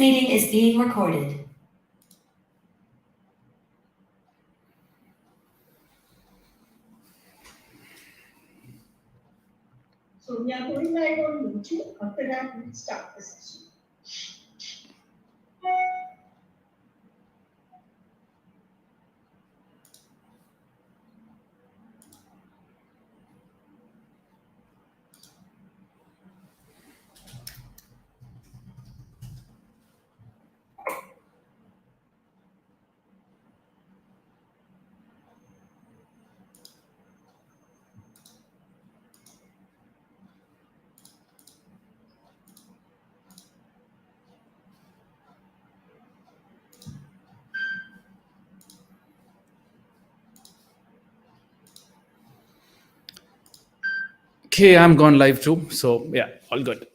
meeting is being recorded. So we are going live on YouTube. After that, we'll start the session. Okay, I'm gone live too. So yeah, all good.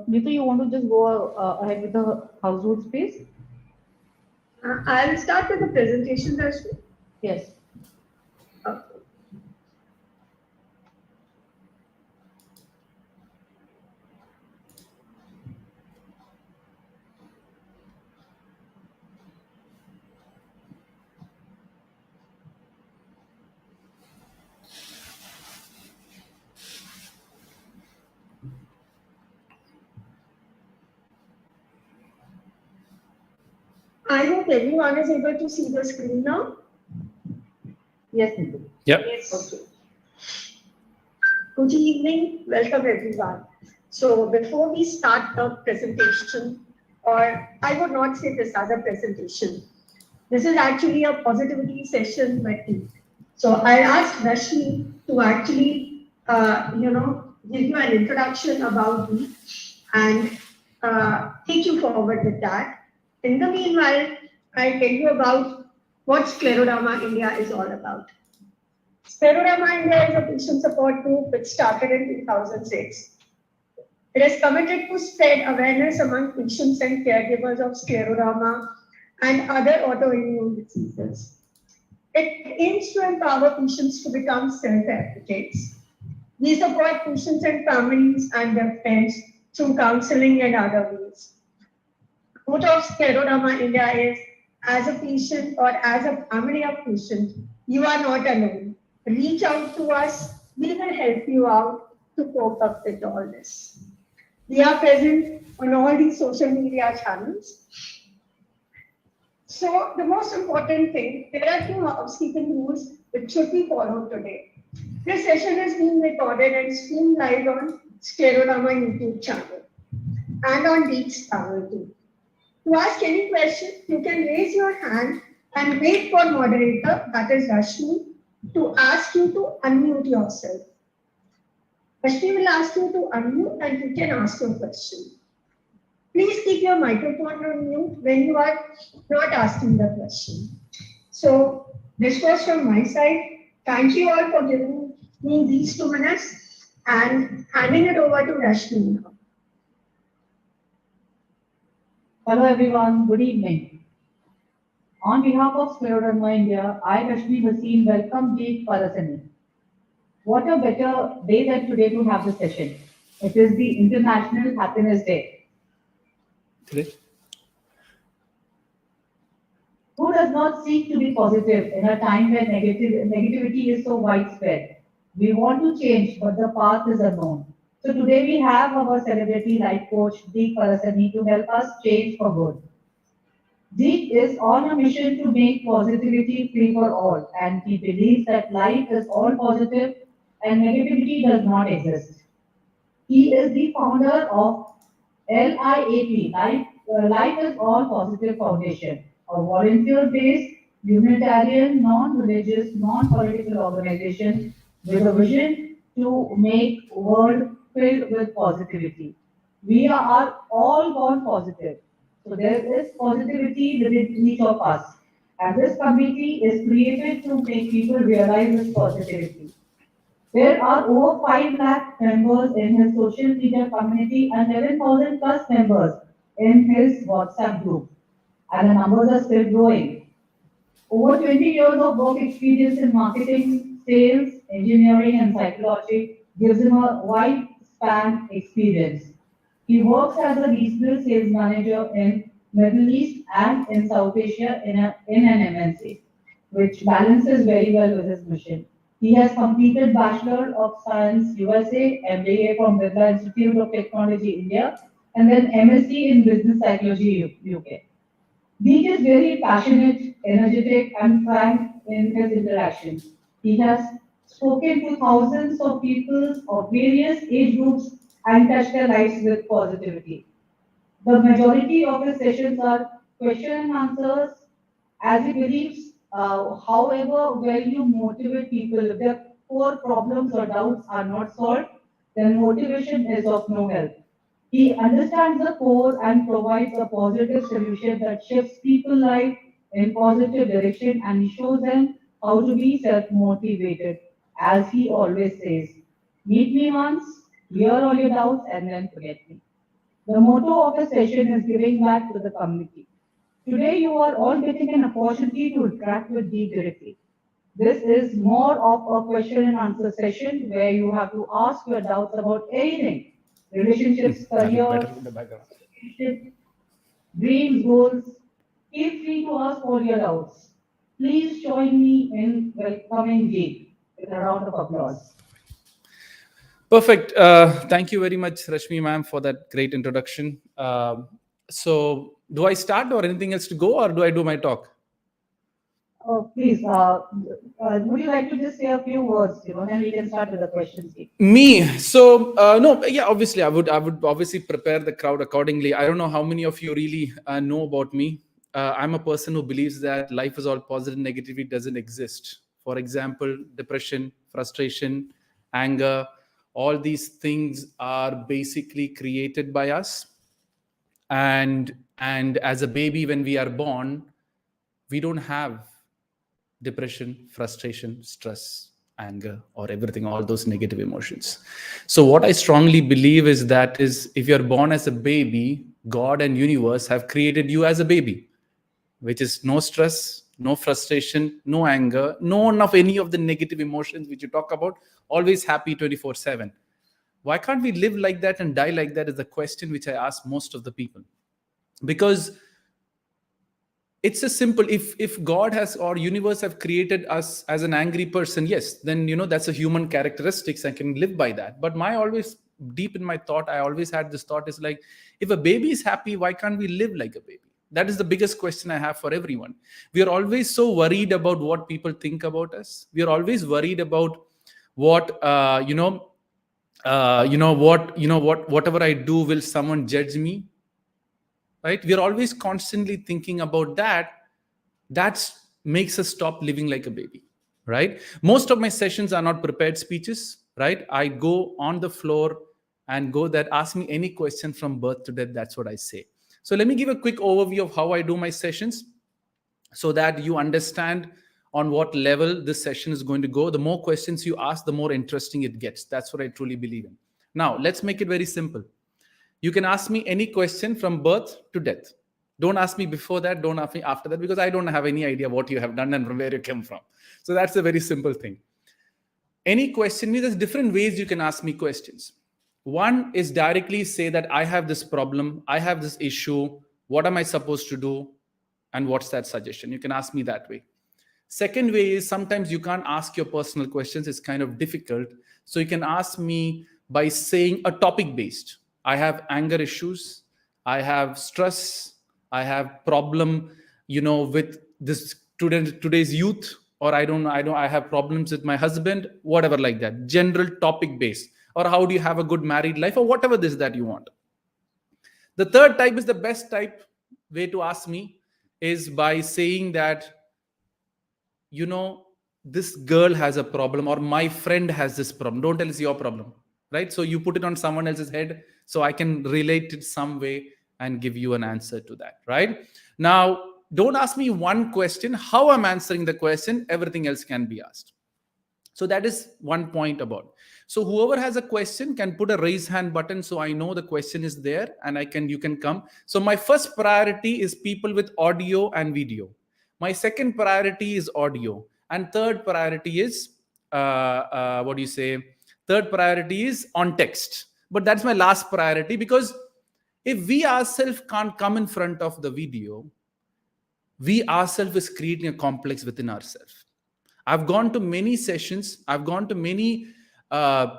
Neetu, you want to just go ahead with the household space? I'll start with the presentation, Rashmi. Yes. Okay. I hope everyone is able to see the screen now. Yes, Neetu. Yep. Yes. Okay. Good evening. Welcome, everyone. So before we start the presentation, or I would not say this as a presentation, this is actually a positivity session with me. So I asked Rashmi to actually, give you an introduction about me and take you forward with that. In the meanwhile, I'll tell you about what Scleroderma India is all about. Scleroderma India is a patient support group which started in 2006. It is committed to spread awareness among patients and caregivers of scleroderma and other autoimmune diseases. It aims to empower patients to become self-advocates. We support patients and families and their friends through counseling and other ways. The motto of Scleroderma India is, as a patient or as a family of patients, you are not alone. Reach out to us. We will help you out to cope up with all this. We are present on all these social media channels. So the most important thing, there are two housekeeping rules which should be followed today. This session is being recorded and streamed live on Scleroderma YouTube channel and on Deek's channel too. To ask any question, you can raise your hand and wait for moderator, that is Rashmi, to ask you to unmute yourself. Rashmi will ask you to unmute and you can ask your question. Please keep your microphone on mute when you are not asking the question. So this was from my side. Thank you all for giving me these 2 minutes and handing it over to Rashmi now. Hello, everyone. Good evening. On behalf of Scleroderma India, I, Rashmi Bhasin, welcome Deek Parassini. What a better day than today to have this session. It is the International Happiness Day. Today? Who does not seek to be positive in a time when negativity is so widespread? We want to change, but the path is unknown. So today we have our celebrity life coach, Deek Parassini, to help us change for good. Deek is on a mission to make positivity free for all, and he believes that life is all positive and negativity does not exist. He is the founder of LIAP, Life is All Positive Foundation, a volunteer-based, humanitarian, non-religious, non-political organization with a vision to make world filled with positivity. We are all born positive. So there is positivity within each of us. And this committee is created to make people realize this positivity. There are over 5 lakh members in his social media community and 11,000 plus members in his WhatsApp group. And the numbers are still growing. Over 20 years of work experience in marketing, sales, engineering, and psychology gives him a wide span experience. He works as a regional sales manager in Middle East and in South Asia in an MNC, which balances very well with his mission. He has completed Bachelor of Science USA, MBA from Birla Institute of Technology India, and then MSc in Business Psychology UK. Deek is very passionate, energetic, and frank in his interactions. He has spoken to thousands of people of various age groups and touched their lives with positivity. The majority of his sessions are question and answers, as he believes, however well you motivate people, if their core problems or doubts are not solved, then motivation is of no help. He understands the core and provides a positive solution that shifts people's life in positive direction, and he shows them how to be self-motivated. As he always says, meet me once, clear all your doubts, and then forget me. The motto of the session is giving back to the community. Today, you are all getting an opportunity to interact with Deep directly. This is more of a question and answer session where you have to ask your doubts about anything: relationships, Nothing career, better in the background. education, dreams, goals. Feel free to ask all your doubts. Please join me in welcoming Deep with a round of applause. Perfect. Thank you very much, Rashmi ma'am, for that great introduction. So, do I start or anything else to go, or do I do my talk? Oh, please, would you like to just say a few words, then we can start with the questions. Me. So, no, yeah, obviously, I would obviously prepare the crowd accordingly. I don't know how many of you really know about me. I'm a person who believes that life is all positive, negativity doesn't exist. For example, depression, frustration, anger, all these things are basically created by us. And as a baby, when we are born, we don't have depression, frustration, stress, anger, or everything, all those negative emotions. So what I strongly believe is if you're born as a baby, God and universe have created you as a baby, which is no stress, no frustration, no anger, none of any of the negative emotions which you talk about, always happy 24/7. Why can't we live like that and die like that is the question which I ask most of the people. Because it's a simple, if God has or universe have created us as an angry person, yes, then that's a human characteristics. I can live by that. But my always deep in my thought, I always had this thought is like, if a baby is happy, why can't we live like a baby? That is the biggest question I have for everyone. We are always so worried about what people think about us. We are always worried about what whatever I do, will someone judge me? Right? We are always constantly thinking about that. That makes us stop living like a baby. Right? Most of my sessions are not prepared speeches. Right? I go on the floor and go that ask me any question from birth to death. That's what I say. So let me give a quick overview of how I do my sessions so that you understand on what level this session is going to go. The more questions you ask, the more interesting it gets. That's what I truly believe in. Now, let's make it very simple. You can ask me any question from birth to death. Don't ask me before that. Don't ask me after that, because I don't have any idea what you have done and from where you came from. So that's a very simple thing. Any question means there's different ways you can ask me questions. One is directly say that I have this problem, I have this issue, what am I supposed to do? And what's that suggestion? You can ask me that way. Second way is sometimes you can't ask your personal questions. It's kind of difficult. So you can ask me by saying a topic based. I have anger issues. I have stress. I have problem, with this today's youth, or I have problems with my husband, whatever like that. General topic based, or how do you have a good married life, or whatever this that you want. The third type is the best type way to ask me is by saying that, this girl has a problem or my friend has this problem. Don't tell it's your problem, right? So you put it on someone else's head so I can relate it some way and give you an answer to that, right? Now, don't ask me one question, how I'm answering the question, everything else can be asked. So that is one point about. So whoever has a question can put a raise hand button, so I know the question is there and you can come. So my first priority is people with audio and video. My second priority is audio, and third priority is what do you say? Third priority is on text. But that's my last priority, because if we ourselves can't come in front of the video, we ourselves is creating a complex within ourselves. I've gone to many sessions. I've gone to many, I've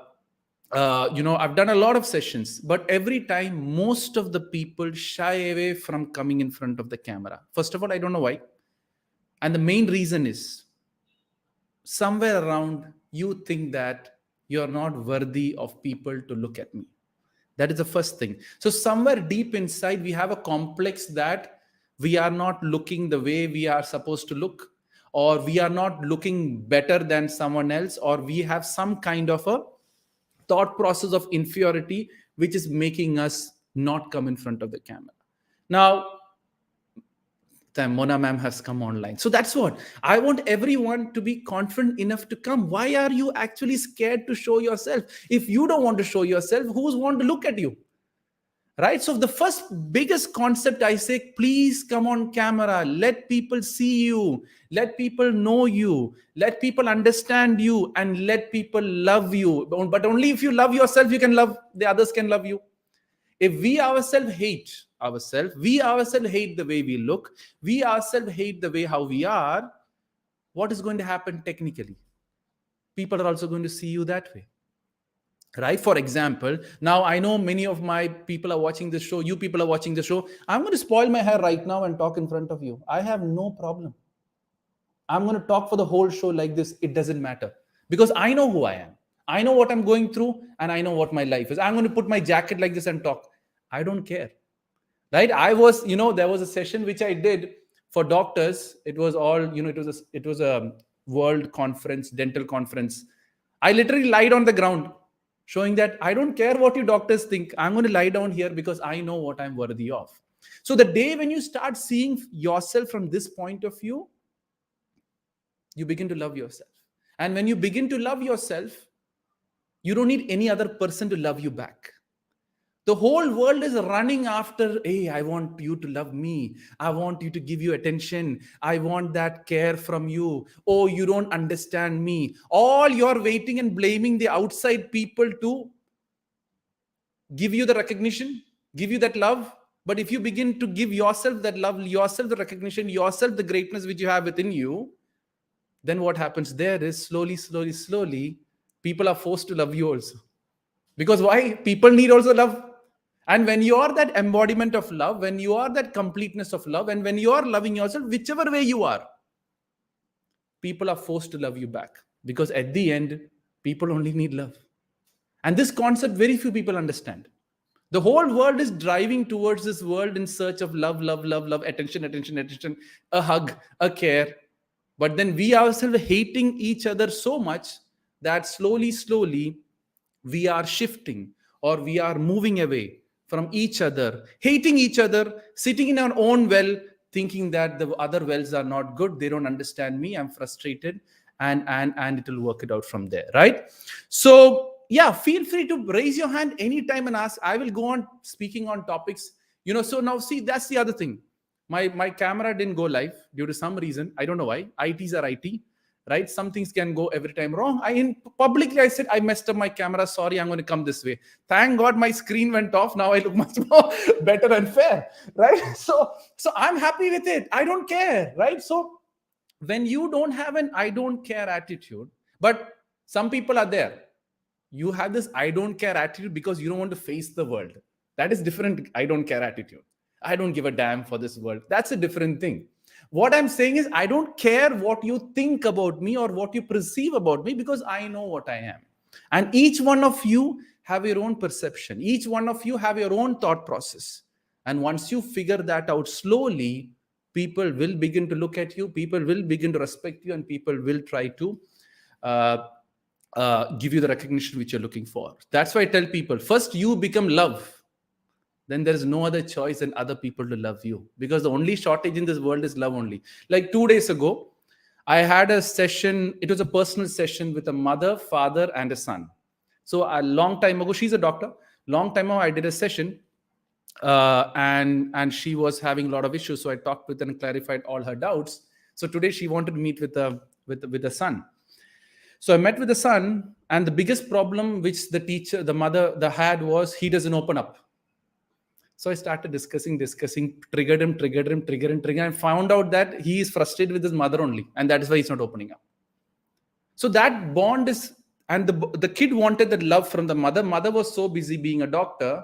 done a lot of sessions, but every time, most of the people shy away from coming in front of the camera. First of all, I don't know why. And the main reason is somewhere around you think that you're not worthy of people to look at me. That is the first thing. So somewhere deep inside, we have a complex that we are not looking the way we are supposed to look, or we are not looking better than someone else, or we have some kind of a thought process of inferiority, which is making us not come in front of the camera. Now, Mona ma'am has come online. So that's what I want everyone to be confident enough to come. Why are you actually scared to show yourself? If you don't want to show yourself, who's want to look at you? Right? So the first biggest concept I say, please come on camera. Let people see you. Let people know you. Let people understand you, and let people love you. But only if you love yourself, you can love, the others can love you. If we ourselves hate ourselves, we ourselves hate the way we look, we ourselves hate the way how we are, what is going to happen technically? People are also going to see you that way. Right? For example, now I know many of my people are watching this show. You people are watching the show. I'm going to spoil my hair right now and talk in front of you. I have no problem. I'm going to talk for the whole show like this. It doesn't matter, because I know who I am. I know what I'm going through, and I know what my life is. I'm going to put my jacket like this and talk. I don't care. Right? I was, there was a session which I did for doctors. It was all, it was a world conference, dental conference. I literally lied on the ground, showing that I don't care what you doctors think. I'm going to lie down here because I know what I'm worthy of. So the day when you start seeing yourself from this point of view, you begin to love yourself. And when you begin to love yourself, you don't need any other person to love you back. The whole world is running after, hey, I want you to love me. I want you to give you attention. I want that care from you. Oh, you don't understand me. All you're waiting and blaming the outside people to give you the recognition, give you that love. But if you begin to give yourself that love, yourself the recognition, yourself the greatness which you have within you, then what happens there is slowly, people are forced to love you also. Because why? People need also love. And when you are that embodiment of love, when you are that completeness of love, and when you are loving yourself, whichever way you are, people are forced to love you back. Because at the end, people only need love. And this concept, very few people understand. The whole world is driving towards this world in search of love, attention, a hug, a care. But then we ourselves hating each other so much that slowly, we are shifting, or we are moving away from each other, hating each other, sitting in our own well, thinking that the other wells are not good. They don't understand me. I'm frustrated, and it will work it out from there, right? So yeah, feel free to raise your hand anytime and ask. I will go on speaking on topics. So now see, that's the other thing. My camera didn't go live due to some reason. I don't know why. ITs are IT, right? Some things can go every time wrong. Publicly I said, I messed up my camera. Sorry, I'm going to come this way. Thank God my screen went off. Now I look much more better and fair, right? So I'm happy with it. I don't care, right? So when you don't have an I don't care attitude, but some people are there. You have this I don't care attitude because you don't want to face the world. That is different. I don't care attitude. I don't give a damn for this world. That's a different thing. What I'm saying is, I don't care what you think about me or what you perceive about me, because I know what I am. And each one of you have your own perception. Each one of you have your own thought process. And once you figure that out slowly, people will begin to look at you, people will begin to respect you, and people will try to give you the recognition which you're looking for. That's why I tell people, first you become love. then there is no other choice than other people to love you, because the only shortage in this world is love only. Like 2 days ago, I had a session. It was a personal session with a mother, father, and a son. So a long time ago, she's a doctor. Long time ago, I did a session, and she was having a lot of issues. So I talked with her and clarified all her doubts. So today she wanted to meet with the son. So I met with the son, and the biggest problem which the mother had was he doesn't open up. So I started discussing, triggered him, and found out that he is frustrated with his mother only, and that is why he's not opening up. So that bond is, and the kid wanted that love from the mother. Mother was so busy being a doctor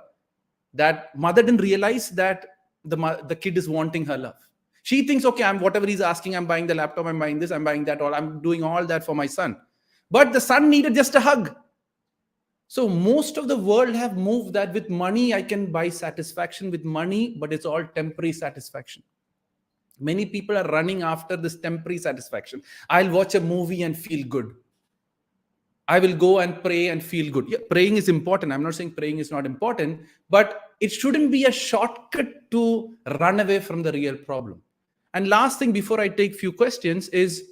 that mother didn't realize that the kid is wanting her love. She thinks, okay, I'm whatever he's asking, I'm buying the laptop, I'm buying this, I'm buying that, all I'm doing all that for my son. But the son needed just a hug. So most of the world have moved that with money, I can buy satisfaction with money, but it's all temporary satisfaction. Many people are running after this temporary satisfaction. I'll watch a movie and feel good. I will go and pray and feel good. Yeah, praying is important. I'm not saying praying is not important, but it shouldn't be a shortcut to run away from the real problem. And last thing before I take few questions is,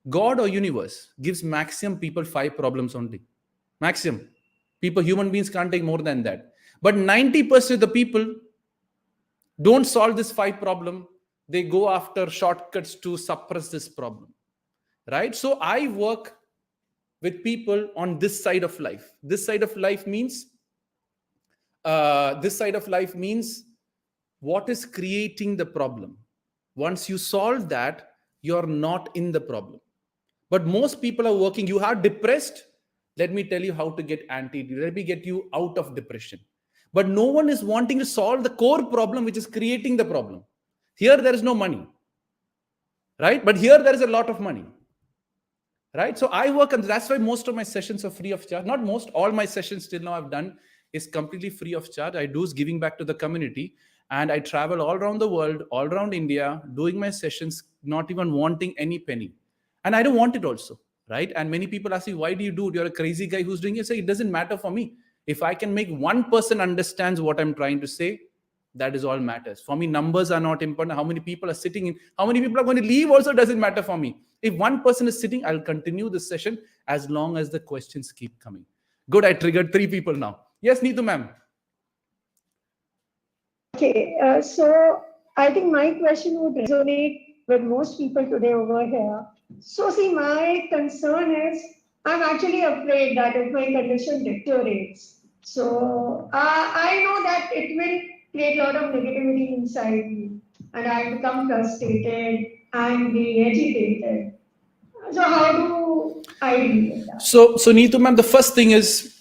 God or universe gives maximum people 5 problems only. Maximum. People, human beings can't take more than that. But 90% of the people don't solve this 5 problem. They go after shortcuts to suppress this problem. Right? So I work with people on this side of life. This side of life means what is creating the problem. Once you solve that, you're not in the problem. But most people are working. You are depressed. Let me tell you how to get antidote. Let me get you out of depression. But no one is wanting to solve the core problem, which is creating the problem. Here, there is no money. Right? But here, there is a lot of money. Right? So I work, and that's why most of my sessions are free of charge. Not most, all my sessions till now I've done is completely free of charge. I do is giving back to the community. And I travel all around the world, all around India, doing my sessions, not even wanting any penny. And I don't want it also. Right? And many people ask me, why do you do it? You're a crazy guy who's doing it. I say, it doesn't matter for me. If I can make one person understands what I'm trying to say, that is all matters. For me, numbers are not important. How many people are sitting in, how many people are going to leave also doesn't matter for me. If one person is sitting, I'll continue this session as long as the questions keep coming. Good, I triggered 3 people now. Yes, Neetu ma'am. Okay, so I think my question would resonate with most people today over here. So see, my concern is, I'm actually afraid that if my condition deteriorates, so I know that it will create a lot of negativity inside me, and I become frustrated, angry, agitated. So how do I deal with that? So Neetu ma'am, the first thing is,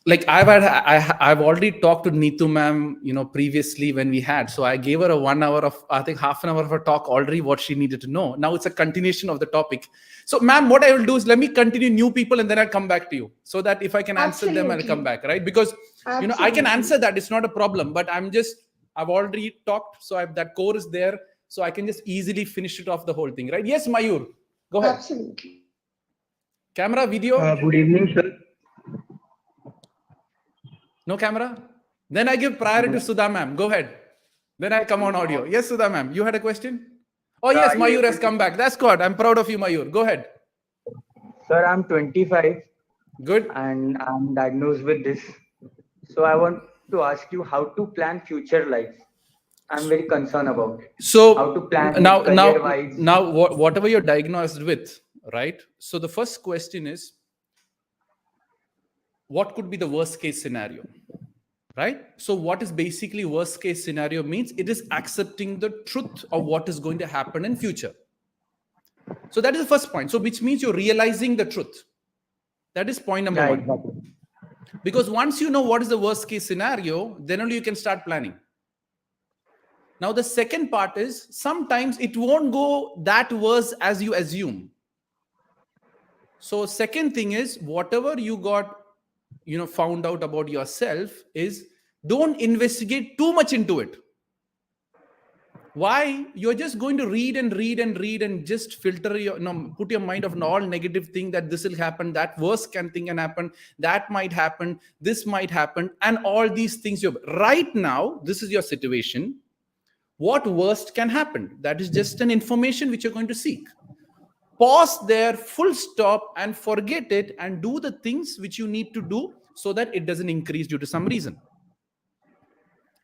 like I've already talked to Neetu ma'am, previously when we had. So I gave her a 1 hour of, I think half an hour of her talk already, what she needed to know. Now it's a continuation of the topic. So ma'am, what I will do is, let me continue new people and then I'll come back to you, so that if I can answer them, I'll come back, right? Because I can answer that, it's not a problem, but I've already talked, so that core is there, so I can just easily finish it off the whole thing, right? Yes, Mayur, go ahead. Absolutely. Camera, video. Good evening, sir. No camera? Then I give priority to Sudha ma'am. Go ahead. Then I come on audio. Yes, Sudha ma'am, you had a question? Oh yes, Mayur has come back. That's good. I'm proud of you, Mayur. Go ahead. Sir, I'm 25 Good. and I'm diagnosed with this. So I want to ask you how to plan future life. I'm very concerned about it. So how to plan now whatever you're diagnosed with, right? So the first question is, what could be the worst case scenario, right? So what is basically worst case scenario means? It is accepting the truth of what is going to happen in future. So that is the first point. So which means you're realizing the truth. That is point number 1. Exactly. Because once you know what is the worst case scenario, then only you can start planning. Now the second part is, sometimes it won't go that worse as you assume. So second thing is, whatever you got found out about yourself, is don't investigate too much into it. Why? You're just going to read and read and read and just filter your, put your mind of an all negative thing that this will happen, that worst thing can happen, that might happen, this might happen, and all these things. Right now, this is your situation. What worst can happen? That is just an information which you're going to seek. Pause there, full stop, and forget it, and do the things which you need to do so that it doesn't increase due to some reason.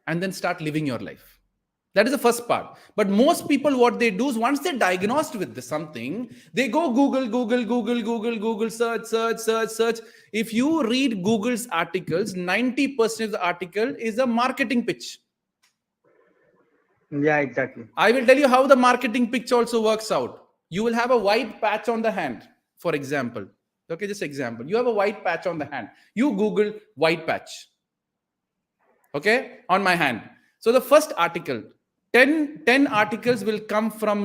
And then start living your life. That is the first part. But most people, what they do is once they're diagnosed with something, they go Google, search. If you read Google's articles, 90% of the article is a marketing pitch. Yeah, exactly. I will tell you how the marketing pitch also works out. You will have a white patch on the hand, for example. Okay, just example. You have a white patch on the hand. You Google white patch. Okay, on my hand. So the first article, 10 articles will come from,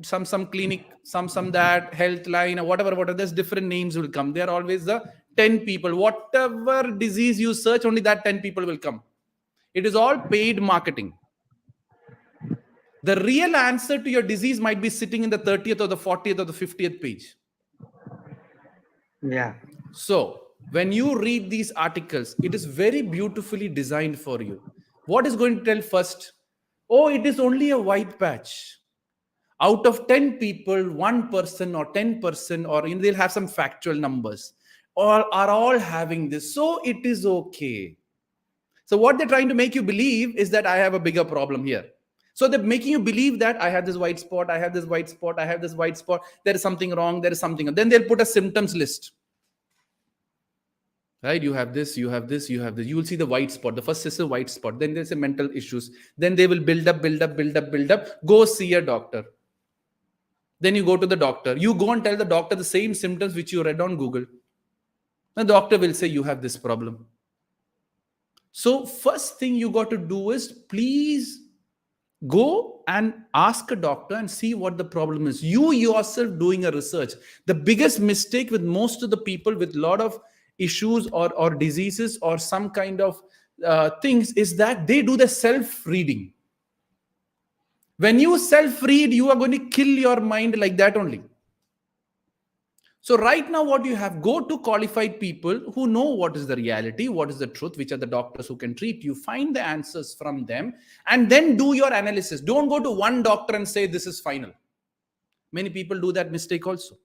some clinic, some that, health line, or whatever, there's different names will come. They're always the 10 people. Whatever disease you search, only that 10 people will come. It is all paid marketing. The real answer to your disease might be sitting in the 30th or the 40th or the 50th page. Yeah. So when you read these articles, it is very beautifully designed for you. What is going to tell first? Oh, it is only a white patch. Out of 10 people, 1% or 10%, or they'll have some factual numbers, or are all having this. So it is okay. So what they're trying to make you believe is that I have a bigger problem here. So they're making you believe that I have this white spot, I have this white spot, I have this white spot. There is something wrong. There is something. Then they'll put a symptoms list. Right? You have this, you have this, you have this. You will see the white spot. The first is a white spot. Then there's a mental issues. Then they will build up. Go see a doctor. Then you go to the doctor. You go and tell the doctor the same symptoms which you read on Google. The doctor will say you have this problem. So first thing you got to do is please go and ask a doctor and see what the problem is. You yourself doing a research. The biggest mistake with most of the people with a lot of issues or diseases or some kind of things is that they do the self-reading. When you self-read, you are going to kill your mind like that only. So right now what you have, go to qualified people who know what is the reality, what is the truth, which are the doctors who can treat you, find the answers from them, and then do your analysis. Don't go to one doctor and say this is final. Many people do that mistake also.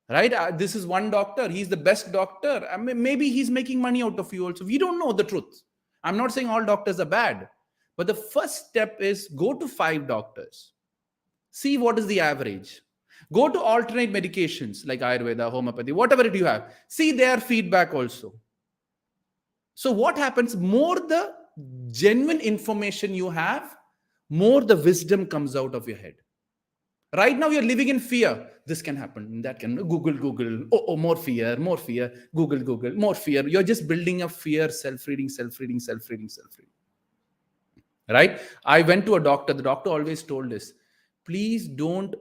Right? This is one doctor. He's the best doctor. I mean, maybe he's making money out of you also. We don't know the truth. I'm not saying all doctors are bad. But the first step is go to 5 doctors. See what is the average. Go to alternate medications like Ayurveda, homeopathy, whatever you have. See their feedback also. So what happens? More the genuine information you have, more the wisdom comes out of your head. Right now, you're living in fear. This can happen. That can. Google. Oh, more fear. Google, more fear. You're just building up fear, self-reading. Right? I went to a doctor. The doctor always told us, please don't,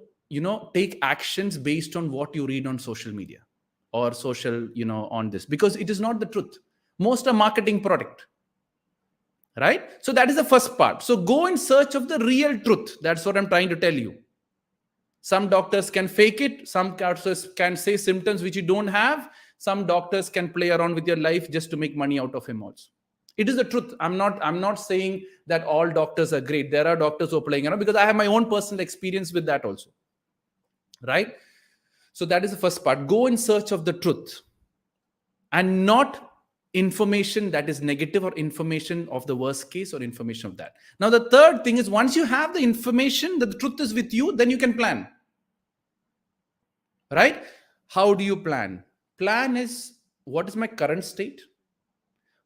take actions based on what you read on social media or social, on this, because it is not the truth. Most are marketing product. Right? So that is the first part. So go in search of the real truth. That's what I'm trying to tell you. Some doctors can fake it. Some doctors can say symptoms which you don't have. Some doctors can play around with your life just to make money out of him also. It is the truth. I'm not saying that all doctors are great. There are doctors who are playing around because I have my own personal experience with that also. Right? So that is the first part. Go in search of the truth and not information that is negative or information of the worst case or information of that. Now, the third thing is once you have the information that the truth is with you, then you can plan. Right? How do you plan? Plan is what is my current state?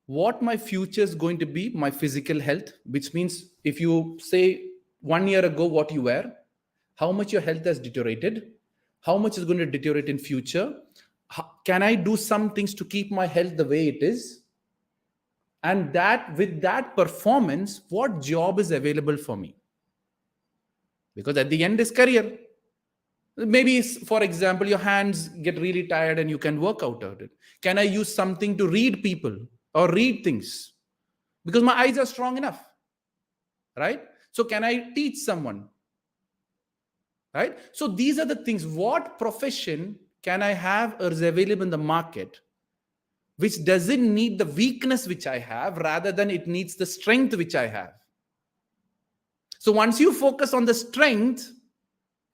What my future is going to be, my physical health, which means if you say 1 year ago what you were, how much your health has deteriorated, how much is going to deteriorate in future, can I do some things to keep my health the way it is? And that with that performance, what job is available for me? Because at the end is career. Maybe, for example, your hands get really tired and you can work out of it. Can I use something to read people or read things? Because my eyes are strong enough. Right? So can I teach someone? Right? So these are the things. What profession can I have or is available in the market which doesn't need the weakness which I have, rather than it needs the strength which I have? So once you focus on the strength,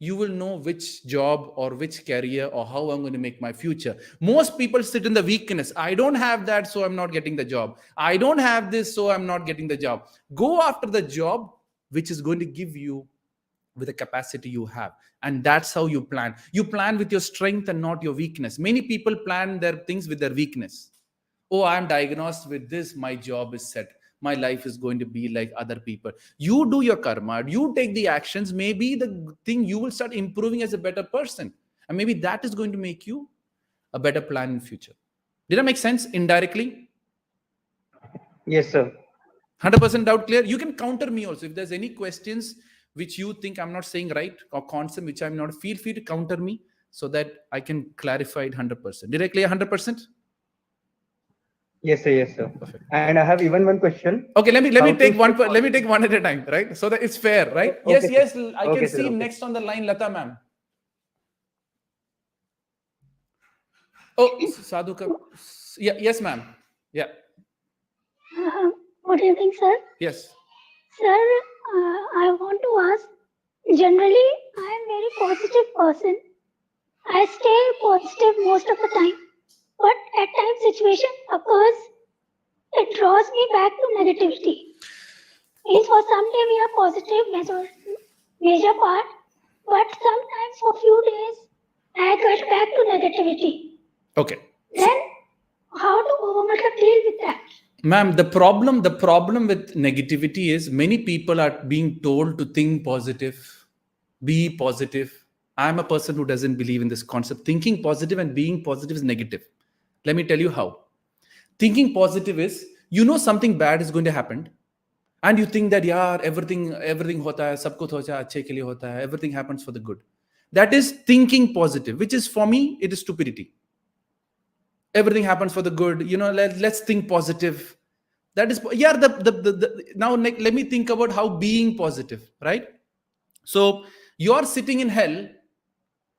you will know which job or which career or how I'm going to make my future. Most people sit in the weakness. I don't have that, so I'm not getting the job. I don't have this, so I'm not getting the job. Go after the job which is going to give you with the capacity you have. And that's how you plan. You plan with your strength and not your weakness. Many people plan their things with their weakness. Oh, I'm diagnosed with this, my job is set, my life is going to be like other people. You do your karma, you take the actions, maybe the thing you will start improving as a better person, and maybe that is going to make you a better plan in future. Did that make sense indirectly? Yes, sir. 100% doubt clear? You can counter me also if there's any questions which you think I'm not saying right, or concept which I'm not, feel free to counter me so that I can clarify it 100%. Did I clear 100%? Yes, sir. Yes, sir. Perfect. And I have even one question. Okay, let me How take to one. stay Let me take positive? one at a time, right? So that it's fair, right? Okay, Yes, sir. I Okay, can sir. see Okay. next on the line, Lata ma'am. Oh, Sadhu ka. Yeah, yes, ma'am. Yeah, Good evening, sir. yes. Sir, I want to ask. Generally, I am very positive person. I stay positive most of the time, but at times situation occurs, it draws me back to negativity. Means for some day we are positive, major part, but sometimes for few days I get back to negativity. Okay. Then how to deal with that? Ma'am, the problem with negativity is many people are being told to think positive, be positive. I'm a person who doesn't believe in this concept. Thinking positive and being positive is negative. Let me tell you how. Thinking positive is, you know something bad is going to happen, and you think that yeah, everything hota hai, sab kuch hocha achhe ke liye hota hai, everything happens for the good. That is thinking positive, which is, for me, it is stupidity. Everything happens for the good, let's think positive. That is, yeah, now let me think about how being positive, right? So you're sitting in hell,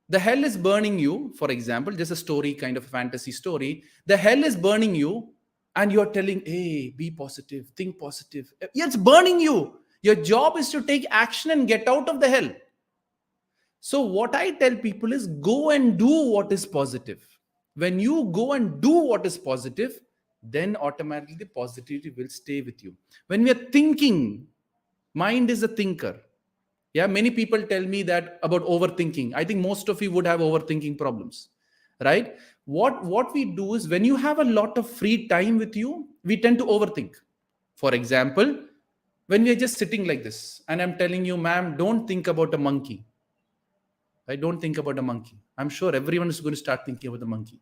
the hell is burning you, for example, just a story, kind of a fantasy story. The hell is burning you, and you're telling, hey, be positive, think positive. Yeah, it's burning you. Your job is to take action and get out of the hell. So what I tell people is, go and do what is positive. When you go and do what is positive, then automatically the positivity will stay with you. When we are thinking, mind is a thinker. Yeah, many people tell me that about overthinking. I think most of you would have overthinking problems, right? What we do is, when you have a lot of free time with you, we tend to overthink. For example, when we are just sitting like this, and I'm telling you, ma'am, don't think about a monkey. I don't think about a monkey. I'm sure everyone is going to start thinking about the monkey.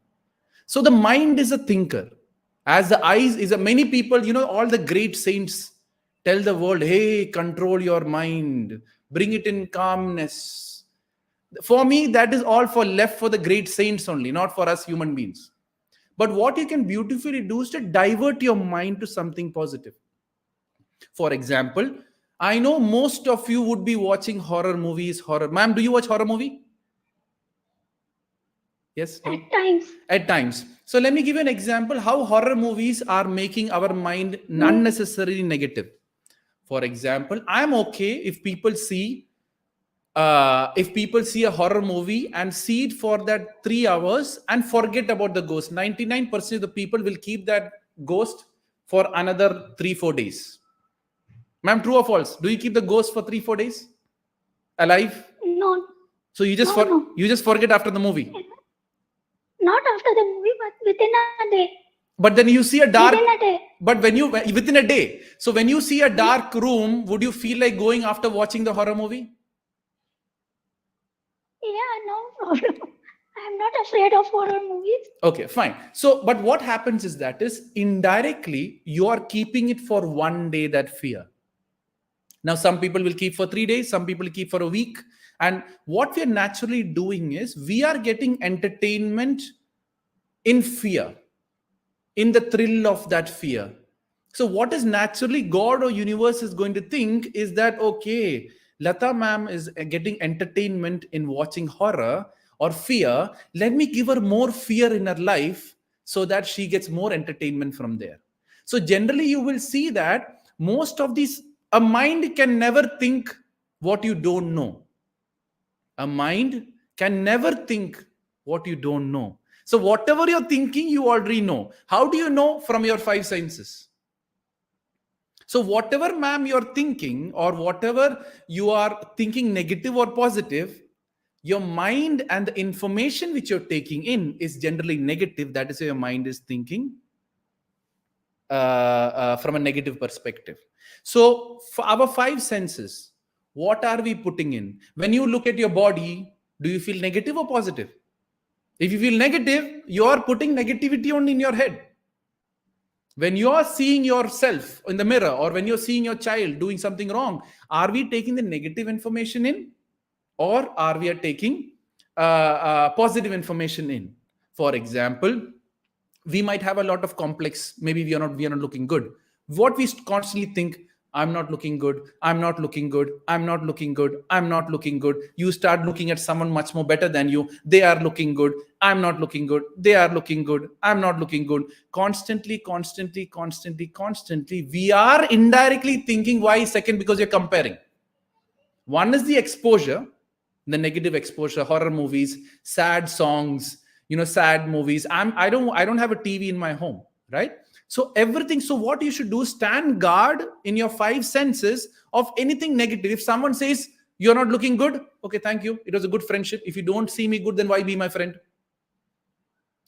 So the mind is a thinker. As the eyes is a, many people, all the great saints tell the world, hey, control your mind, bring it in calmness. For me, that is all left for the great saints only, not for us human beings. But what you can beautifully do is to divert your mind to something positive. For example, I know most of you would be watching horror movies. Ma'am, do you watch horror movie? Yes? No? At times. At times. So let me give you an example how horror movies are making our mind unnecessarily negative. For example, I'm okay if people see a horror movie and see it for that 3 hours and forget about the ghost. 99% of the people will keep that ghost for another 3-4 days. Ma'am, true or false? Do you keep the ghost for 3-4 days alive? No. So you just you just forget after the movie. Not after the movie, but within a day. But then you see a dark. Within a day. But within a day. So when you see a dark room, would you feel like going after watching the horror movie? Yeah, no problem. I'm not afraid of horror movies. Okay, fine. So, but what happens is indirectly, you are keeping it for one day, that fear. Now, some people will keep for 3 days, some people keep for a week. And what we are naturally doing is, we are getting entertainment in fear, in the thrill of that fear. So what is naturally God or universe is going to think is that, okay, Lata ma'am is getting entertainment in watching horror or fear. Let me give her more fear in her life so that she gets more entertainment from there. So generally you will see that most of these, a mind can never think what you don't know. A mind can never think what you don't know. So whatever you're thinking, you already know. How do you know? From your five senses. So whatever, ma'am, you're thinking, or whatever you are thinking, negative or positive, your mind and the information which you're taking in is generally negative. That is why your mind is thinking from a negative perspective. So for our five senses, what are we putting in? When you look at your body, do you feel negative or positive? If you feel negative, you are putting negativity only in your head. When you are seeing yourself in the mirror, or when you're seeing your child doing something wrong, are we taking the negative information in, or are we taking positive information in? For example, we might have a lot of complex. Maybe we are not looking good. What we constantly think: I'm not looking good, I'm not looking good, I'm not looking good, I'm not looking good. You start looking at someone much more better than you. They are looking good, I'm not looking good. They are looking good, I'm not looking good. Constantly we are indirectly thinking. Why? Second, because you're comparing. One is the exposure, the negative exposure, horror movies, sad songs, sad movies. I don't have a TV in my home, right? So everything. So what you should do, stand guard in your five senses of anything negative. If someone says you're not looking good, okay, thank you. It was a good friendship. If you don't see me good, then why be my friend?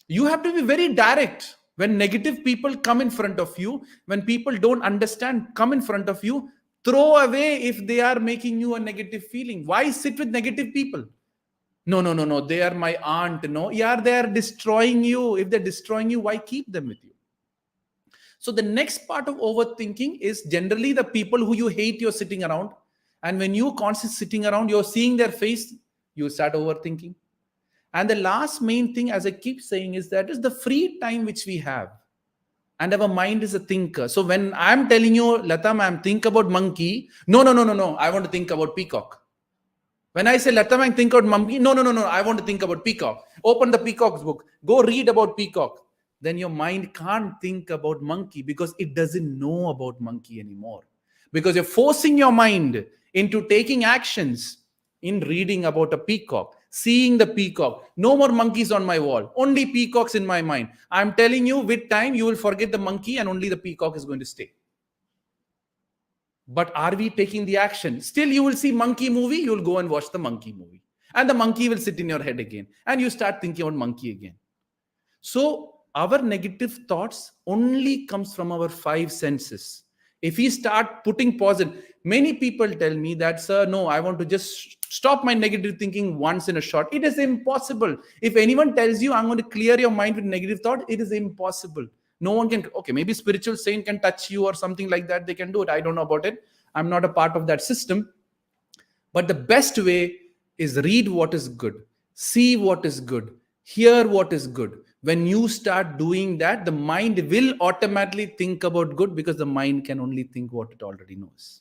You have to be very direct. When negative people come in front of you, when people don't understand come in front of you, throw away if they are making you a negative feeling. Why sit with negative people? No. They are my aunt. No, yeah, they are destroying you. If they're destroying you, why keep them with you? So the next part of overthinking is generally the people who you hate, you're sitting around. And when you constantly sitting around, you're seeing their face, you start overthinking. And the last main thing, as I keep saying, is that is the free time which we have. And our mind is a thinker. So when I'm telling you, Lata ma'am, think about monkey. No. I want to think about peacock. When I say, Lata ma'am, think about monkey. No. I want to think about peacock. Open the peacock's book. Go read about peacock. Then your mind can't think about monkey because it doesn't know about monkey anymore. Because you're forcing your mind into taking actions in reading about a peacock, seeing the peacock. No more monkeys on my wall, only peacocks in my mind. I'm telling you, with time, you will forget the monkey and only the peacock is going to stay. But are we taking the action? Still, you will see monkey movie, you will go and watch the monkey movie. And the monkey will sit in your head again. And you start thinking about monkey again. So our negative thoughts only comes from our five senses. If we start putting positive, many people tell me that, sir, no, I want to just stop my negative thinking once in a shot. It is impossible. If anyone tells you I'm going to clear your mind with negative thought, it is impossible. No one can. Okay, maybe spiritual saint can touch you or something like that. They can do it. I don't know about it. I'm not a part of that system. But the best way is read what is good, see what is good, hear what is good. When you start doing that, the mind will automatically think about good because the mind can only think what it already knows.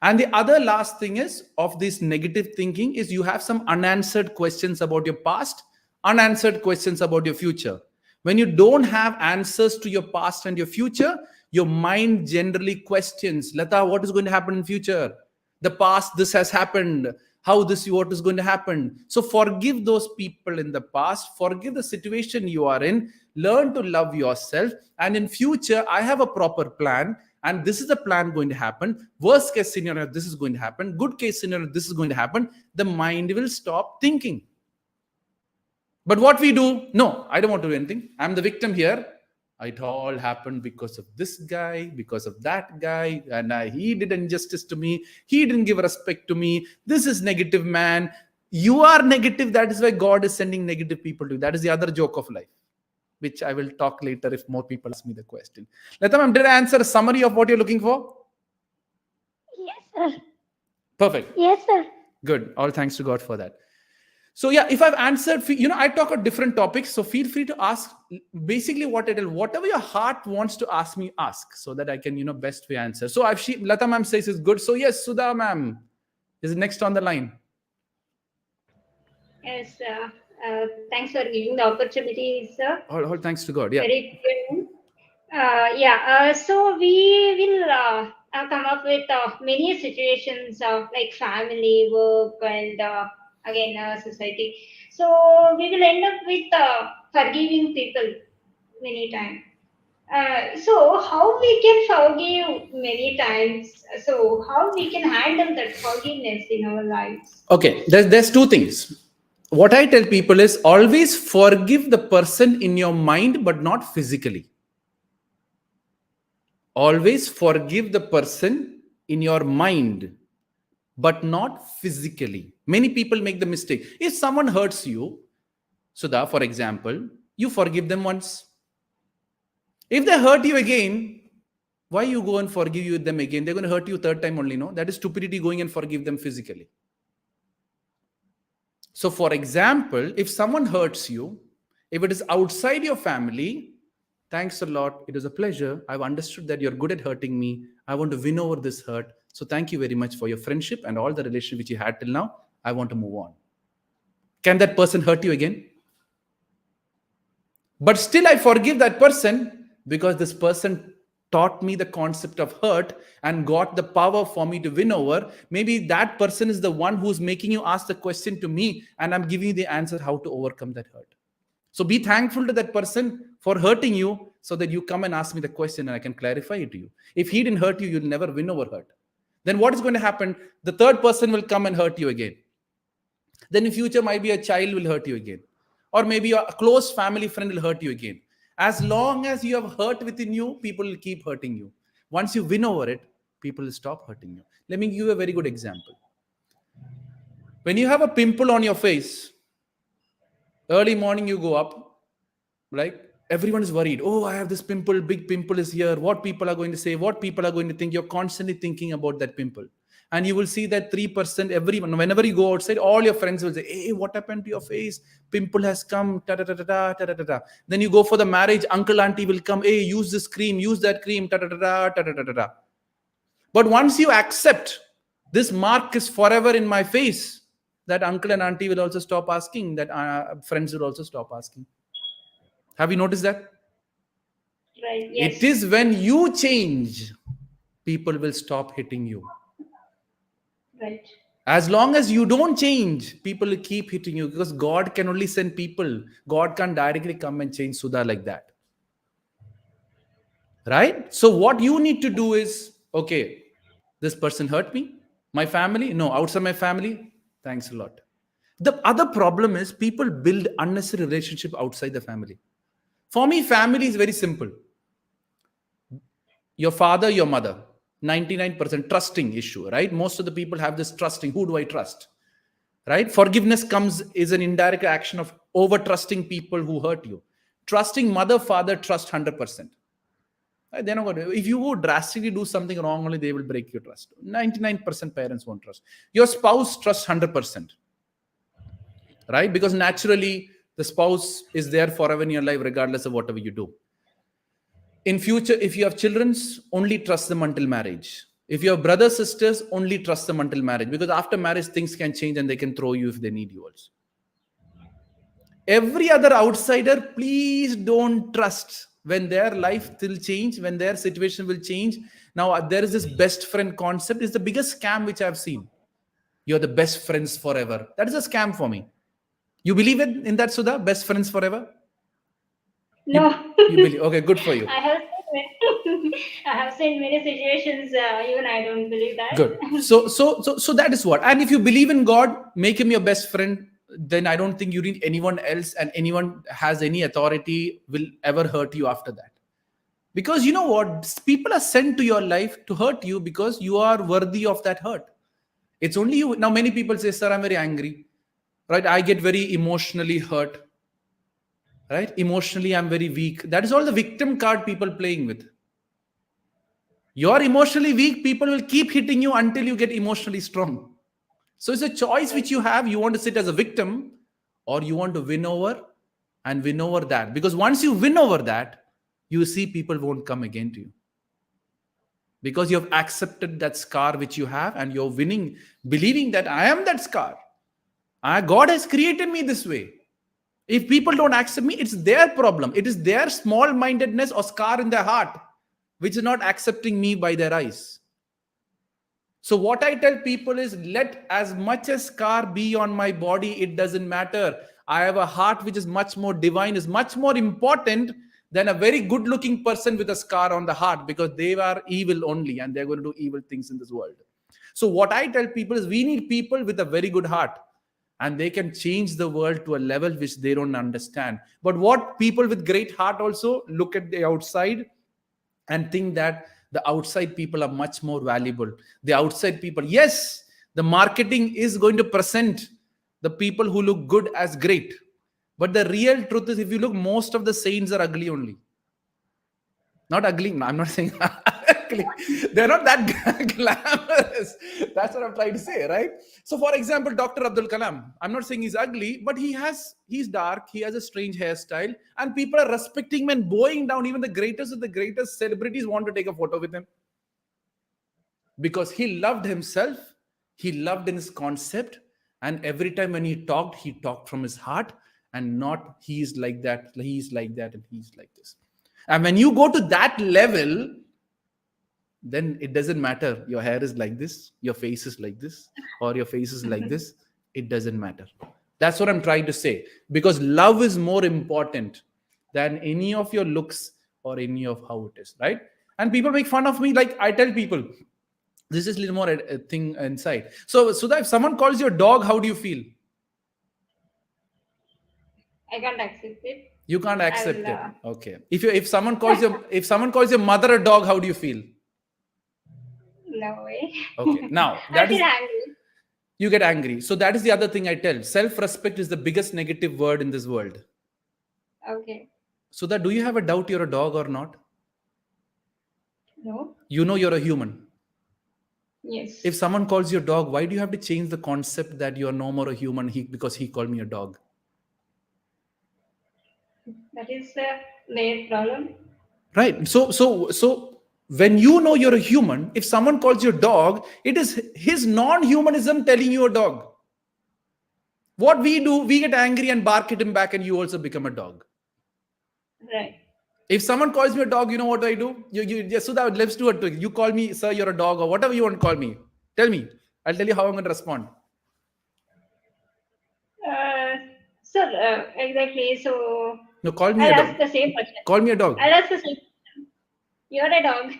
And the other last thing is of this negative thinking is you have some unanswered questions about your past, unanswered questions about your future. When you don't have answers to your past and your future, your mind generally questions, Lata, what is going to happen in future? The past, this has happened. What is going to happen? So forgive those people in the past, forgive the situation you are in, learn to love yourself. And in future, I have a proper plan. And this is the plan going to happen. Worst case scenario, this is going to happen. Good case scenario, this is going to happen. The mind will stop thinking. But what we do, no, I don't want to do anything. I'm the victim here. It all happened because of this guy, because of that guy, and he did injustice to me. He didn't give respect to me. This is negative man. You are negative. That is why God is sending negative people to you. That is the other joke of life, which I will talk later if more people ask me the question. Lata ma'am, did I answer a summary of what you're looking for? Yes, sir. Perfect. Yes, sir. Good. All thanks to God for that. So yeah, if I've answered, I talk about different topics. So feel free to ask. Basically, what I tell, whatever your heart wants to ask me, ask, so that I can, best way answer. So Lata ma'am says is good. So yes, Sudha ma'am is next on the line. Yes, thanks for giving the opportunity, sir. All thanks to God. Yeah. Very good. So we will come up with many situations of like family, work, and again society. So we will end up with forgiving people many times. So how we can forgive many times? So how we can handle that forgiveness in our lives? Okay. There's two things. What I tell people is always forgive the person in your mind, but not physically. Always forgive the person in your mind, but not physically. Many people make the mistake. If someone hurts you, Sudha, for example, you forgive them once. If they hurt you again, why you go and forgive them again? They're going to hurt you third time only, no? That is stupidity, going and forgive them physically. So, for example, if someone hurts you, if it is outside your family, thanks a lot. It was a pleasure. I've understood that you're good at hurting me. I want to win over this hurt. So thank you very much for your friendship and all the relationship which you had till now. I want to move on. Can that person hurt you again? But still I forgive that person because this person taught me the concept of hurt and got the power for me to win over. Maybe that person is the one who's making you ask the question to me, and I'm giving you the answer how to overcome that hurt. So be thankful to that person for hurting you, so that you come and ask me the question and I can clarify it to you. If he didn't hurt you, you'll never win over hurt. Then what is going to happen? The third person will come and hurt you again. Then in future, maybe a child will hurt you again. Or maybe a close family friend will hurt you again. As long as you have hurt within you, people will keep hurting you. Once you win over it, people will stop hurting you. Let me give you a very good example. When you have a pimple on your face, early morning you go up, right? Everyone is worried. Oh, I have this pimple, big pimple is here. What people are going to say, what people are going to think. You're constantly thinking about that pimple. And you will see that 3%, everyone, whenever you go outside, all your friends will say, hey, what happened to your face? Pimple has come, ta-da-da-da-da, ta-da-da-da. Then you go for the marriage, uncle, auntie will come, hey, use this cream, use that cream, ta-da-da-da, ta-da-da-da. But once you accept, this mark is forever in my face, that uncle and auntie will also stop asking, that friends will also stop asking. Have you noticed that? Right. Yes. It is when you change, people will stop hitting you. Right. As long as you don't change, people will keep hitting you, because God can only send people. God can't directly come and change Sudha like that. Right? So what you need to do is, okay, this person hurt me. My family? No, outside my family? Thanks a lot. The other problem is people build unnecessary relationship outside the family. For me, family is very simple. Your father, your mother. 99% trusting issue, right? Most of the people have this trusting. Who do I trust? Right? Forgiveness is an indirect action of over trusting people who hurt you. Trusting mother, father, trust 100%. Right? They're not going to, if you go drastically do something wrong, only they will break your trust. 99% parents won't trust. Your spouse trusts 100%. Right? Because naturally, the spouse is there forever in your life, regardless of whatever you do. In future, if you have children, only trust them until marriage. If you have brothers, sisters, only trust them until marriage. Because after marriage, things can change and they can throw you if they need you also. Every other outsider, please don't trust. When their life will change, when their situation will change. Now, there is this best friend concept. It's the biggest scam which I've seen. You're the best friends forever. That is a scam for me. You believe in that, Sudha? Best friends forever? No. You believe? Okay, good for you. I have seen many situations. Even I don't believe that. Good. So that is what. And if you believe in God, make him your best friend. Then I don't think you need anyone else, and anyone has any authority will ever hurt you after that. Because you know what? People are sent to your life to hurt you because you are worthy of that hurt. It's only you. Now, many people say, sir, I'm very angry. Right? I get very emotionally hurt. Right? Emotionally, I'm very weak. That is all the victim card people playing with. You're emotionally weak, people will keep hitting you until you get emotionally strong. So it's a choice which you have. You want to sit as a victim, or you want to win over and win over that. Because once you win over that, you see people won't come again to you. Because you have accepted that scar which you have, and you're winning, believing that I am that scar. God has created me this way. If people don't accept me, it's their problem. It is their small-mindedness or scar in their heart which is not accepting me by their eyes. So what I tell people is, let as much as scar be on my body, it doesn't matter. I have a heart which is much more divine, is much more important than a very good looking person with a scar on the heart, because they are evil only and they're going to do evil things in this world. So what I tell people is, we need people with a very good heart, and they can change the world to a level which they don't understand. But what people with great heart also look at the outside and think that the outside people are much more valuable. The outside people, yes, the marketing is going to present the people who look good as great. But the real truth is, if you look, most of the saints are ugly only. Not ugly. No, I'm not saying ugly. They're not that glamorous. That's what I'm trying to say, right? So, for example, Dr. Abdul Kalam, I'm not saying he's ugly, but he's dark. He has a strange hairstyle, and people are respecting him and bowing down. Even the greatest of the greatest celebrities want to take a photo with him, because he loved himself. He loved in his concept, and every time when he talked from his heart, and not he's like that, he's like that, and he's like this. And when you go to that level, then it doesn't matter. Your hair is like this, your face is like this, or your face is like this. It doesn't matter. That's what I'm trying to say. Because love is more important than any of your looks or any of how it is, right? And people make fun of me. Like, I tell people, this is a little more a thing inside. So that if someone calls you a dog, how do you feel? I can't accept it. You can't accept it. Okay. If someone calls your mother a dog, how do you feel? No way. Okay. Now I that feel is, angry. you get angry. So that is the other thing I tell. Self-respect is the biggest negative word in this world. Okay. So that, do you have a doubt you're a dog or not? No. You know you're a human. Yes. If someone calls you a dog, why do you have to change the concept that you're no more a human because he called me a dog? That is their problem. Right. So when you know you're a human, if someone calls you a dog, it is his non-humanism telling you a dog. What we do, we get angry and bark at him back, and you also become a dog. Right. If someone calls me a dog, you know what I do? So that, let's do it. You call me, sir, you're a dog, or whatever you want to call me. Tell me. I'll tell you how I'm going to respond. Exactly. So No, call me I'll a dog. ask the same question. Call me a dog. I'll ask the same question. You're a dog.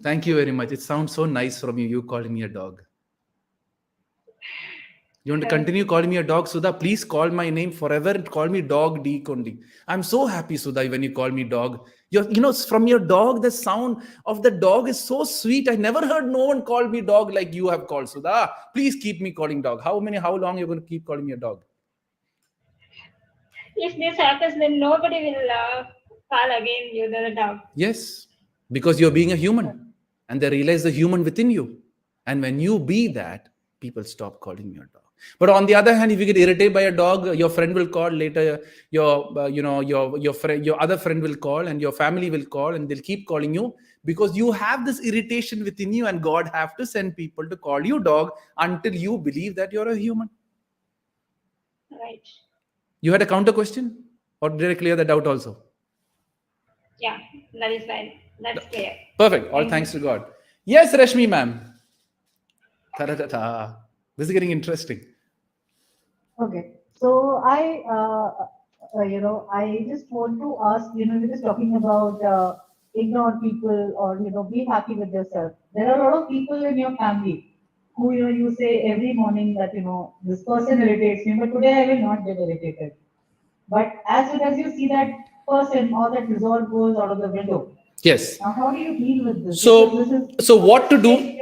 Thank you very much. It sounds so nice from you. You calling me a dog. You want to continue calling me a dog, Sudha? Please call my name forever. Call me dog Deek only. I'm so happy, Sudha, when you call me dog. From your dog, the sound of the dog is so sweet. I never heard no one call me dog like you have called, Sudha. Please keep me calling dog. How long you're going to keep calling me a dog? If this happens, then nobody will call again you the dog. Yes, because you're being a human, and they realize the human within you. And when you be that, people stop calling you a dog. But on the other hand, if you get irritated by a dog, your friend will call later. Your other friend will call, and your family will call, and they'll keep calling you, because you have this irritation within you, and God have to send people to call you dog until you believe that you're a human. Right. You had a counter question, or did I clear that doubt also? Yeah, that is fine. That's clear. Perfect. All thanks to God. Yes, Rashmi ma'am. Ta-da-da-da. This is getting interesting. Okay, so I just want to ask, we're just talking about ignore people, or be happy with yourself. There are a lot of people in your family who you say every morning that this person irritates me, but today I will not get irritated. But as soon as you see that person, all that resolve goes out of the window. Yes. Now, how do you deal with this? So what to do?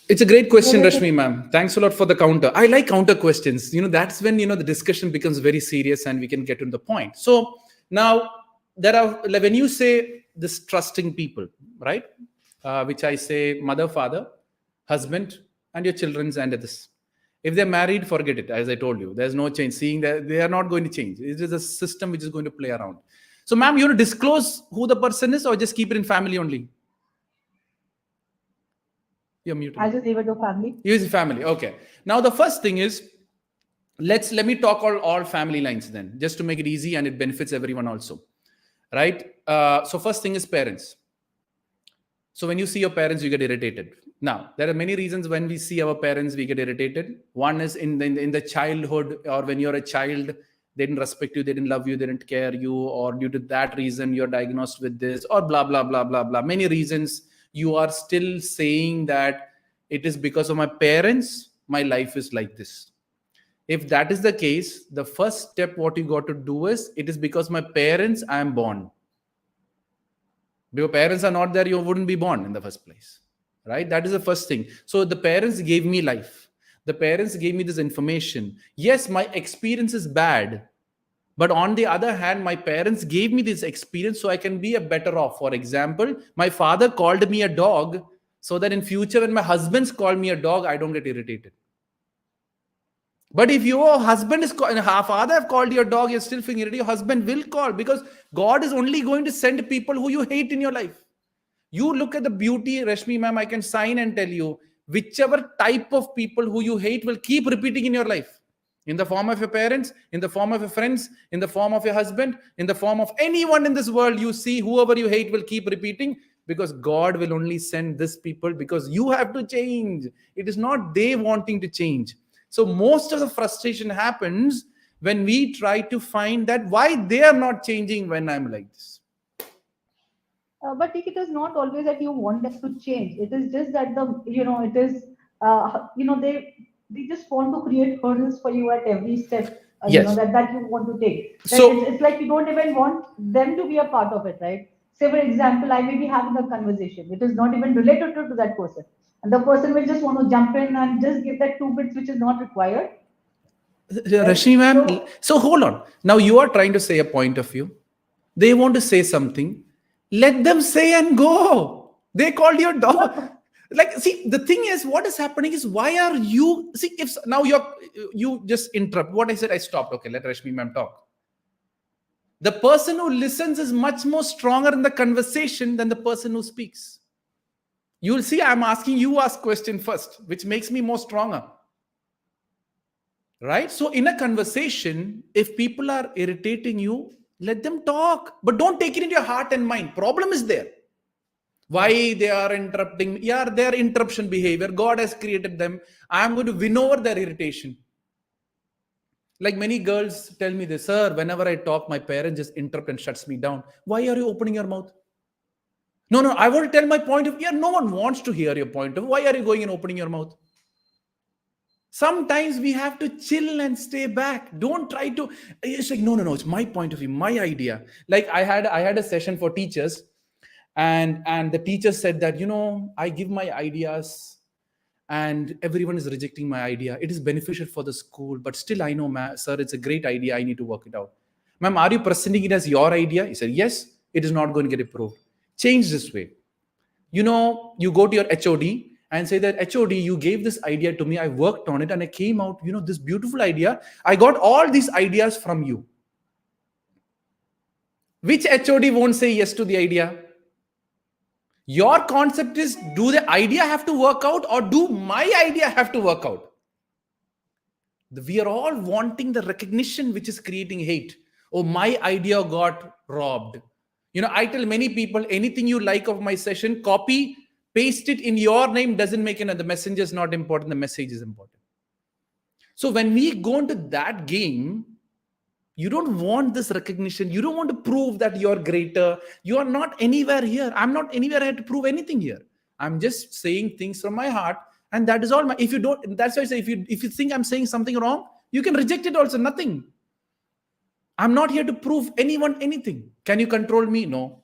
It's a great question, Rashmi ma'am. Thanks a lot for the counter. I like counter questions. That's when, the discussion becomes very serious and we can get to the point. So now when you say this trusting people, right? Which I say mother, father, husband, and your children's and this. If they're married, forget it. As I told you, there's no change. Seeing that they are not going to change. It is a system which is going to play around. So, ma'am, you want to disclose who the person is, or just keep it in family only? You're muted. I'll just leave it to family. Use family. Okay. Now the first thing is, let me talk all family lines then, just to make it easy and it benefits everyone also, right? So first thing is parents. So when you see your parents, you get irritated. Now there are many reasons when we see our parents we get irritated. One is in the childhood, or when you're a child, they didn't respect you, they didn't love you, they didn't care you, or due to that reason you're diagnosed with this, or blah blah blah blah blah. Many reasons. You are still saying that it is because of my parents my life is like this. If that is the case, the first step what you got to do is, it is because my parents I am born. If your parents are not there, you wouldn't be born in the first place, right? That is the first thing. So the parents gave me life. The parents gave me this information. Yes, my experience is bad, but on the other hand, my parents gave me this experience so I can be a better off. For example, my father called me a dog so that in future when my husbands call me a dog, I don't get irritated. But if your husband is father have called you a dog, you're still feeling irritated, your husband will call, because God is only going to send people who you hate in your life. You look at the beauty, Rashmi ma'am, I can sign and tell you, whichever type of people who you hate will keep repeating in your life. In the form of your parents, in the form of your friends, in the form of your husband, in the form of anyone in this world you see, whoever you hate will keep repeating, because God will only send this people because you have to change. It is not they wanting to change. So most of the frustration happens when we try to find that why they are not changing when I'm like this. But it is not always that you want them to change. It is just that they just want to create hurdles for you at every step. Yes. That you want to take. So It's like you don't even want them to be a part of it, right? Say for example, I may be having a conversation which is not even related to that person, and the person will just want to jump in and just give that 2 bits which is not required. Rashmi ma'am, so hold on. Now you are trying to say a point of view. They want to say something. Let them say and go. They called you a dog. Like, see, the thing is, what is happening is, why are you, see, if now you just interrupt. What I said, I stopped. Okay, let Rashmi ma'am talk. The person who listens is much more stronger in the conversation than the person who speaks. You will see, I'm asking you ask question first, which makes me more stronger. Right? So in a conversation, if people are irritating you, let them talk, but don't take it into your heart and mind. Problem is there. Why they are interrupting? Yeah, their interruption behavior. God has created them. I am going to win over their irritation. Like many girls tell me this, sir, whenever I talk, my parents just interrupt and shuts me down. Why are you opening your mouth? No, I want to tell my point of view. Yeah, no one wants to hear your point of view. Why are you going and opening your mouth? Sometimes we have to chill and stay back. Don't try to, it's like, no, it's my point of view, my idea. Like I had a session for teachers, and the teacher said that, I give my ideas and everyone is rejecting my idea. It is beneficial for the school, but still I know, sir, it's a great idea. I need to work it out. Ma'am, are you presenting it as your idea? He said, yes, it is not going to get approved. Change this way. You go to your HOD and say that, HOD, you gave this idea to me. I worked on it and I came out, this beautiful idea. I got all these ideas from you. Which HOD won't say yes to the idea? Your concept is, do the idea have to work out, or do my idea have to work out? We are all wanting the recognition, which is creating hate. Oh, my idea got robbed. I tell many people, anything you like of my session, copy, paste it in your name, doesn't make it. The messenger is not important. The message is important. So when we go into that game, you don't want this recognition. You don't want to prove that you're greater. You are not anywhere here. I'm not anywhere here to prove anything here. I'm just saying things from my heart. And that is all. If you don't, that's why I say, if you think I'm saying something wrong, you can reject it also. Nothing. I'm not here to prove anyone anything. Can you control me? No.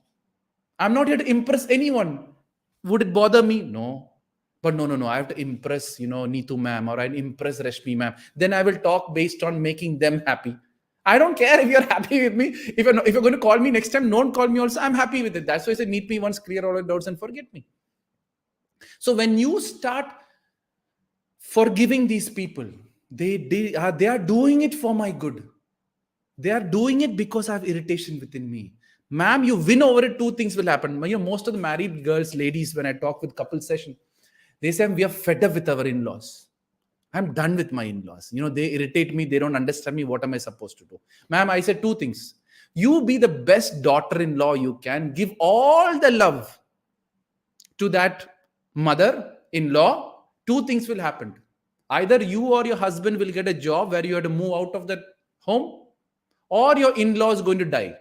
I'm not here to impress anyone. Would it bother me? No. But no. I have to impress, Neetu ma'am, or I impress Rashmi ma'am. Then I will talk based on making them happy. I don't care if you're happy with me. If you're going to call me next time, don't call me also. I'm happy with it. That's why I said, meet me once, clear all the doubts and forget me. So when you start forgiving these people, They are doing it for my good. They are doing it because I have irritation within me. Ma'am, you win over it, two things will happen. Most of the married girls, ladies, when I talk with couple session, they say, we are fed up with our in-laws. I'm done with my in-laws. They irritate me. They don't understand me. What am I supposed to do? Ma'am, I said two things. You be the best daughter-in-law you can. Give all the love to that mother-in-law. Two things will happen. Either you or your husband will get a job where you have to move out of that home, or your in-law is going to die.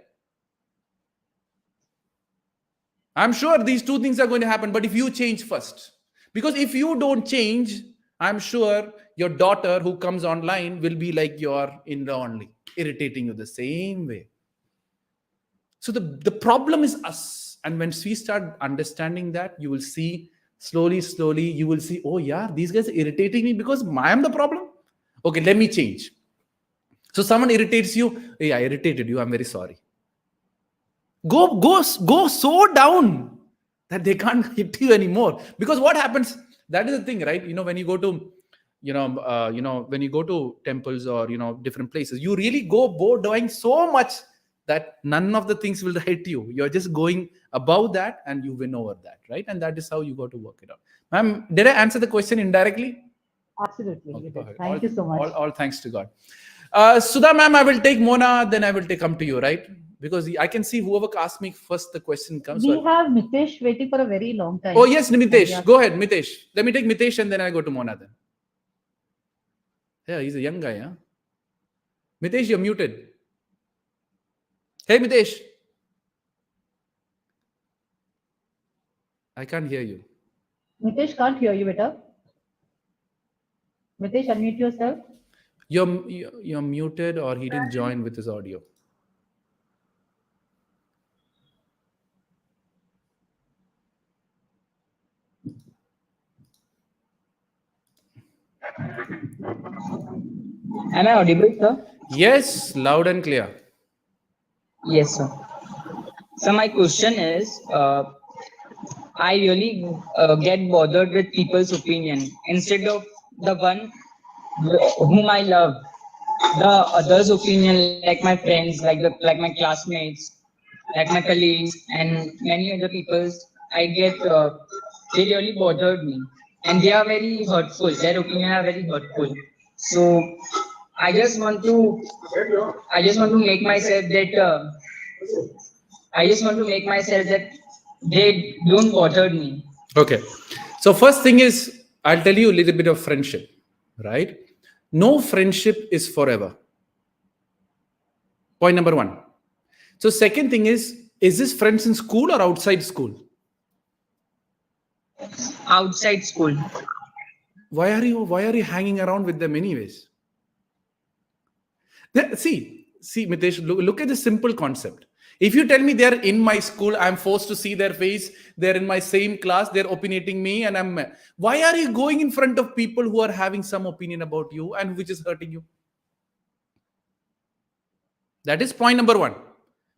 I'm sure these two things are going to happen, but if you change first, because if you don't change, I'm sure your daughter who comes online will be like your in-law only, irritating you the same way. So the problem is us. And when we start understanding that, you will see slowly, you will see, oh yeah, these guys are irritating me because I am the problem. Okay, let me change. So someone irritates you. Hey, I irritated you. I'm very sorry. Go so down that they can't hit you anymore. Because what happens? That is the thing, right? When you go to, when you go to temples or different places, you really go doing so much that none of the things will hit you. You're just going above that and you win over that, right? And that is how you got to work it out. Ma'am, did I answer the question indirectly? Absolutely. Okay, You did. perfect. Thank you so much. All thanks to God. Sudha ma'am, I will take Mona, then I will come to you, right? Because I can see whoever asked me first, the question comes. We have Mitesh waiting for a very long time. Oh yes, Mitesh. Yeah. Go ahead, Mitesh. Let me take Mitesh and then I go to Mona then. Yeah, he's a young guy, huh? Mitesh, you're muted. Hey, Mitesh. I can't hear you. Mitesh can't hear you, beta. Mitesh, unmute yourself. You're muted, or he didn't join with his audio. Am I audible, sir? Yes, loud and clear. Yes, sir. So my question is, I really get bothered with people's opinion instead of the one whom I love. The others' opinion, like my friends, like my classmates, like my colleagues, and many other people's, I get they really bothered me, and they are very hurtful. Their opinion are very hurtful. So I just want to make myself that they don't bother me. Okay. So first thing is, I'll tell you a little bit of friendship, right? No friendship is forever. Point number one. So second thing is this friends in school or outside school? Outside school. Why are you hanging around with them anyways? See, Mitesh, look at the simple concept. If you tell me they're in my school, I'm forced to see their face, they're in my same class, they're opinionating me, and why are you going in front of people who are having some opinion about you and which is hurting you? That is point number one.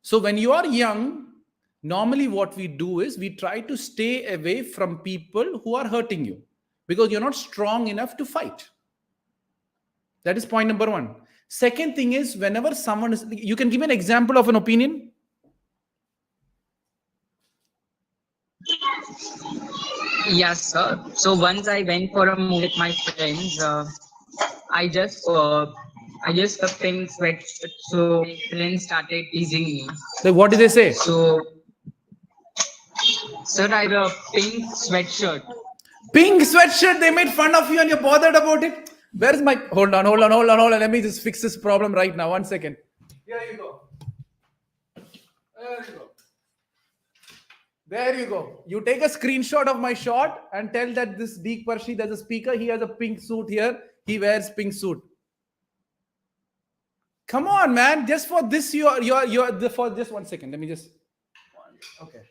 So when you are young, normally what we do is we try to stay away from people who are hurting you because you're not strong enough to fight. That is point number one. Second thing is, whenever someone is, you can give an example of an opinion. Yes, sir. So once I went for a move with my friends, I just the pink sweat. So my friends started teasing me. So what did they say? So, sir, I have a pink sweatshirt. Pink sweatshirt. They made fun of you and you're bothered about it. Where's my? Hold on. Let me just fix this problem right now. 1 second. Here you go. There you go. You take a screenshot of my shot and tell that this Deek Parassini, there's a speaker. He has a pink suit here. He wears pink suit. Come on, man. Just for this, for just 1 second. Let me just. Okay.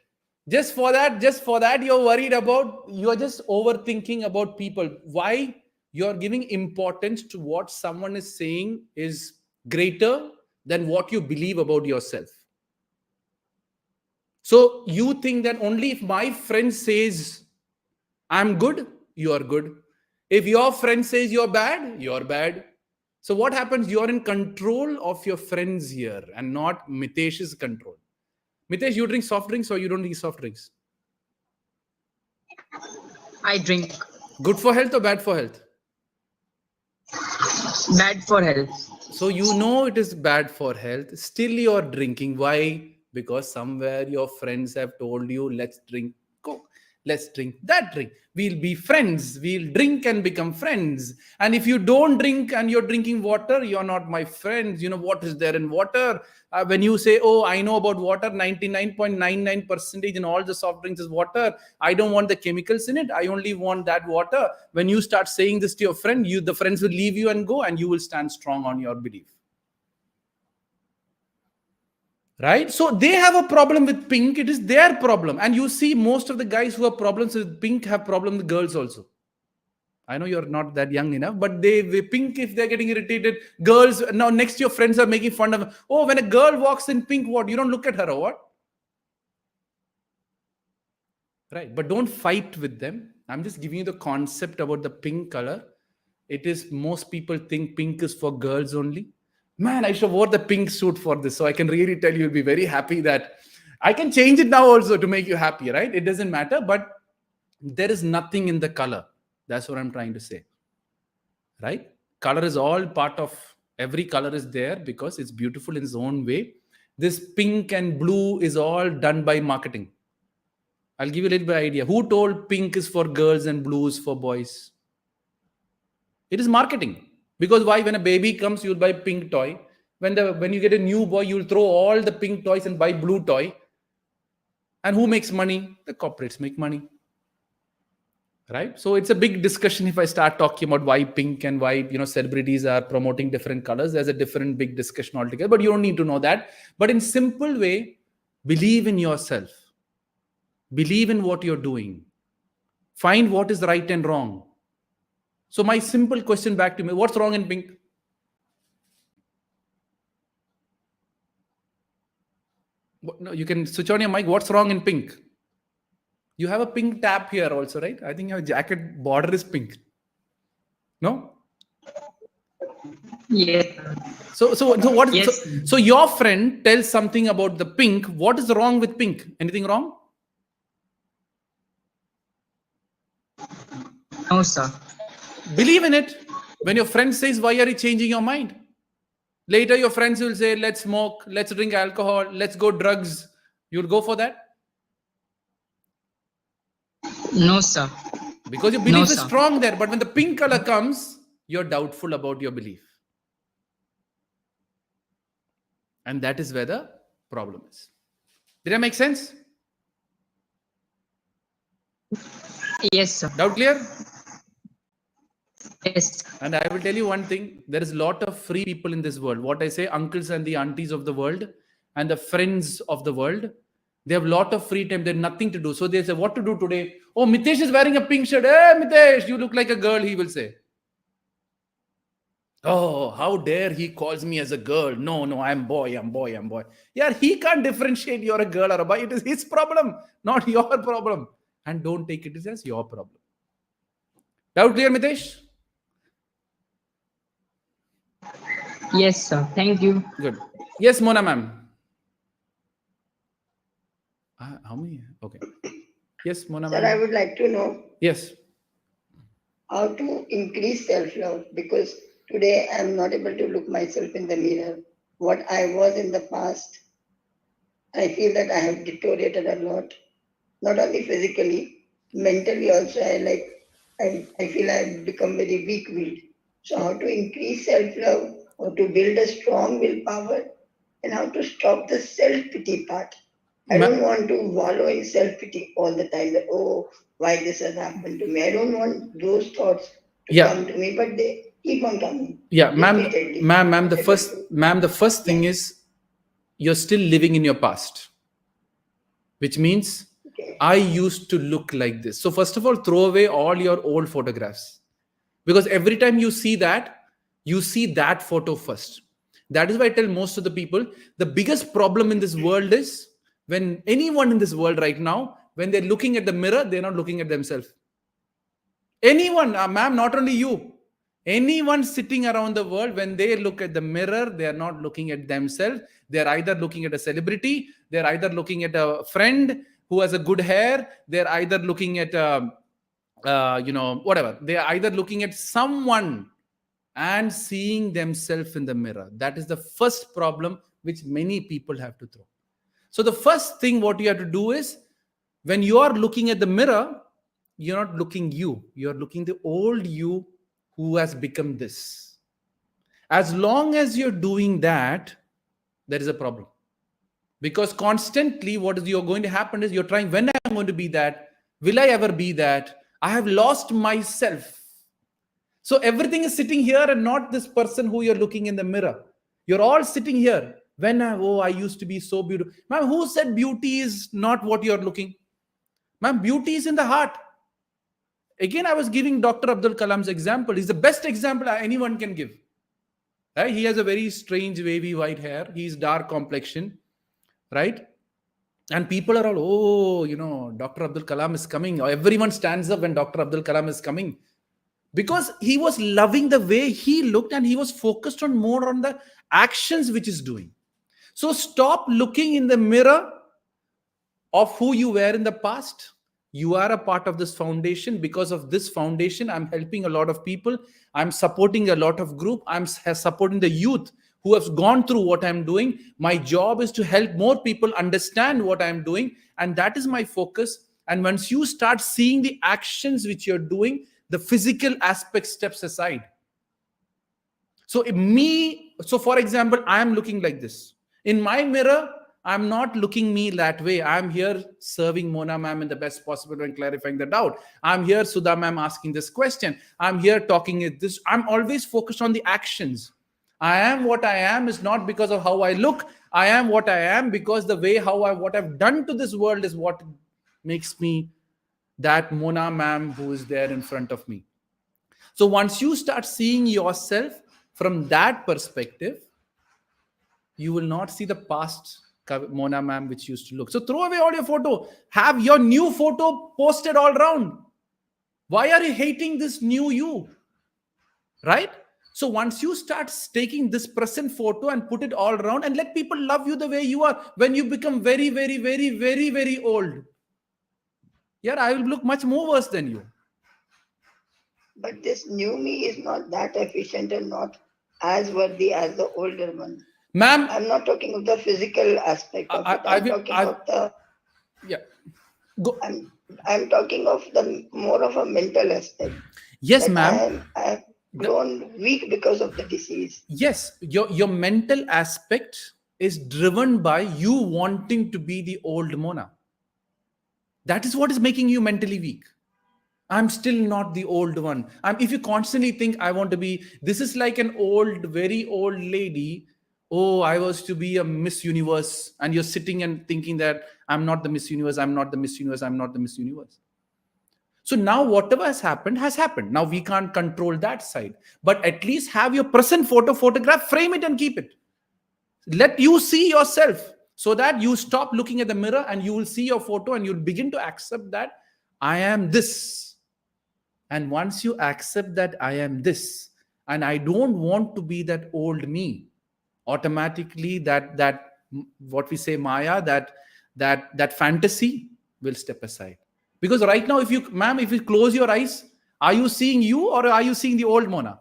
Just for that, you're worried about. You're just overthinking about people. Why? You're giving importance to what someone is saying is greater than what you believe about yourself. So you think that only if my friend says I'm good, you are good. If your friend says you're bad, So what happens? You're in control of your friends here and not Mitesh's control. Mitesh, you drink soft drinks or you don't drink soft drinks? I drink. Good for health or bad for health? Bad for health. So you know it is bad for health. Still you're drinking. Why? Because somewhere your friends have told you, let's drink Coke. Let's drink that drink. We'll be friends. We'll drink and become friends. And if you don't drink and you're drinking water, you're not my friends. You know what is there in water? When you say, oh, I know about water, 99.99% in all the soft drinks is water. I don't want the chemicals in it. I only want that water. When you start saying this to your friend, the friends will leave you and go, and you will stand strong on your belief. Right? So they have a problem with pink. It is their problem. And you see most of the guys who have problems with pink have problems with girls also. I know you're not that young enough, but they pink, if they're getting irritated, girls, now next your friends are making fun of, oh, when a girl walks in pink, what? You don't look at her or what? Right? But don't fight with them. I'm just giving you the concept about the pink color. It is, most people think pink is for girls only. Man, I should have wore the pink suit for this. So I can really tell you'll be very happy that I can change it now also to make you happy, right? It doesn't matter, but there is nothing in the color. That's what I'm trying to say, right? Color is all part of, every color is there because it's beautiful in its own way. This pink and blue is all done by marketing. I'll give you a little bit of idea. Who told pink is for girls and blue is for boys? It is marketing. Because why? When a baby comes, you'll buy pink toy. When you get a new boy, you'll throw all the pink toys and buy blue toy. And who makes money? The corporates make money. Right? So it's a big discussion if I start talking about why pink and why celebrities are promoting different colors. There's a different big discussion altogether, but you don't need to know that. But in simple way, believe in yourself. Believe in what you're doing. Find what is right and wrong. So my simple question back to me, what's wrong in pink? No, you can switch on your mic. What's wrong in pink? You have a pink tap here also, right? I think your jacket border is pink. No? Yes. So what? Yes. So your friend tells something about the pink. What is wrong with pink? Anything wrong? No, sir. Believe in it. When your friend says, why are you changing your mind? Later, your friends will say, let's smoke, let's drink alcohol, let's go drugs. You'll go for that? No, sir. Because your belief No, is sir. strong there. But when the pink color comes, you're doubtful about your belief. And that is where the problem is. Did that make sense? Yes, sir. Doubt clear? Yes. And I will tell you one thing. There is a lot of free people in this world. What I say, uncles and the aunties of the world and the friends of the world, they have a lot of free time. They have nothing to do. So they say, what to do today? Oh, Mitesh is wearing a pink shirt. Hey, Mitesh, you look like a girl, he will say. Oh, how dare he calls me as a girl. No, I'm boy. Yeah, he can't differentiate you're a girl or a boy. It is his problem, not your problem. And don't take it as your problem. Doubt clear, Mitesh? Yes, sir. Thank you. Good. Yes, Mona ma'am. How many? Okay. Yes, Mona Sir, I ma'am. would like to know Yes. how to increase self-love because today I'm not able to look myself in the mirror. What I was in the past, I feel that I have deteriorated a lot, not only physically, mentally also. I feel I've become very weak-willed. So how to increase self-love, how to build a strong willpower, and how to stop the self-pity part. I don't want to wallow in self-pity all the time that, oh, why this has happened to me. I don't want those thoughts to come to me, but they keep on coming. Yeah, repeatedly. ma'am, the first thing is you're still living in your past, which means Okay. I used to look like this. So first of all, throw away all your old photographs because every time you see that photo first. That is why I tell most of the people, the biggest problem in this world is when anyone in this world right now, when they're looking at the mirror, they're not looking at themselves. Anyone, ma'am, not only you. Anyone sitting around the world, when they look at the mirror, they are not looking at themselves. They are either looking at a celebrity, they're either looking at a friend who has a good hair, they're either looking at whatever. They are either looking at someone and seeing themselves in the mirror. That is the first problem which many people have to throw. So the first thing what you have to do is, when you are looking at the mirror, you're not looking you, you're looking the old you who has become this. As long as you're doing that, there is a problem. Because constantly what is you're going to happen is you're trying, when I'm going to be that, will I ever be that? I have lost myself. So everything is sitting here and not this person who you're looking in the mirror. You're all sitting here. I used to be so beautiful. Ma'am, who said beauty is not what you're looking? Ma'am, beauty is in the heart. Again, I was giving Dr. Abdul Kalam's example. He's the best example anyone can give. Right? He has a very strange wavy white hair. He's dark complexion. Right? And people are all, Dr. Abdul Kalam is coming. Everyone stands up when Dr. Abdul Kalam is coming. Because he was loving the way he looked and he was focused on more on the actions which he's doing. So stop looking in the mirror of who you were in the past. You are a part of this foundation. Because of this foundation, I'm helping a lot of people. I'm supporting a lot of group. I'm supporting the youth who have gone through what I'm doing. My job is to help more people understand what I'm doing. And that is my focus. And once you start seeing the actions which you're doing, the physical aspect steps aside. So for example, I'm looking like this. In my mirror, I'm not looking me that way. I'm here serving Mona ma'am in the best possible way and clarifying the doubt. I'm here, Sudha ma'am, asking this question. I'm here talking at this. I'm always focused on the actions. I am what I am is not because of how I look. I am what I am because the way what I've done to this world is what makes me that Mona ma'am who is there in front of me. So once you start seeing yourself from that perspective, you will not see the past Mona ma'am which used to look. So throw away all your photo. Have your new photo posted all around. Why are you hating this new you? Right? So once you start taking this present photo and put it all around and let people love you the way you are, when you become very, very, very, very, very old, I will look much more worse than you. But this new me is not that efficient and not as worthy as the older one. Ma'am, I'm not talking of the physical aspect of it. I'm talking of the more of a mental aspect. Yes, ma'am. I have grown weak because of the disease. Yes, your mental aspect is driven by you wanting to be the old Mona. That is what is making you mentally weak. I'm still not the old one. If you constantly think I want to be, this is like an old, very old lady. Oh, I was to be a Miss Universe. And you're sitting and thinking that I'm not the Miss Universe. I'm not the Miss Universe. I'm not the Miss Universe. So now whatever has happened has happened. Now we can't control that side. But at least have your present photograph, frame it and keep it. Let you see yourself so that you stop looking at the mirror and you will see your photo and you'll begin to accept that I am this. And once you accept that I am this, and I don't want to be that old me, automatically that what we say Maya, that fantasy will step aside. Because right now, if you close your eyes, are you seeing you or are you seeing the old Mona?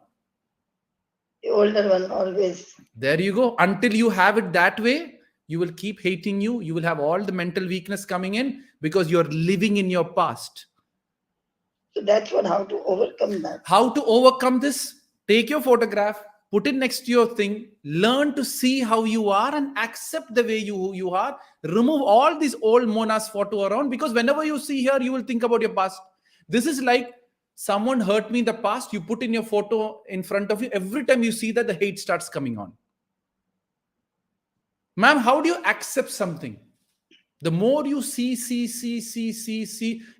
The older one always. There you go. Until you have it that way, you will keep hating you. You will have all the mental weakness coming in because you're living in your past. So that's how to overcome that. How to overcome this? Take your photograph, put it next to your thing, learn to see how you are and accept the way you are. Remove all these old Mona's photo around, because whenever you see here, you will think about your past. This is like someone hurt me in the past. You put in your photo in front of you. Every time you see that, the hate starts coming on. Ma'am, how do you accept something? The more you see,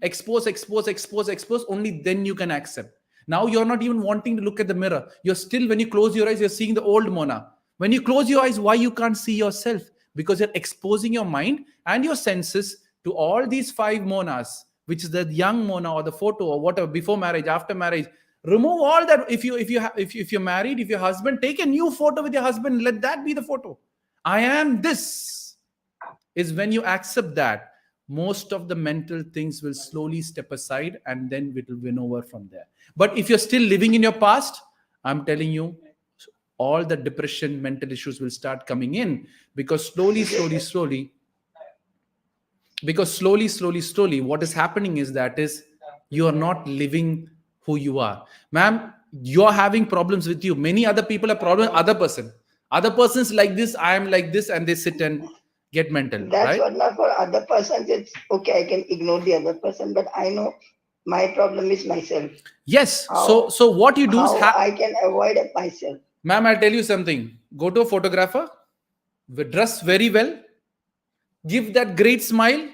expose, only then you can accept. Now you're not even wanting to look at the mirror. You're still, when you close your eyes, you're seeing the old Mona. When you close your eyes, why you can't see yourself? Because you're exposing your mind and your senses to all these 5 Monas, which is the young Mona or the photo or whatever, before marriage, after marriage, Remove all that. If you're married, if your husband, take a new photo with your husband, let that be the photo. I am this. Is when you accept that, most of the mental things will slowly step aside, and then it will win over from there. But if you're still living in your past, I'm telling you, all the depression, mental issues will start coming in, because slowly, what is happening is you are not living who you are. Ma'am, you're having problems with you. Many other people have problems. Other person's like this, I am like this, and they sit and get mental. That's Right? what now for other persons, it's okay, I can ignore the other person, but I know my problem is myself. Yes. How- So what you do is, How I can avoid it myself. ma'am, I'll tell you something. Go to a photographer, dress very well, give that great smile,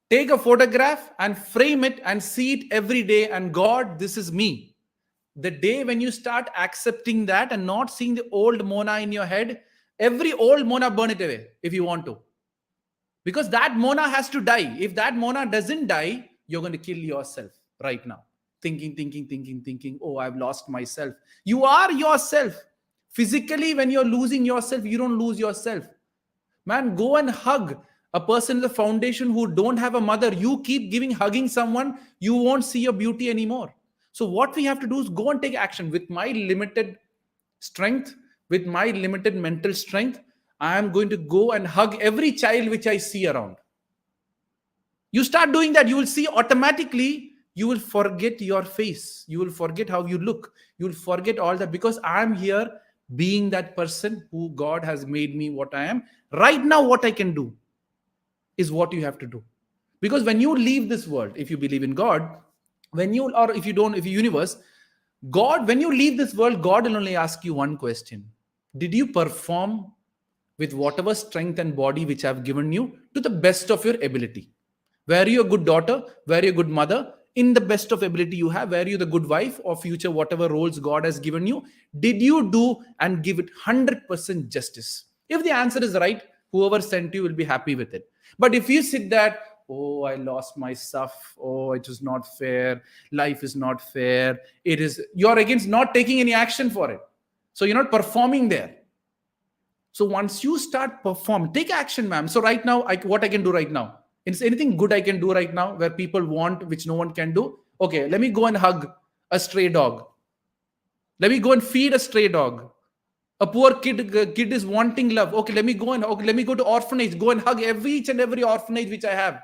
take a photograph and frame it and see it every day. And God, this is me. The day when you start accepting that and not seeing the old Mona in your head, every old Mona, burn it away if you want to. Because that Mona has to die. If that Mona doesn't die, you're going to kill yourself right now. Thinking, oh, I've lost myself. You are yourself. Physically, when you're losing yourself, you don't lose yourself. Man, go and hug a person in the foundation who don't have a mother. You keep hugging someone, you won't see your beauty anymore. So what we have to do is go and take action. With my limited strength, with my limited mental strength, I am going to go and hug every child which I see around. You start doing that, you will see automatically, you will forget your face. You will forget how you look. You will forget all that, because I am here being that person who God has made me what I am. Right now, what I can do is what you have to do. Because when you leave this world, if you believe in God, if you universe, God, when you leave this world, God will only ask you one question. Did you perform with whatever strength and body which I've given you to the best of your ability? Were you a good daughter? Were you a good mother? In the best of ability you have, were you the good wife or future, whatever roles God has given you? Did you do and give it 100% justice? If the answer is right, whoever sent you will be happy with it. But if you sit that, oh, I lost my stuff, oh, it was not fair, life is not fair, you're against not taking any action for it. So you're not performing there. So once you start perform, take action, ma'am. So right now, what I can do right now? Is anything good I can do right now where people want, which no one can do? Okay, let me go and hug a stray dog. Let me go and feed a stray dog. A poor kid is wanting love. Okay, let me go to orphanage. Go and hug each and every orphanage which I have,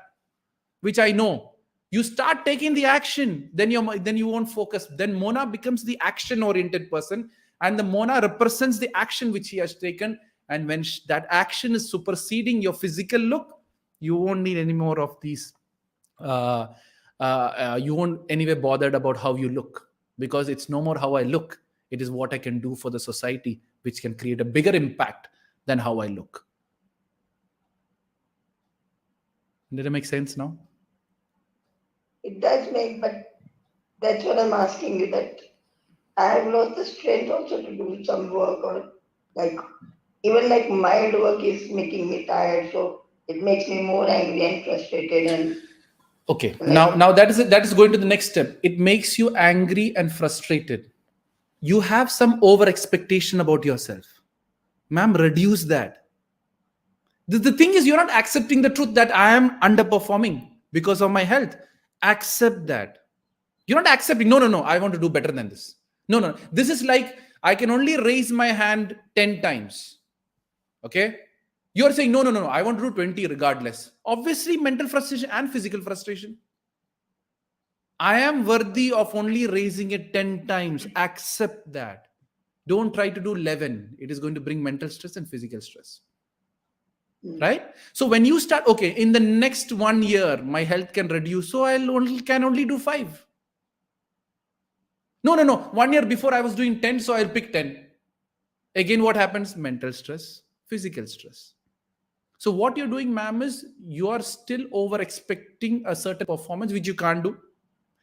which I know. You start taking the action, then you won't focus. Then Mona becomes the action-oriented person, and the Mona represents the action which he has taken. And when that action is superseding your physical look, you won't need any more of these. You won't anyway bothered about how you look, because it's no more how I look. It is what I can do for the society, which can create a bigger impact than how I look. Did it make sense now? It does make, but that's what I'm asking you, that I have lost the strength also to do some work, or even mild work is making me tired. So it makes me more angry and frustrated. And okay, now that is going to the next step. It makes you angry and frustrated. You have some over expectation about yourself. Ma'am, reduce that. The thing is, you're not accepting the truth that I am underperforming because of my health. Accept that. You're not accepting, no, I want to do better than this. No. This is like, I can only raise my hand 10 times. Okay? You're saying, no, I want to do 20 regardless. Obviously, mental frustration and physical frustration. I am worthy of only raising it 10 times. Accept that. Don't try to do 11. It is going to bring mental stress and physical stress. Right? So when you start, okay, in the next 1 year, my health can reduce, so I can only do 5. No. 1 year before I was doing 10, so I'll pick 10. Again, what happens? Mental stress, physical stress. So what you're doing, ma'am, is you are still over expecting a certain performance which you can't do,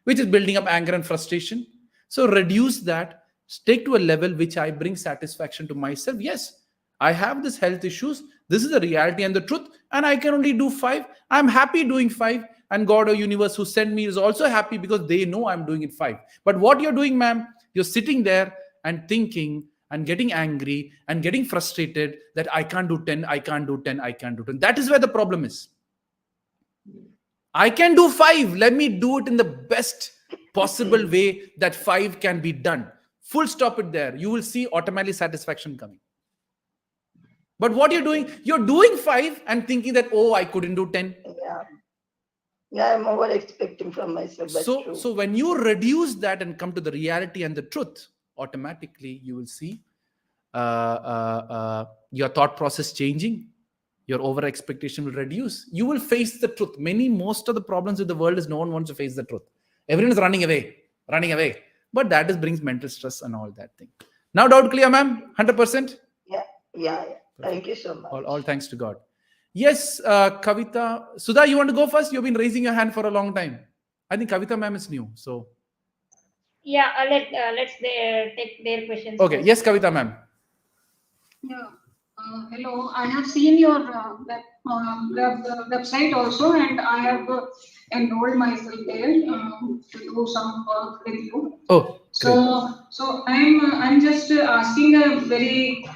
which is building up anger and frustration. So reduce that, take to a level which I bring satisfaction to myself. Yes, I have this health issues. This is the reality and the truth, and I can only do 5. I'm happy doing 5. and God or universe who sent me is also happy because they know I'm doing it 5. But what you're doing, ma'am, you're sitting there and thinking and getting angry and getting frustrated that I can't do 10, I can't do 10, I can't do 10. That is where the problem is. I can do 5. Let me do it in the best possible way that 5 can be done. Full stop it there. You will see automatically satisfaction coming. But what you're doing 5 and thinking that, oh, I couldn't do 10. Yeah, I'm over expecting from myself. That's true. So when you reduce that and come to the reality and the truth, automatically you will see your thought process changing. Your over expectation will reduce. You will face the truth. Most of the problems with the world is no one wants to face the truth. Everyone is running away. But that brings mental stress and all that thing. Now doubt clear, ma'am? 100%? Yeah. Thank you so much. All thanks to God. Yes, Kavita. Sudha, you want to go first? You've been raising your hand for a long time. I think Kavita ma'am is new. So Yeah, let's take their questions. okay. first. Yes, Kavita ma'am. Yeah. Hello. I have seen your website also, and I have enrolled myself there to do some work with you. Oh, great. So I'm just asking a very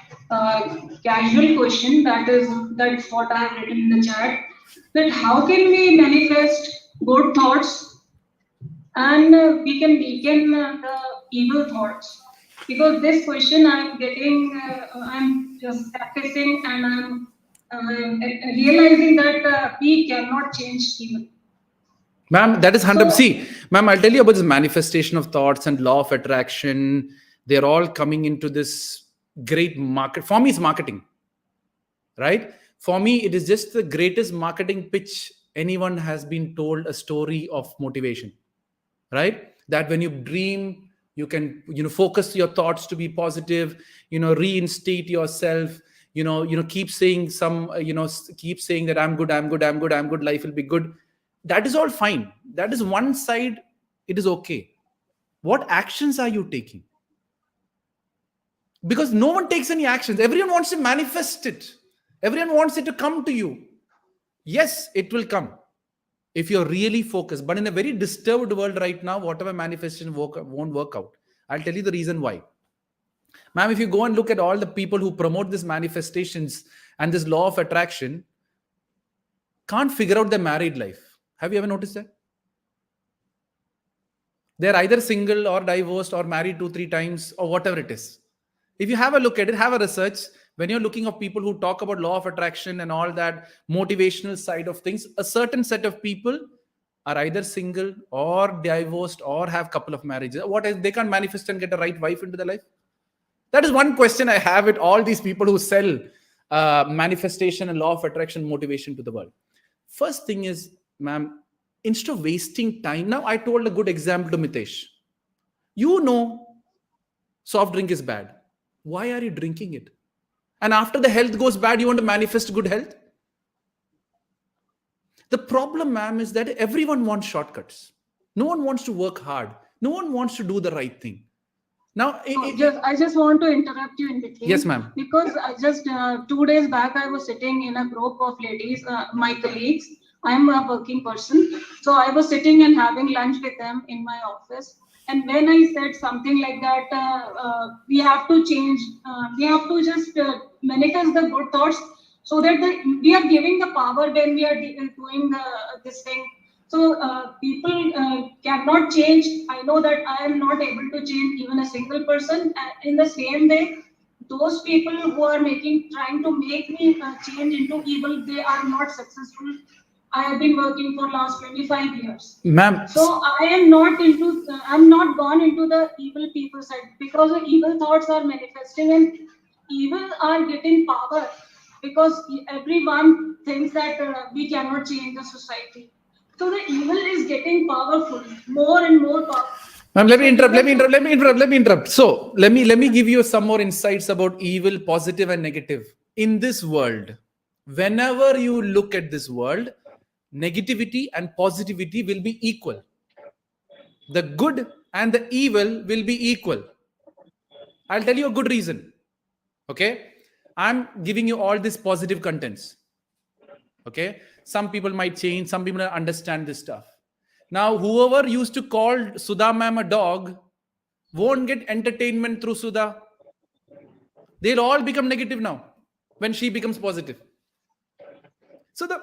casual question. That's what I have written in the chat. That how can we manifest good thoughts and we can weaken the evil thoughts? Because this question I'm getting, I'm just practicing and I'm realizing that we cannot change evil. Ma'am, that is 100. See, ma'am, I'll tell you about this manifestation of thoughts and law of attraction. They're all coming into this great market. For me, it's marketing, right? For me, it is just the greatest marketing pitch anyone has been told a story of motivation, right? That when you dream, you can, focus your thoughts to be positive, reinstate yourself, keep saying keep saying that I'm good, life will be good. That is all fine. That is one side. It is okay. What actions are you taking? Because no one takes any actions. Everyone wants to manifest it. Everyone wants it to come to you. Yes, it will come if you're really focused. But in a very disturbed world right now, whatever manifestation won't work out. I'll tell you the reason why. Ma'am, if you go and look at all the people who promote these manifestations and this law of attraction, can't figure out their married life. Have you ever noticed that? They're either single or divorced or married 2-3 times or whatever it is. If you have a look at it, have a research. When you're looking at people who talk about law of attraction and all that motivational side of things, a certain set of people are either single or divorced or have a couple of marriages. What is, they can't manifest and get a right wife into their life? That is one question I have with all these people who sell manifestation and law of attraction motivation to the world. First thing is, ma'am, instead of wasting time, now I told a good example to Mitesh. Soft drink is bad. Why are you drinking it? And after the health goes bad, you want to manifest good health? The problem, ma'am, is that everyone wants shortcuts. No one wants to work hard. No one wants to do the right thing. Now, I just want to interrupt you in between. Yes, ma'am. Because I just 2 days back, I was sitting in a group of ladies, my colleagues. I'm a working person. So I was sitting and having lunch with them in my office. And when I said something like that, we have to change, we have to just manifest the good thoughts so that we are giving the power when we are doing this thing. So people cannot change. I know that I am not able to change even a single person. In the same way, those people who are trying to make me change into evil, they are not successful. I have been working for last 25 years. Ma'am. So I am not I'm not gone into the evil people side because the evil thoughts are manifesting and evil are getting power because everyone thinks that we cannot change the society. So the evil is getting powerful, more and more powerful. Ma'am, let me interrupt. So let me give you some more insights about evil, positive and negative. In this world, whenever you look at this world, negativity and positivity will be equal. The good and the evil will be equal. I'll tell you a good reason. Okay? I'm giving you all these positive contents. Okay? some people might change, some people understand this stuff. Now, whoever used to call Sudha ma'am a dog won't get entertainment through Sudha. They'll all become negative now when she becomes positive. So the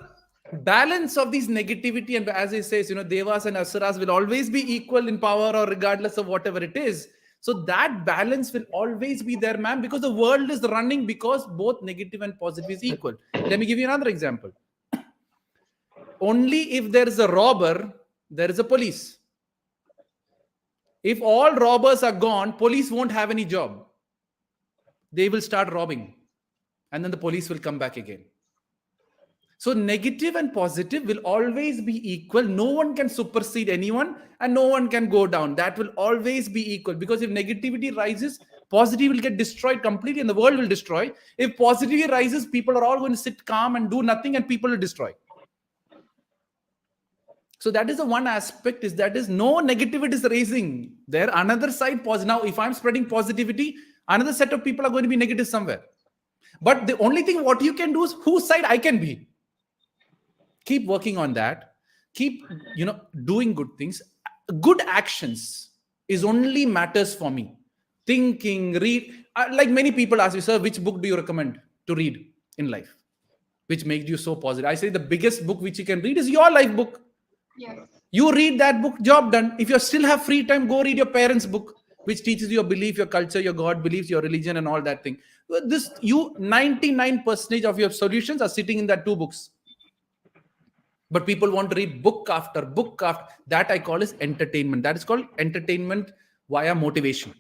balance of these negativity, and as I says, devas and asuras will always be equal in power, or regardless of whatever it is. So that balance will always be there, ma'am, because the world is running because both negative and positive is equal. Let me give you another example. Only if there is a robber, there is a police. If all robbers are gone, police won't have any job. They will start robbing, and then the police will come back again. So negative and positive will always be equal. No one can supersede anyone, and no one can go down. That will always be equal, because if negativity rises, positive will get destroyed completely and the world will destroy. If positivity rises, people are all going to sit calm and do nothing, and people will destroy. So that is the one aspect, is that is no negativity is raising. There, another side positive. Now, if I'm spreading positivity, another set of people are going to be negative somewhere. But the only thing what you can do is whose side I can be. Keep working on that. Keep, doing good things. Good actions is only matters for me. Thinking, read. Like many people ask me, sir, which book do you recommend to read in life? Which makes you so positive? I say the biggest book which you can read is your life book. Yes. You read that book, job done. If you still have free time, go read your parents' book, which teaches you your belief, your culture, your God beliefs, your religion, and all that thing. 99% of your solutions are sitting in that 2 books. But people want to read book after book after. That I call is entertainment. That is called entertainment via motivation.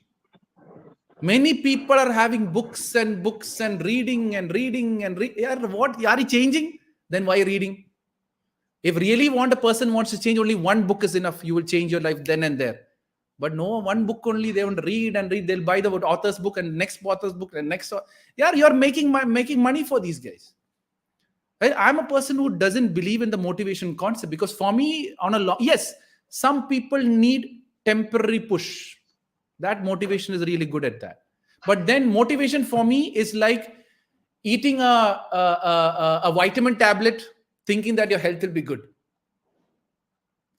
Many people are having books and reading and reading and what are you changing? Then why reading? If really a person wants to change, only one book is enough. You will change your life then and there. But no, one book only. They want to read and read. They'll buy the author's book and next author's book and next. Yeah, you're making money for these guys. I'm a person who doesn't believe in the motivation concept, because for me, yes, some people need temporary push. That motivation is really good at that. But then motivation for me is like eating a vitamin tablet, thinking that your health will be good.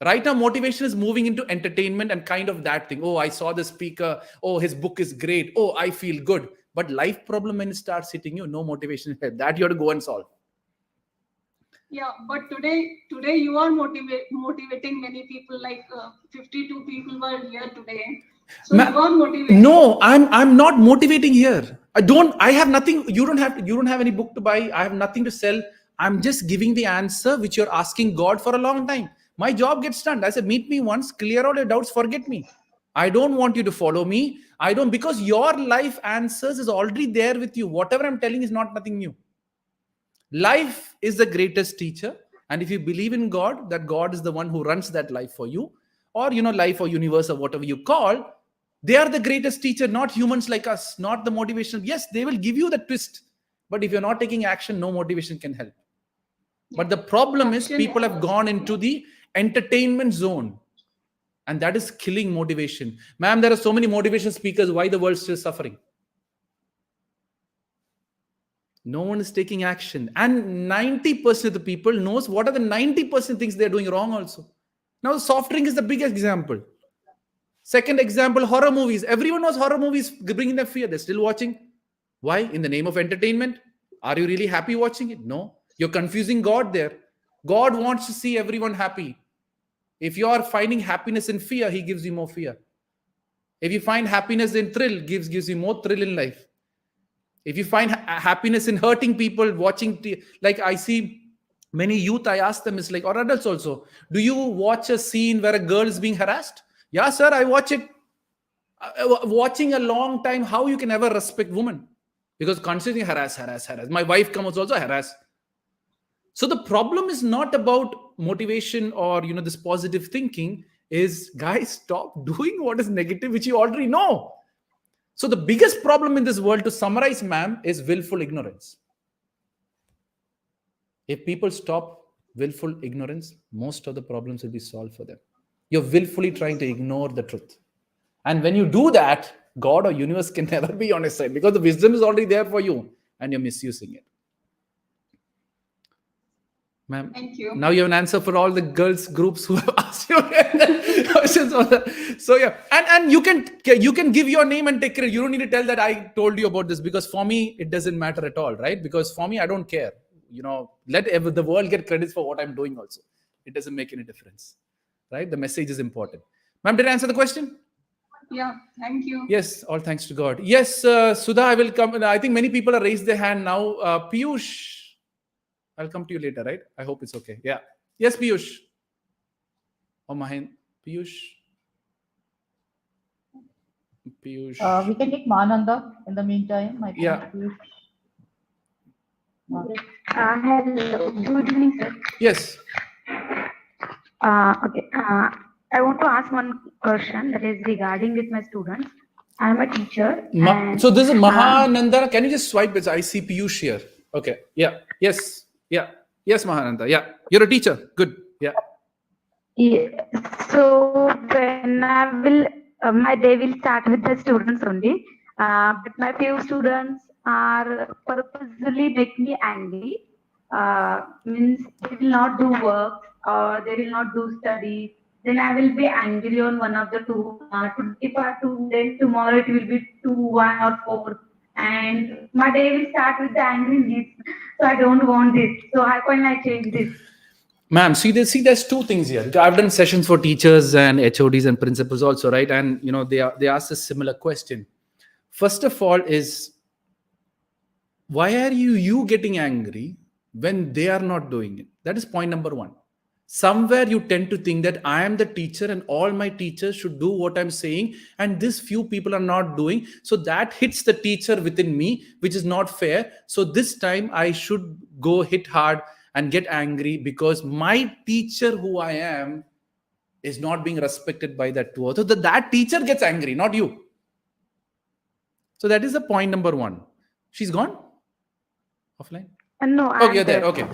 Right now, motivation is moving into entertainment and kind of that thing. Oh, I saw the speaker. Oh, his book is great. Oh, I feel good. But life problem, when it starts hitting you, no motivation. That you have to go and solve. Yeah, but today you are motivating many people. Like 52 people were here today. So you are motivating. No, I'm not motivating here. I have nothing. You don't have any book to buy. I have nothing to sell. I'm just giving the answer which you're asking God for a long time. My job gets done. I said, meet me once, clear all your doubts, forget me. I don't want you to follow me. Because your life answers is already there with you. Whatever I'm telling is nothing new. Life is the greatest teacher. And if you believe in God, that God is the one who runs that life for you, or, life or universe or whatever you call, they are the greatest teacher, not humans like us, not the motivation. Yes, they will give you the twist. But if you're not taking action, no motivation can help. But the problem is people have gone into the entertainment zone, and that is killing motivation. Ma'am, there are so many motivation speakers. Why the world still suffering? No one is taking action. And 90% of the people knows what are the 90% things they're doing wrong also. Now, soft drink is the biggest example. Second example, horror movies. Everyone knows horror movies bringing them fear. They're still watching. Why? In the name of entertainment. Are you really happy watching it? No. You're confusing God there. God wants to see everyone happy. If you are finding happiness in fear, he gives you more fear. If you find happiness in thrill, gives you more thrill in life. If you find happiness in hurting people, watching, like I see many youth, I ask them, it's like, or adults also, do you watch a scene where a girl is being harassed? Yeah, sir, I watch it. Watching a long time, how you can ever respect women? Because constantly harass. My wife comes also harass. So the problem is not about motivation or, this positive thinking. Is, guys, stop doing what is negative, which you already know. So the biggest problem in this world, to summarize, ma'am, is willful ignorance. If people stop willful ignorance, most of the problems will be solved for them. You're willfully trying to ignore the truth. And when you do that, God or universe can never be on your side, because the wisdom is already there for you and you're misusing it. Ma'am, Thank you. now you have an answer for all the girls groups who have asked you questions. So yeah, and you can give your name and take credit. You don't need to tell that I told you about this, because for me it doesn't matter at all, right? Because for me I don't care. Let the world get credits for what I'm doing also. It doesn't make any difference, right? The message is important. Ma'am, did I answer the question? Yeah, thank you. Yes, all thanks to God. Yes, Sudha, I will come. I think many people have raised their hand now. Piyush, I'll come to you later, right? I hope it's okay. Yeah. Yes, Piyush. Or Mahin. Piyush. Piyush. We can take Mananda in the meantime. I think Yeah. Hello, good evening, sir. Yes. Okay. I want to ask one question that is regarding with my students. I am a teacher. So this is Mahananda. Can you just swipe it? I see Piyush here. Okay. Yeah. Yes. Yeah. Yes, Mahananda. Yeah. You're a teacher. Good. Yeah. So when I will, my day will start with the students only. But my few students are purposely make me angry. Means they will not do work or they will not do study. Then I will be angry on one of the two. If I do, then tomorrow it will be 2, 1 or 4. And my day will start with the angry. So I don't want this. So how can I change this? Ma'am, there's two things here. I've done sessions for teachers and HODs and principals also, right? And they ask a similar question. First of all, is why are you getting angry when they are not doing it? That is point number one. Somewhere you tend to think that I am the teacher and all my teachers should do what I'm saying, and this few people are not doing. So that hits the teacher within me, which is not fair. So this time I should go hit hard and get angry because my teacher who I am is not being respected by that two. So that teacher gets angry, not you. So that is the point number one. She's gone offline. No. Okay, there. Okay.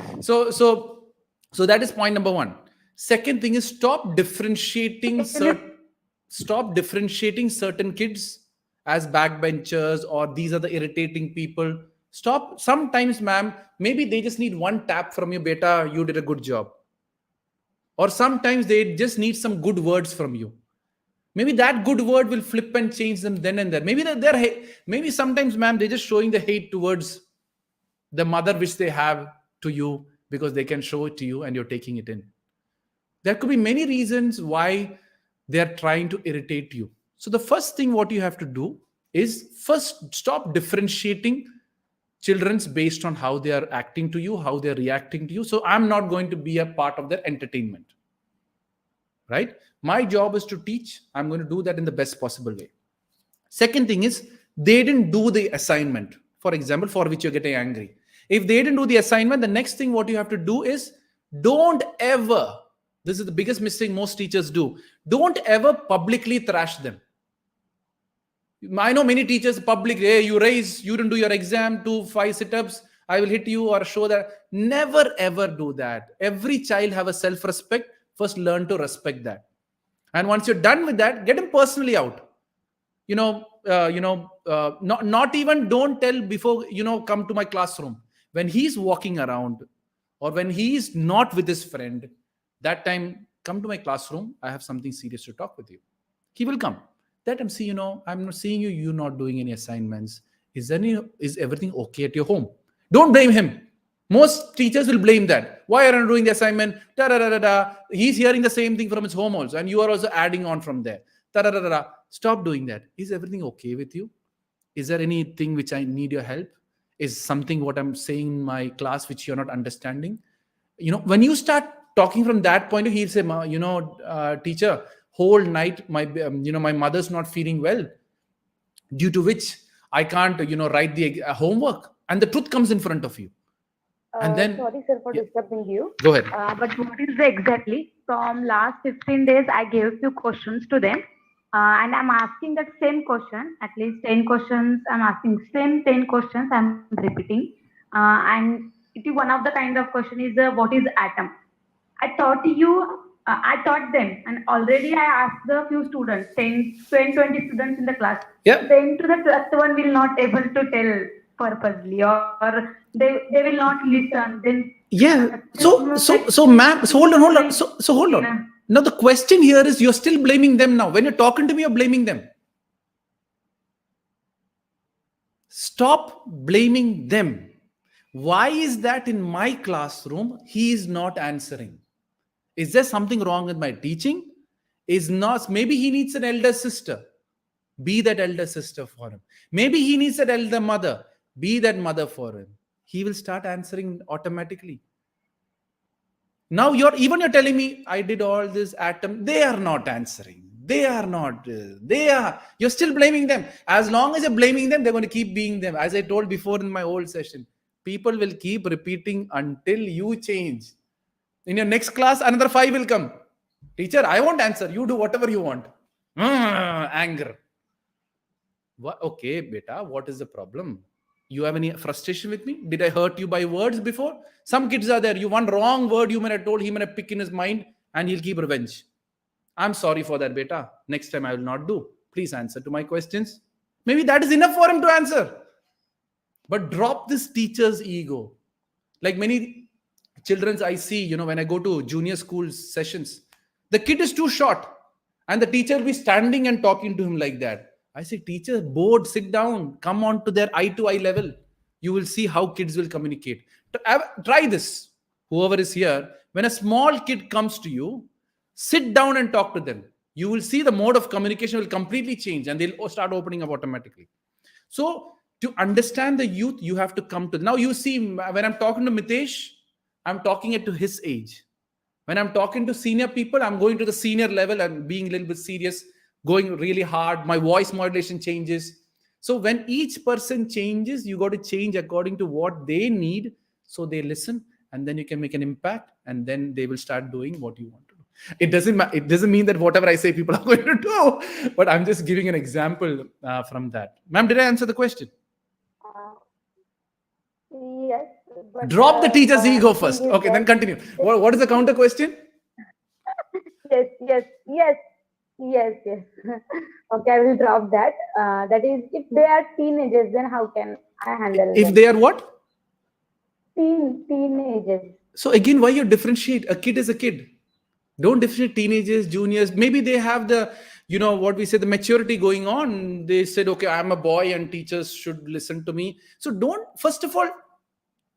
So that is point number one. Second thing is stop differentiating certain kids as backbenchers or these are the irritating people. Stop. Sometimes, ma'am, maybe they just need one tap from you, beta, you did a good job. Or sometimes they just need some good words from you. Maybe that good word will flip and change them then and there. Maybe sometimes, ma'am, they're just showing the hate towards the mother which they have to you because they can show it to you and you're taking it in. There could be many reasons why they're trying to irritate you. So the first thing what you have to do is first stop differentiating children's based on how they are acting to you, how they're reacting to you. So I'm not going to be a part of their entertainment, right? My job is to teach. I'm going to do that in the best possible way. Second thing is they didn't do the assignment, for example, for which you're getting angry. If they didn't do the assignment, the next thing what you have to do is don't ever, this is the biggest mistake most teachers do, don't ever publicly thrash them. I know many teachers publicly, hey, you didn't do your exam, 2 5 sit-ups, I will hit you or show that. Never ever do that. Every child have a self-respect. First learn to respect that. And once you're done with that, get him personally out. Not even don't tell before, come to my classroom. When he's walking around or when he's not with his friend, that time, come to my classroom. I have something serious to talk with you. He will come. That time, see, I'm not seeing you. You're not doing any assignments. Is everything okay at your home? Don't blame him. Most teachers will blame that. Why are you not doing the assignment? Da, da, da, da, da. He's hearing the same thing from his home also. And you are also adding on from there. Da, da, da, da, da. Stop doing that. Is everything okay with you? Is there anything which I need your help? Is something what I'm saying in my class which you're not understanding? When you start talking from that point of view, he'll say, teacher, whole night my mother's not feeling well, due to which I can't write the homework, and the truth comes in front of you. And then sorry sir for disturbing you. Go ahead. But what is exactly from last 15 days I gave few questions to them, and I'm asking that same question, at least 10 questions. I'm asking same 10 questions. I'm repeating, and it is one of the kind of question is what is atom? I taught them, and already I asked the few students, 10, 20 students in the class. Yeah. Then to the 12th one will not able to tell purposely, or they will not listen. Then Yeah. So, ma'am. So hold on. So hold on. Now the question here is, you're still blaming them now. When you're talking to me, you're blaming them. Stop blaming them. Why is that in my classroom he is not answering? Is there something wrong with my teaching? Is not, maybe he needs an elder sister. Be that elder sister for him. Maybe he needs an elder mother. Be that mother for him. He will start answering automatically. Now you're telling me I did all this atom. They are not answering. They are not. They are. You're still blaming them. As long as you're blaming them, they're going to keep being them. As I told before in my old session, people will keep repeating until you change. In your next class, another 5 will come. Teacher, I won't answer. You do whatever you want. Anger. What? Okay, beta, what is the problem? You have any frustration with me? Did I hurt you by words before? Some kids are there. You one wrong word you might have told, he might have picked in his mind and he'll keep revenge. I'm sorry for that, beta. Next time I will not do. Please answer to my questions. Maybe that is enough for him to answer. But drop this teacher's ego. Like many children I see, when I go to junior school sessions, the kid is too short and the teacher will be standing and talking to him like that. I say, teacher, bored, sit down, come on to their eye to eye level. You will see how kids will communicate. Try this. Whoever is here, when a small kid comes to you, sit down and talk to them. You will see the mode of communication will completely change and they'll start opening up automatically. So to understand the youth, you have to come to. Now you see, when I'm talking to Mitesh, I'm talking it to his age. When I'm talking to senior people, I'm going to the senior level and being a little bit serious, going really hard. My voice modulation changes. So when each person changes, you got to change according to what they need. So they listen and then you can make an impact and then they will start doing what you want to do. It doesn't mean that whatever I say people are going to do, but I'm just giving an example from that. Ma'am, did I answer the question? Yes. But, drop the teacher's ego first. Okay, then continue. What is the counter question? Yes. Okay, I will drop that. That is, if they are teenagers, then how can I handle If them? they are what? Teenagers. So again, why you differentiate? A kid is a kid. Don't differentiate teenagers, juniors. Maybe they have the, what we say, the maturity going on. They said, okay, I'm a boy and teachers should listen to me. So don't, first of all,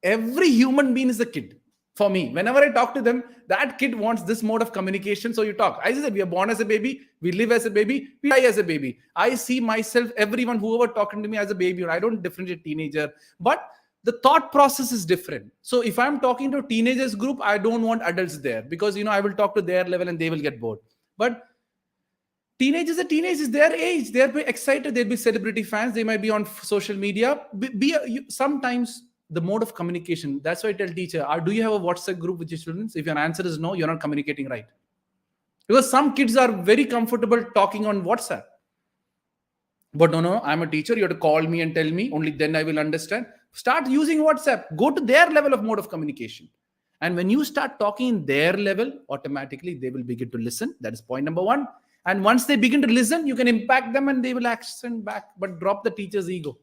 every human being is a kid. For me, whenever I talk to them, that kid wants this mode of communication. So you talk. I said, we are born as a baby. We live as a baby. We die as a baby. I see myself, everyone, whoever talking to me as a baby. I don't differentiate teenager. But the thought process is different. So if I'm talking to a teenagers group, I don't want adults there because, I will talk to their level and they will get bored. But teenagers are teenagers, their age. They're excited. They'll be celebrity fans. They might be on social media. Sometimes the mode of communication. That's why I tell teacher, do you have a WhatsApp group with your students? If your answer is no, you're not communicating right. Because some kids are very comfortable talking on WhatsApp. But no, I'm a teacher. You have to call me and tell me. Only then I will understand. Start using WhatsApp. Go to their level of mode of communication. And when you start talking in their level, automatically they will begin to listen. That is point number 1. And once they begin to listen, you can impact them and they will accent back. But drop the teacher's ego.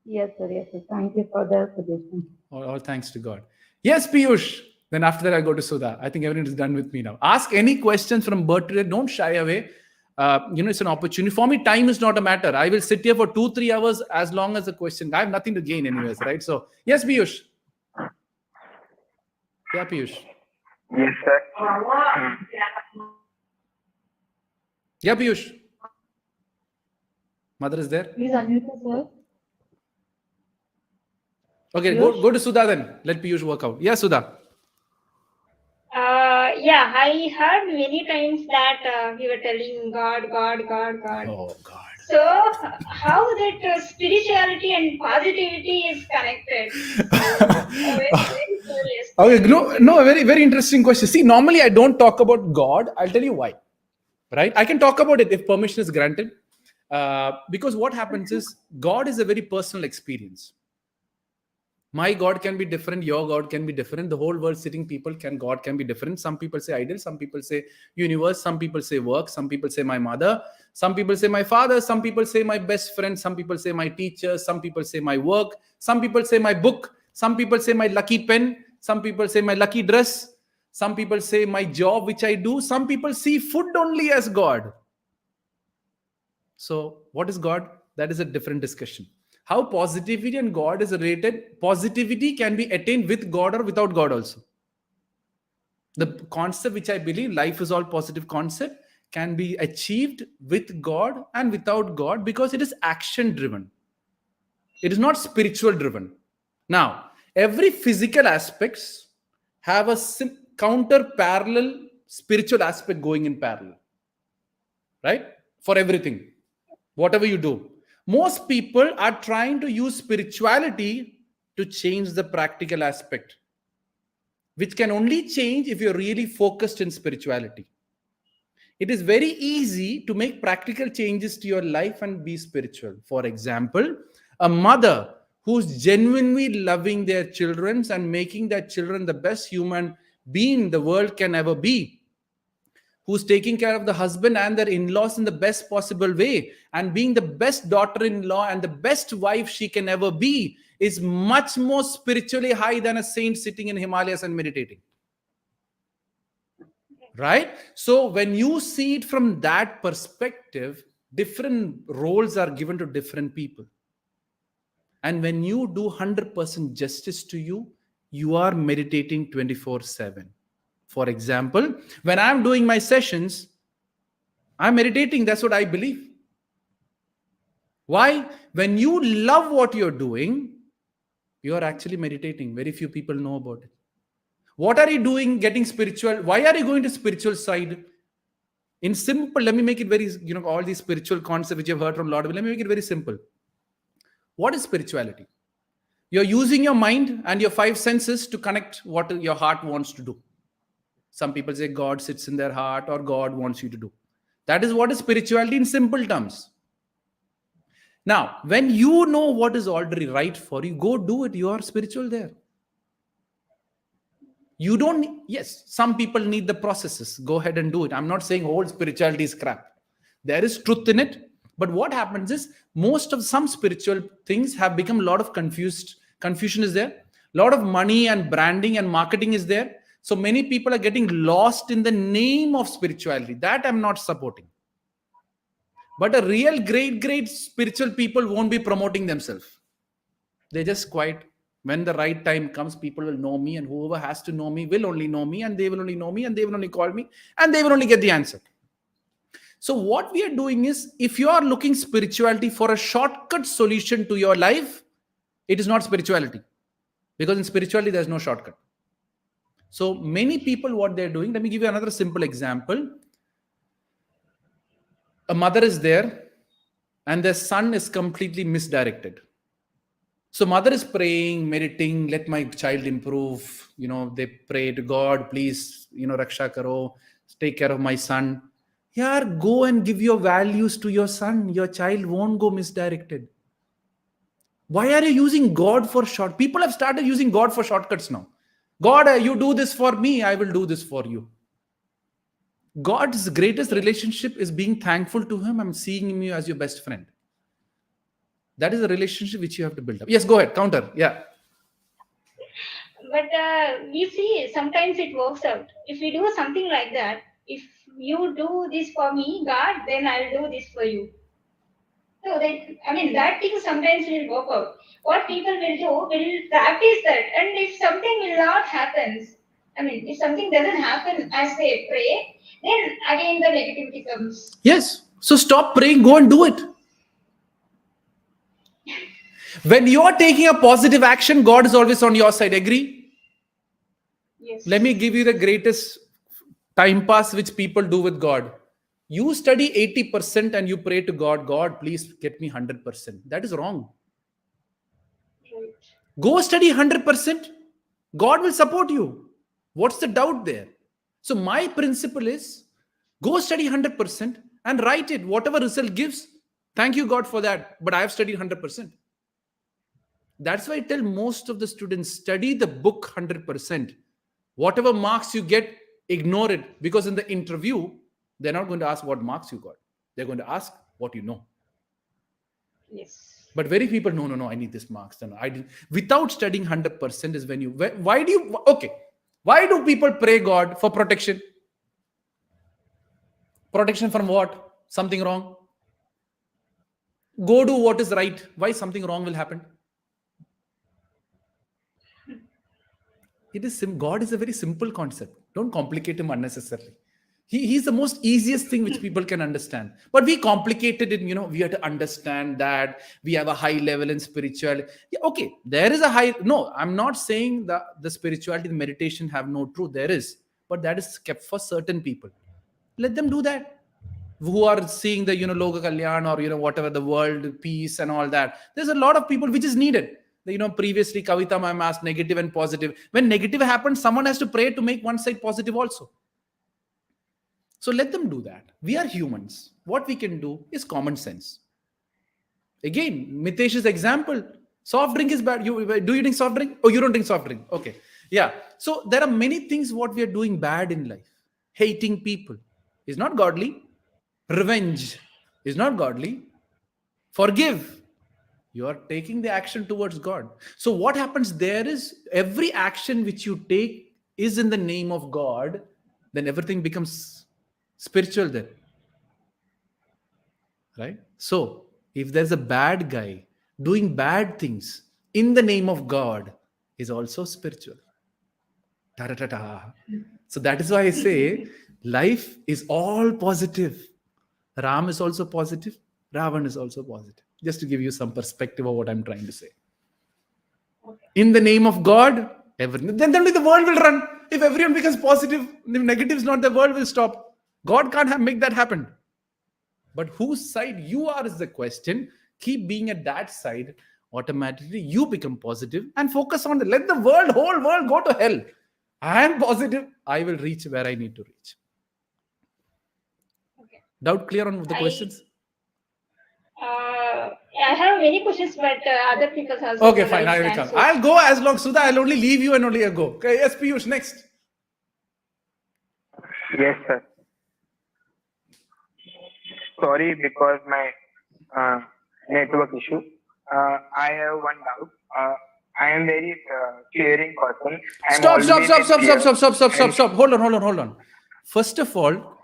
Yes, sir. Thank you for the suggestion. All thanks to God. Yes, Piyush. Then after that, I'll go to Sudha. I think everyone is done with me now. Ask any questions from birth today. Don't shy away. It's an opportunity. For me, time is not a matter. I will sit here for 2-3 hours as long as the question. I have nothing to gain anyways, right? So, yes, Piyush. Yeah, Piyush. Yes, sir. Yeah, Piyush. Mother is there. Please unmute yourself. Okay, go to Sudha then. Let Piyush work out. Yeah, Sudha. Yeah, I heard many times that you were telling God. Oh, God. So, how that spirituality and positivity is connected? Very curious. Okay, no, a very, very interesting question. See, normally I don't talk about God. I'll tell you why. Right? I can talk about it if permission is granted. Because what happens is, God is a very personal experience. My God can be different. Your God can be different. The whole world sitting God can be different. Some people say idol. Some people say universe. Some people say work. Some people say my mother. Some people say my father. Some people say my best friend. Some people say my teacher. Some people say my work. Some people say my book. Some people say my lucky pen. Some people say my lucky dress. Some people say my job, which I do. Some people see food only as God. So what is God? That is a different discussion. How positivity and God is related. Positivity can be attained with God or without God also. The concept which I believe, life is all positive concept, can be achieved with God and without God, because it is action driven. It is not spiritual driven. Now, every physical aspects have a counter parallel spiritual aspect going in parallel. Right? For everything. Whatever you do. Most people are trying to use spirituality to change the practical aspect, which can only change if you're really focused in spirituality. It is very easy to make practical changes to your life and be spiritual. For example, a mother who's genuinely loving their children and making their children the best human being the world can ever be, who's taking care of the husband and their in-laws in the best possible way and being the best daughter-in-law and the best wife she can ever be, is much more spiritually high than a saint sitting in Himalayas and meditating. Right? So when you see it from that perspective, different roles are given to different people. And when you do 100% justice to you, you are meditating 24/7. For example, when I'm doing my sessions, I'm meditating. That's what I believe. Why? When you love what you're doing, you're actually meditating. Very few people know about it. What are you doing getting spiritual? Why are you going to spiritual side? In simple, let me make it very, all these spiritual concepts which you've heard from Lord, let me make it very simple. What is spirituality? You're using your mind and your 5 senses to connect what your heart wants to do. Some people say God sits in their heart or God wants you to do. That is what is spirituality in simple terms. Now, when you know what is already right for you, go do it. You are spiritual there. You don't, yes, some people need the processes. Go ahead and do it. I'm not saying whole spirituality is crap. There is truth in it. But what happens is some spiritual things have become a lot of confusion is there. A lot of money and branding and marketing is there. So many people are getting lost in the name of spirituality. That I'm not supporting. But a real great spiritual people won't be promoting themselves. They just quiet. When the right time comes, people will know me, and whoever has to know me will only know me, and they will only know me, and they will only call me, and they will only get the answer. So what we are doing is, if you are looking spirituality for a shortcut solution to your life, it is not spirituality. Because in spirituality, there's no shortcut. So many people, what they're doing, let me give you another simple example. A mother is there, and their son is completely misdirected. So mother is praying, meditating, let my child improve. They pray to God, please, Raksha karo, take care of my son. Yeah, go and give your values to your son. Your child won't go misdirected. Why are you using God for short? People have started using God for shortcuts now. God, you do this for me, I will do this for you. God's greatest relationship is being thankful to him. I'm seeing you as your best friend. That is a relationship which you have to build up. Yes, go ahead. Counter. Yeah. But we see sometimes it works out. If we do something like that, if you do this for me, God, then I'll do this for you. So that thing sometimes will work out. What people will do, will practice that. And if something will not happen, if something doesn't happen as they pray, then again the negativity comes. Yes. So stop praying, go and do it. When you are taking a positive action, God is always on your side. Agree? Yes. Let me give you the greatest time pass which people do with God. You study 80% and you pray to God, God, please get me 100%. That is wrong. Right. Go study 100%. God will support you. What's the doubt there? So my principle is, go study 100% and write it. Whatever result gives, thank you God for that. But I have studied 100%. That's why I tell most of the students, study the book 100%. Whatever marks you get, ignore it, because in the interview, they're not going to ask what marks you got. They're going to ask what you know. Yes. But very people, no, I need this marks. No, I didn't. Without studying 100% is when you, why do you, okay, why do people pray God for protection? Protection from what? Something wrong. Go do what is right. Why something wrong will happen? God is a very simple concept. Don't complicate him unnecessarily. He's the most easiest thing which people can understand. But we complicated it, we have to understand that we have a high level in spirituality. Yeah, okay, there is a high, no, I'm not saying that the spirituality, the meditation have no truth. There is, but that is kept for certain people. Let them do that. Who are seeing the, Loka Kalyan or, whatever, the world peace and all that. There's a lot of people which is needed. Previously Kavita ma'am asked negative and positive. When negative happens, someone has to pray to make one side positive also. So let them do that. We are humans. What we can do is common sense. Again, Mitesh's example, soft drink is bad. Do you drink soft drink? Oh, you don't drink soft drink. Okay. Yeah. So there are many things what we are doing bad in life. Hating people is not godly. Revenge is not godly. Forgive. You are taking the action towards God. So what happens there is every action which you take is in the name of God, then everything becomes spiritual then. Right? So if there's a bad guy doing bad things in the name of God, is also spiritual. Ta-da-ta-ta. So that is why I say life is all positive. Ram is also positive. Ravan is also positive. Just to give you some perspective of what I'm trying to say. In the name of God, everything. Then only the world will run. If everyone becomes positive, if negative is not, the world will stop. God can't make that happen. But whose side you are is the question. Keep being at that side. Automatically, you become positive and focus on let the whole world go to hell. I am positive. I will reach where I need to reach. Okay. Doubt clear on the questions? I have many questions, but other people have. Okay, fine. I will come. I'll go as long, Sudha. I'll only leave you and only go. Okay, yes, Piyush, next. Yes, sir. Sorry, because my network issue. I have one doubt. I am very caring person. Stop. Hold on. First of all,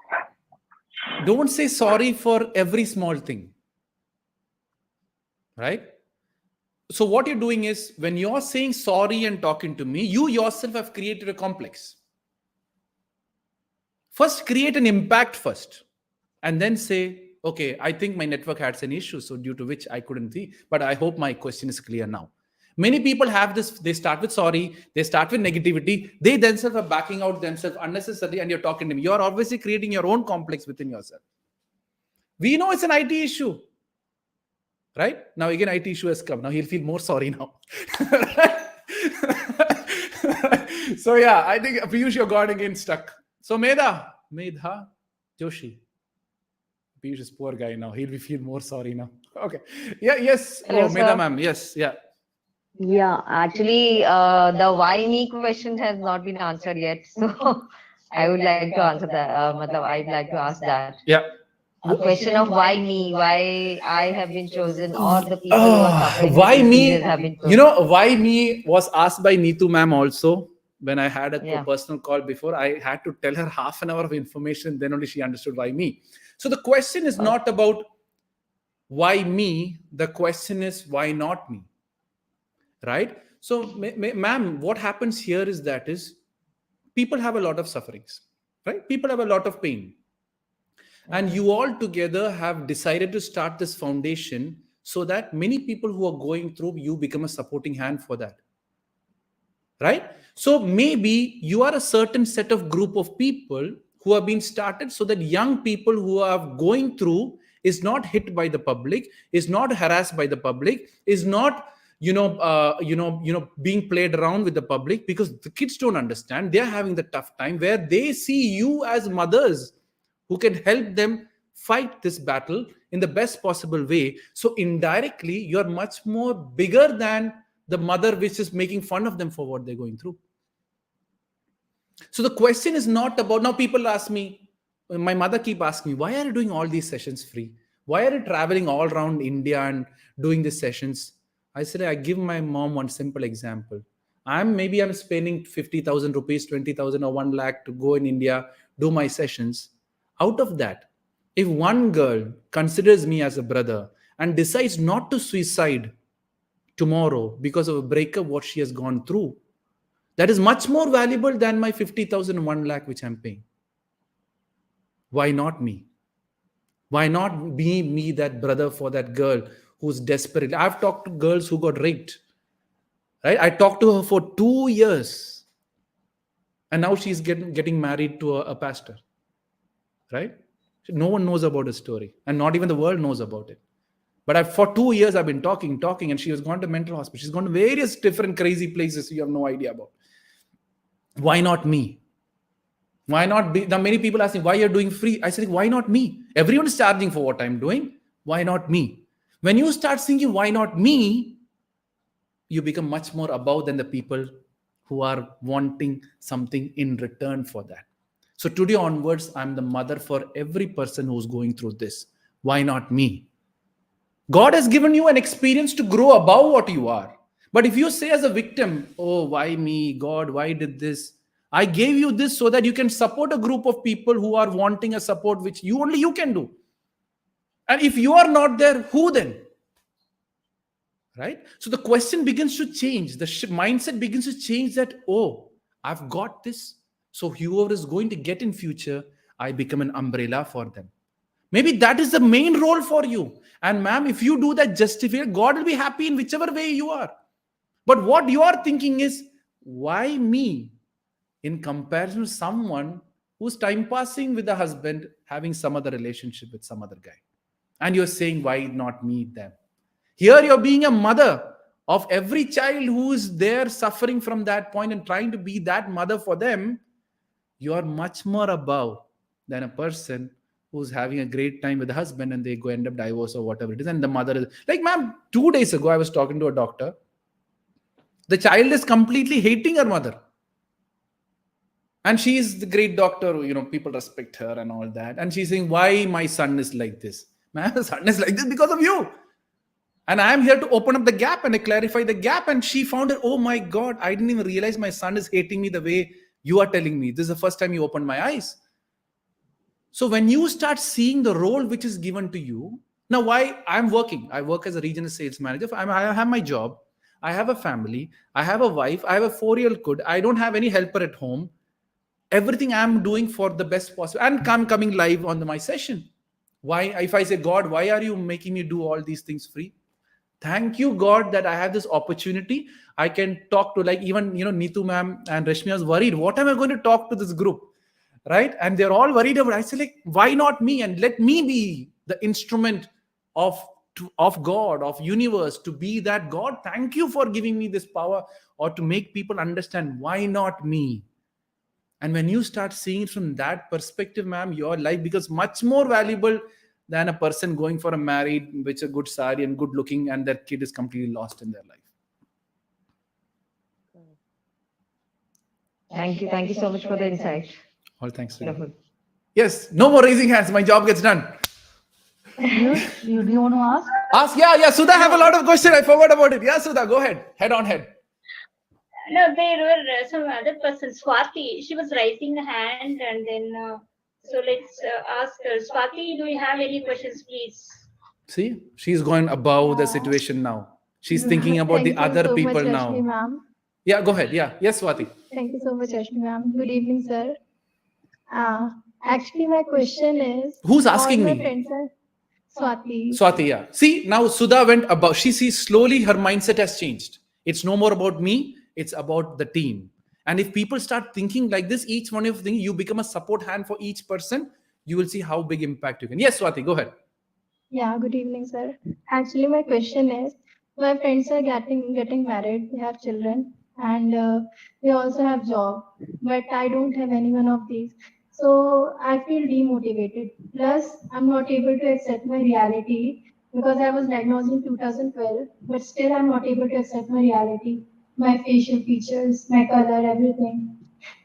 don't say sorry for every small thing. Right? So what you're doing is, when you're saying sorry and talking to me, you yourself have created a complex. First, create an impact first. And then say, okay, I think my network had an issue, so due to which I couldn't see. But I hope my question is clear now. Many people have this, they start with sorry, they start with negativity, they themselves are backing out themselves unnecessarily, and you're talking to me. You're obviously creating your own complex within yourself. We know it's an IT issue. Right? Now again, IT issue has come. Now he'll feel more sorry now. So yeah, I think Piyush, you're God again stuck. So Medha Joshi. Piyush is poor guy now. He'll feel more sorry now. Okay. Yeah, yes. Oh, Yes, Medha sir. ma'am. Yes, yeah. Yeah, actually, the why me question has not been answered yet. So I would like to answer that. I'd like to ask that. Yeah. A question of why me, why I have been chosen, or the people who are suffering Why with me? diseases have been chosen. Why me was asked by Neetu ma'am also. When I had a Yeah. personal call before, I had to tell her half an hour of information. Then only she understood why me. So the question is not about why me. The question is why not me. Right? So, ma'am, what happens here is people have a lot of sufferings. Right? People have a lot of pain. And you all together have decided to start this foundation so that many people who are going through, you become a supporting hand for that. Right? So maybe you are a certain set of group of people who have been started so that young people who are going through is not hit by the public, is not harassed by the public, is not being played around with the public, because the kids don't understand. They're having the tough time where they see you as mothers who can help them fight this battle in the best possible way. So indirectly, you're much more bigger than the mother which is making fun of them for what they're going through. So the question is not about, now people ask me, my mother keep asking me, why are you doing all these sessions free? Why are you traveling all around India and doing these sessions? I said, I give my mom one simple example. I'm spending 50,000 rupees, 20,000 or 1 lakh to go in India, do my sessions. Out of that, if one girl considers me as a brother and decides not to suicide tomorrow because of a breakup, what she has gone through, that is much more valuable than my 50,000, 1 lakh, which I'm paying. Why not me? Why not be me, that brother for that girl who's desperate? I've talked to girls who got raped. Right? I talked to her for 2 years. And now she's getting married to a pastor. Right? No one knows about her story. And not even the world knows about it. But for 2 years, I've been talking, and she has gone to mental hospital. She's gone to various different crazy places you have no idea about. Why not me? Why not be? Now many people ask me, why you're doing free? I said, why not me? Everyone is charging for what I'm doing. Why not me? When you start thinking, why not me? You become much more above than the people who are wanting something in return for that. So today onwards, I'm the mother for every person who's going through this. Why not me? God has given you an experience to grow above what you are. But if you say as a victim, oh, why me? God, why did this? I gave you this so that you can support a group of people who are wanting a support which only you can do. And if you are not there, who then? Right? So the question begins to change. The mindset begins to change that, oh, I've got this. So whoever is going to get in future, I become an umbrella for them. Maybe that is the main role for you. And ma'am, if you do that justify, God will be happy in whichever way you are. But what you are thinking is, why me? In comparison to someone who's time passing with a husband, having some other relationship with some other guy. And you're saying, why not me, them? Here you're being a mother of every child who is there suffering from that point and trying to be that mother for them. You are much more above than a person who's having a great time with the husband and they go end up divorce or whatever it is. And the mother is like, ma'am, 2 days ago, I was talking to a doctor. The child is completely hating her mother. And she is the great doctor, people respect her and all that. And she's saying, why my son is like this? Man, the son is like this because of you. And I am here to open up the gap and clarify the gap. And she found it, oh my God, I didn't even realize my son is hating me the way you are telling me. This is the first time you opened my eyes. So when you start seeing the role which is given to you, now why I'm working, I work as a regional sales manager. I have my job. I have a family. I have a wife. I have a 4-year-old kid. I don't have any helper at home. Everything I'm doing for the best possible. And I'm coming live on my session. Why? If I say, God, why are you making me do all these things free? Thank you, God, that I have this opportunity. I can talk to, like, even, Neetu ma'am and Rashmi was worried. What am I going to talk to this group? Right? And they're all worried about it. I say, like, why not me? And let me be the instrument of God, of universe, to be that God. Thank you for giving me this power, or to make people understand, why not me? And when you start seeing it from that perspective, ma'am, your life becomes much more valuable than a person going for a married, which a good sari and good looking, and their kid is completely lost in their life. Thank you. Thank you so much for the insight. All thanks to Wonderful. you. Yes, no more raising hands. My job gets done. You do you want to ask? Ask, yeah. Sudha, have a lot of questions. I forgot about it. Yeah, Sudha, go ahead. Head on head. No, there were some other persons. Swati, she was raising a hand, and then so let's ask her. Swati, do you have any questions, please? See, she's going above the situation now. She's thinking about the other people now. Ma'am. Yeah, go ahead. Yeah, yes, Swati. Thank you so much, Ashmi ma'am. Good evening, sir. Actually, my question is, who's asking me? Friends are Swati. Swati, yeah. See, now Sudha went above. She sees slowly her mindset has changed. It's no more about me. It's about the team. And if people start thinking like this, each one of them, you become a support hand for each person, you will see how big impact you can. Yes, Swati, go ahead. Yeah, good evening, sir. Actually, my question is, my friends are getting married, they have children, and they also have job, but I don't have any one of these. So I feel demotivated. Plus, I'm not able to accept my reality because I was diagnosed in 2012, but still I'm not able to accept my reality, my facial features, my color, everything.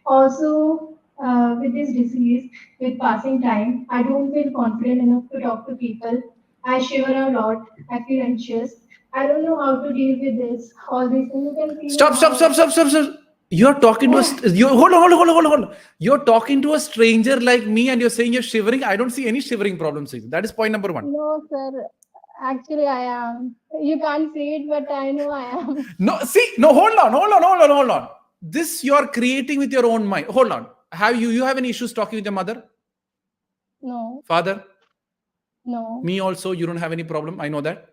Also, with this disease, with passing time, I don't feel confident enough to talk to people. I shiver a lot. I feel anxious. I don't know how to deal with this. All these things, you can see. Stop. You're talking to you hold on. You're talking to a stranger like me and you're saying you're shivering. I don't see any shivering problems. That is point number one. No, sir. Actually, I am. You can't see it, but I know I am. No, see, no, hold on. This you're creating with your own mind. Hold on. Have you have any issues talking with your mother? No, Father? no. Me also, you don't have any problem. I know that.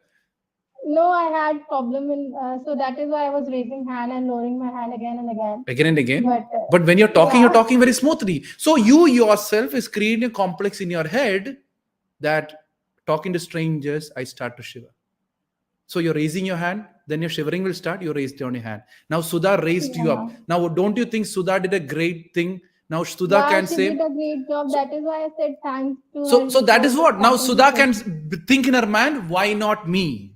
No, I had problem in, so that is why I was raising hand and lowering my hand again and again. Again and again. But when you're talking, yeah. you're talking very smoothly. So you yourself is creating a complex in your head that talking to strangers, I start to shiver. So you're raising your hand, then your shivering will start. You raised your hand. Now Sudha raised you up. Now don't you think Sudha did a great thing? Now Sudha can she say. did a great job. That is why I said thanks to her. So that is what. Now Sudha can think in her mind, why not me?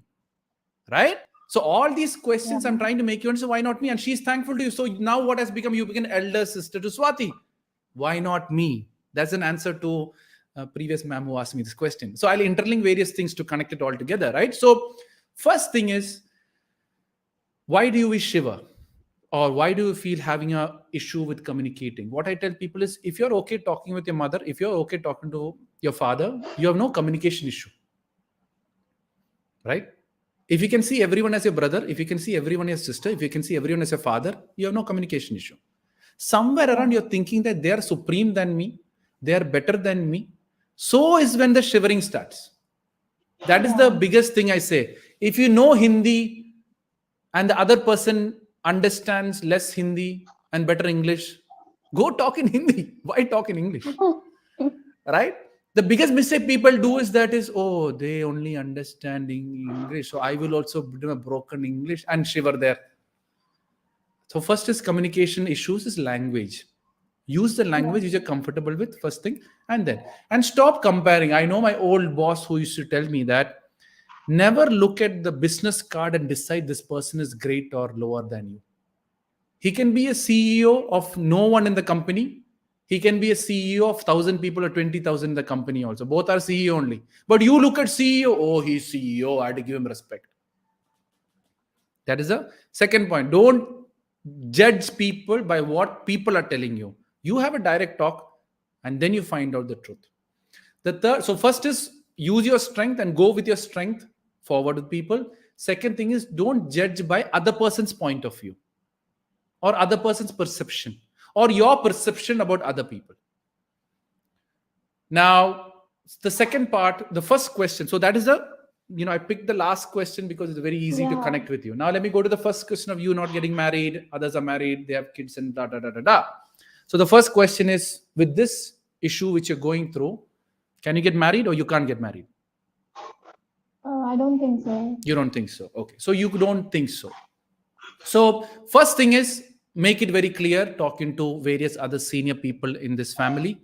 Right? So all these questions I'm trying to make you answer, why not me? And she's thankful to you. So now what has become? You become an elder sister to Swati. Why not me? That's an answer to previous ma'am who asked me this question. So I'll interlink various things to connect it all together, right? So first thing is, why do we shiver? Or why do you feel having a issue with communicating? What I tell people is, if you're okay talking with your mother, if you're okay talking to your father, you have no communication issue, right? If you can see everyone as your brother, if you can see everyone as your sister, if you can see everyone as your father, you have no communication issue. Somewhere around you're thinking that they are supreme than me, they are better than me. So is when the shivering starts. That is the biggest thing I say. If you know Hindi and the other person understands less Hindi and better English, go talk in Hindi. Why talk in English? Right? The biggest mistake people do is oh, they only understand English, so I will also do a broken English and shiver there. So first is communication issues is language. Use the language which you're comfortable with, first thing, and stop comparing. I know my old boss who used to tell me that never look at the business card and decide this person is great or lower than you. He can be a CEO of no one in the company. He can be a CEO of 1,000 people or 20,000 in the company also. Both are CEO only. But you look at CEO, oh, he's CEO. I had to give him respect. That is the second point. Don't judge people by what people are telling you. You have a direct talk and then you find out the truth. The third, so first is use your strength and go with your strength forward with people. Second thing is don't judge by other person's point of view or other person's perception or your perception about other people. Now, the second part, the first question. So that is I picked the last question because it's very easy to connect with you. Now, let me go to the first question of you not getting married. Others are married. They have kids and da. So the first question is, with this issue which you're going through, can you get married or you can't get married? I don't think so. You don't think so. Okay. So you don't think so. So first thing is, make it very clear, talking to various other senior people in this family.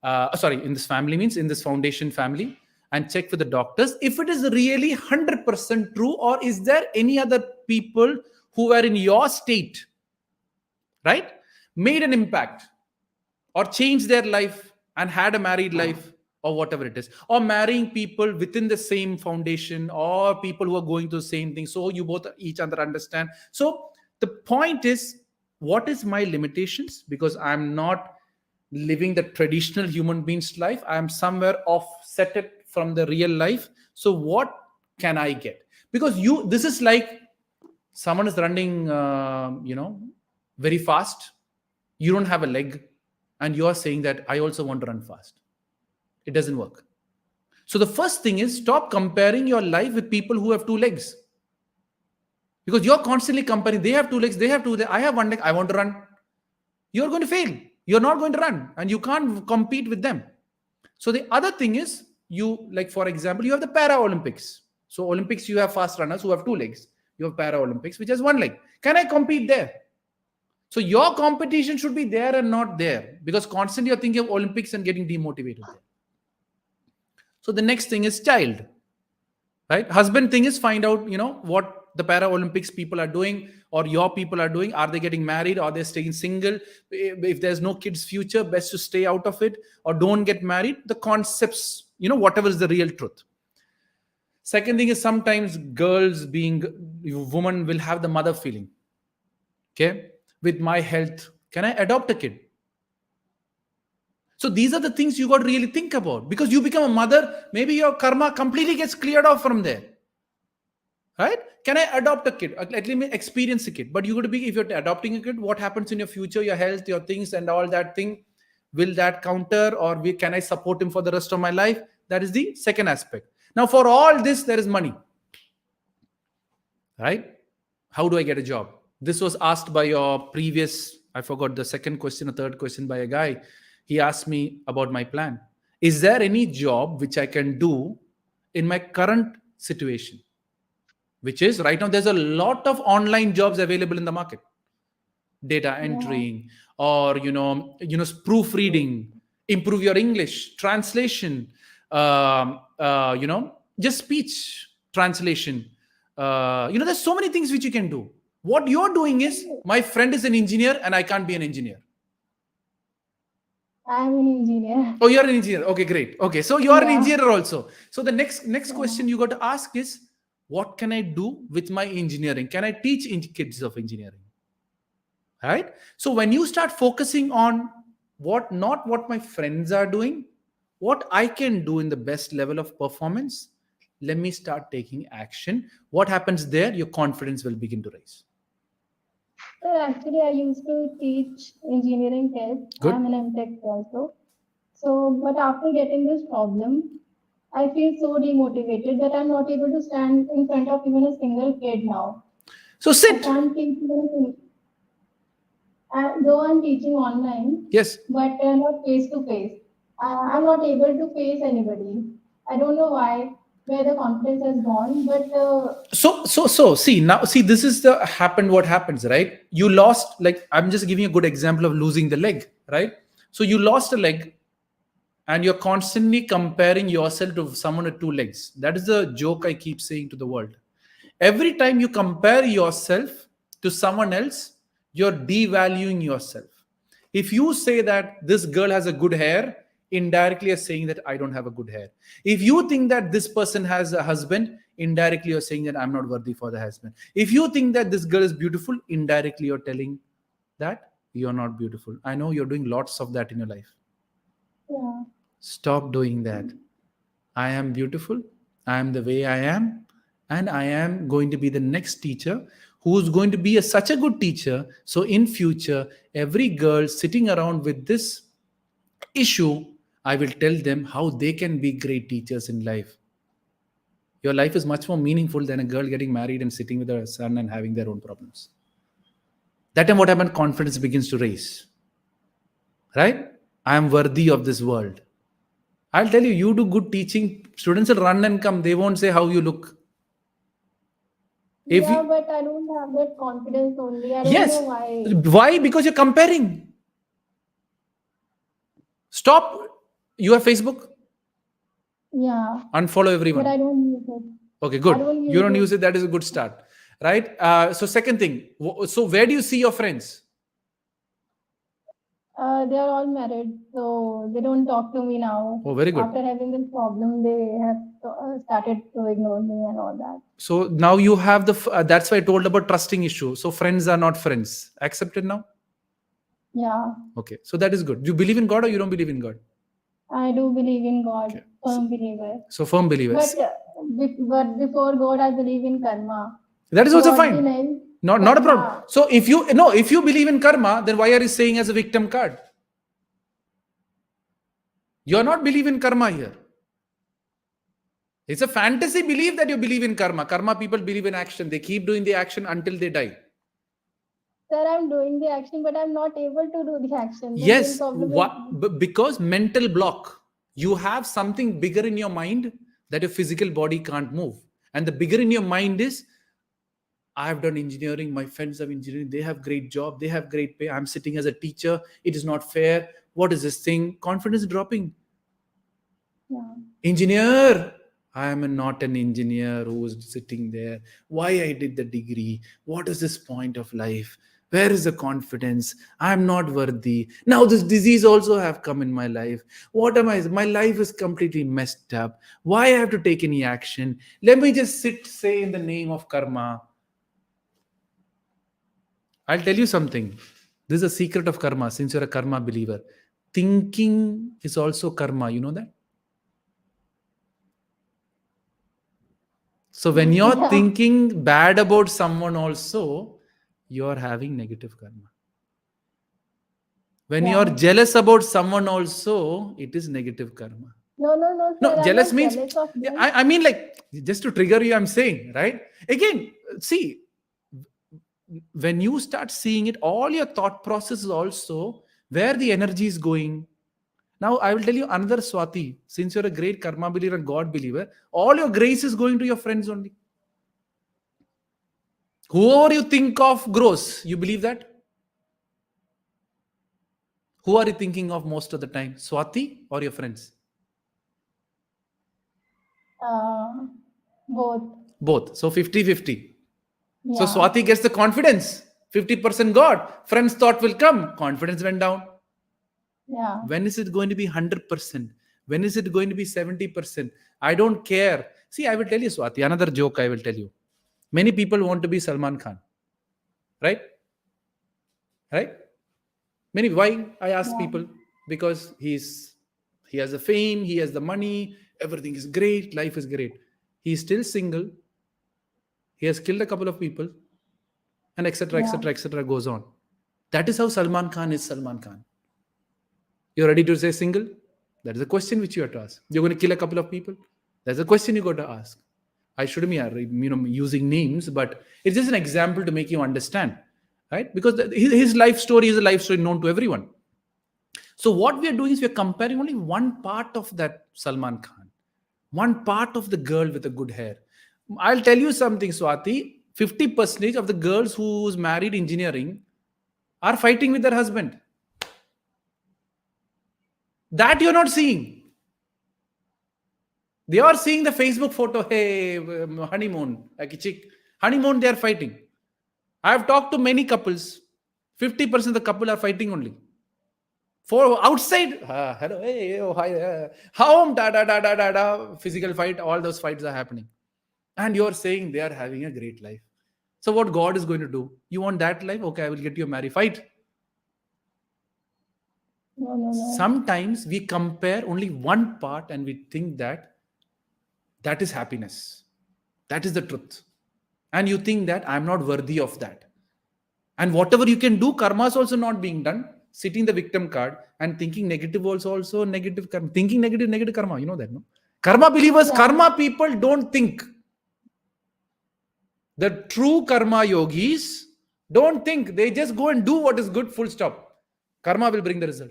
In this family means in this foundation family, and check with the doctors if it is really 100% true, or is there any other people who are in your state, right, made an impact or changed their life and had a married life or whatever it is, or marrying people within the same foundation or people who are going through the same thing. So you both each other understand. So the point is, what is my limitations? Because I'm not living the traditional human being's life. I'm somewhere offset it from the real life. So what can I get? Because this is like someone is running, very fast. You don't have a leg and you're saying that I also want to run fast. It doesn't work. So the first thing is, stop comparing your life with people who have two legs. Because you're constantly comparing. They have two legs, they have two legs. I have one leg, I want to run. You're going to fail. You're not going to run and you can't compete with them. So the other thing is, for example, you have the Paralympics. So Olympics, you have fast runners who have two legs. You have Paralympics, which has one leg. Can I compete there? So your competition should be there and not there, because constantly you're thinking of Olympics and getting demotivated there. So the next thing is child, right? Husband thing is find out, what the Paralympics people are doing or your people are doing. Are they getting married? Or they staying single? If there's no kids future, best to stay out of it or don't get married. The concepts, whatever is the real truth. Second thing is sometimes girls being woman will have the mother feeling. Okay, with my health, can I adopt a kid? So these are the things you got to really think about, because you become a mother, maybe your karma completely gets cleared off from there. Right? Can I adopt a kid? Let me experience a kid. But you got to be, if you're adopting a kid, what happens in your future, your health, your things and all that thing, will that counter, or can I support him for the rest of my life? That is the second aspect. Now for all this, there is money. Right? How do I get a job? This was asked by your previous, I forgot the second question or third question, by a guy. He asked me about my plan. Is there any job which I can do in my current situation? Which is, right now, there's a lot of online jobs available in the market. Data entering, or, proofreading, improve your English, translation, just speech translation. There's so many things which you can do. What you're doing is, my friend is an engineer and I can't be an engineer. I'm an engineer. Oh, you're an engineer. Okay, great. Okay, so you're an engineer also. So the next question you got to ask is, what can I do with my engineering? Can I teach kids of engineering? Right? So when you start focusing on not what my friends are doing, what I can do in the best level of performance, let me start taking action. What happens there? Your confidence will begin to rise. Actually, I used to teach engineering tests. Good. I'm an MTech also. So, but after getting this problem, I feel so demotivated that I'm not able to stand in front of even a single kid now. So I sit. can't teach even though I'm teaching online, Yes. but not face to face. I'm not able to face anybody. I don't know why, where the confidence has gone, but So see, this is what happens, right? You lost, like, I'm just giving a good example of losing the leg, right? So you lost a leg and you're constantly comparing yourself to someone with two legs. That is the joke I keep saying to the world. Every time you compare yourself to someone else, you're devaluing yourself. If you say that this girl has a good hair, indirectly you're saying that I don't have a good hair. If you think that this person has a husband, indirectly you're saying that I'm not worthy for the husband. If you think that this girl is beautiful, indirectly you're telling that you're not beautiful. I know you're doing lots of that in your life. yeah. Stop doing that. I am beautiful. I am the way I am. And I am going to be the next teacher who's going to be such a good teacher. So in future, every girl sitting around with this issue, I will tell them how they can be great teachers in life. Your life is much more meaningful than a girl getting married and sitting with her son and having their own problems. That time what happened? Confidence begins to raise. Right? I am worthy of this world. I'll tell you, you do good teaching, students will run and come. They won't say how you look. But I don't have that confidence only. I don't know why. Why? Because you're comparing. Stop. You have Facebook? Yeah. Unfollow everyone. But I don't use it. Okay, good. Don't You don't use it. That is a good start. Right? So second thing. So where do you see your friends? They are all married, so they don't talk to me now. Oh, very good. After having this problem, they have started to ignore me and all that. So now you have that's why I told about trusting issue. So friends are not friends. Accepted now? Yeah. Okay. So that is good. Do you believe in God or you don't believe in God? I do believe in God. Okay. Firm believer. So firm believer. But before God, I believe in karma. That is also fine. Not a problem. So if you believe in karma, then why are you saying as a victim card? You are not believing in karma here. It's a fantasy belief that you believe in karma. Karma people believe in action. They keep doing the action until they die. Sir, I'm doing the action, but I'm not able to do the action. Yes, because mental block. You have something bigger in your mind that your physical body can't move. And the bigger in your mind is, I have done engineering, my friends have engineering, they have great job, they have great pay, I'm sitting as a teacher, it is not fair, what is this thing? Confidence dropping. Yeah. Engineer, I am not an engineer who's sitting there. Why I did the degree? What is this point of life? Where is the confidence? I am not worthy. Now this disease also have come in my life. What am I? My life is completely messed up. Why I have to take any action? Let me just say in the name of karma. I'll tell you something. This is a secret of karma since you're a karma believer. Thinking is also karma. You know that? So when you're thinking bad about someone also, you're having negative karma. When you're jealous about someone also, it is negative karma. No, sir. No, I'm jealous not means, jealous of them. I mean like, just to trigger you, I'm saying, right? Again, see, when you start seeing it, all your thought process is also where the energy is going. Now, I will tell you another Swati. Since you're a great karma believer and God believer, all your grace is going to your friends only. Whoever you think of grows. You believe that? Who are you thinking of most of the time? Swati or your friends? Both. Both. So 50-50. So Yeah. Swati gets the confidence. 50% God. Friends thought will come. Confidence went down. Yeah. When is it going to be 100%? When is it going to be 70%? I don't care. See, I will tell you, Swati, another joke I will tell you. Many people want to be Salman Khan. Right? Right? Many. Why? I ask people. Because he has the fame, he has the money, everything is great, life is great. He's still single. He has killed a couple of people, and etc. goes on. That is how Salman Khan is Salman Khan. You're ready to say single? That is a question which you have to ask. You're going to kill a couple of people? That's a question you got to ask. I shouldn't be using names, but it's just an example to make you understand, right? Because his life story is a life story known to everyone. So what we are doing is we are comparing only one part of that Salman Khan, one part of the girl with the good hair. I'll tell you something, Swati. 50% of the girls who's married engineering are fighting with their husband. That you're not seeing. They are seeing the Facebook photo. Hey, honeymoon, like a chick. Honeymoon, they are fighting. I have talked to many couples. 50% of the couple are fighting only. For outside, hello, hey, oh, hi, home, physical fight, all those fights are happening. And you're saying they are having a great life. So what God is going to do? You want that life? Okay, I will get you a marry. Fight. No. Sometimes we compare only one part and we think that is happiness. That is the truth. And you think that I'm not worthy of that. And whatever you can do, karma is also not being done. Sitting the victim card and thinking negative also negative karma. Thinking negative karma. You know that, no? Karma believers, karma people don't think. The true karma yogis don't think. They just go and do what is good, full stop. Karma will bring the result.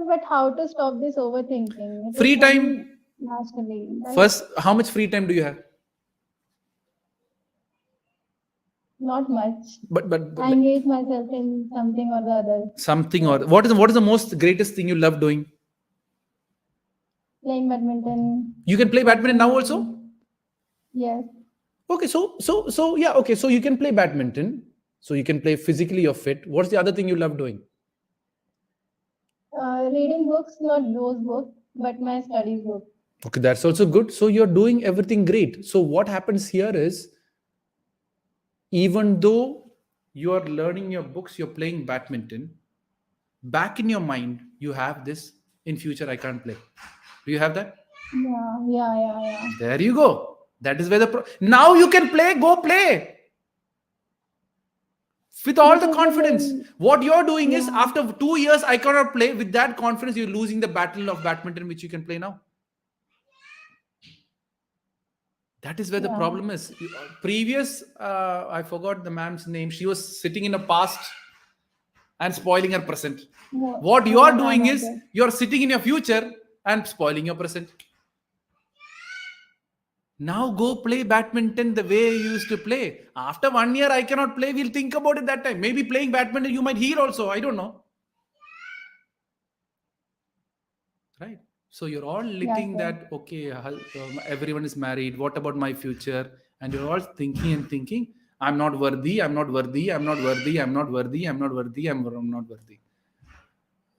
But how to stop this overthinking? Free time. Naturally. First, how much free time do you have? Not much. But I engage myself in something or the other. Something or what is the most greatest thing you love doing? Playing badminton. You can play badminton now also? Yes. Okay, so yeah, okay, so you can play badminton. So you can play physically you're fit. What's the other thing you love doing? Reading books, not those books, but my studies book. Okay, that's also good. So you're doing everything great. So what happens here is, even though you are learning your books, you're playing badminton, back in your mind, you have this, in future, I can't play. Do you have that? Yeah. There you go. That is where now you can play, go play. With all the confidence. What you're doing is, after 2 years, I cannot play. With that confidence, you're losing the battle of badminton, which you can play now. That is where the problem is. Previous, I forgot the ma'am's name. She was sitting in a past and spoiling her present. What you are doing is, you're sitting in your future and spoiling your present. Now go play badminton the way you used to play. After 1 year, I cannot play. We'll think about it that time. Maybe playing badminton, you might heal also. I don't know. Right. So you're all looking that, okay, everyone is married. What about my future? And you're all thinking, I'm not worthy, I'm not worthy, I'm not worthy, I'm not worthy, I'm not worthy, I'm not worthy.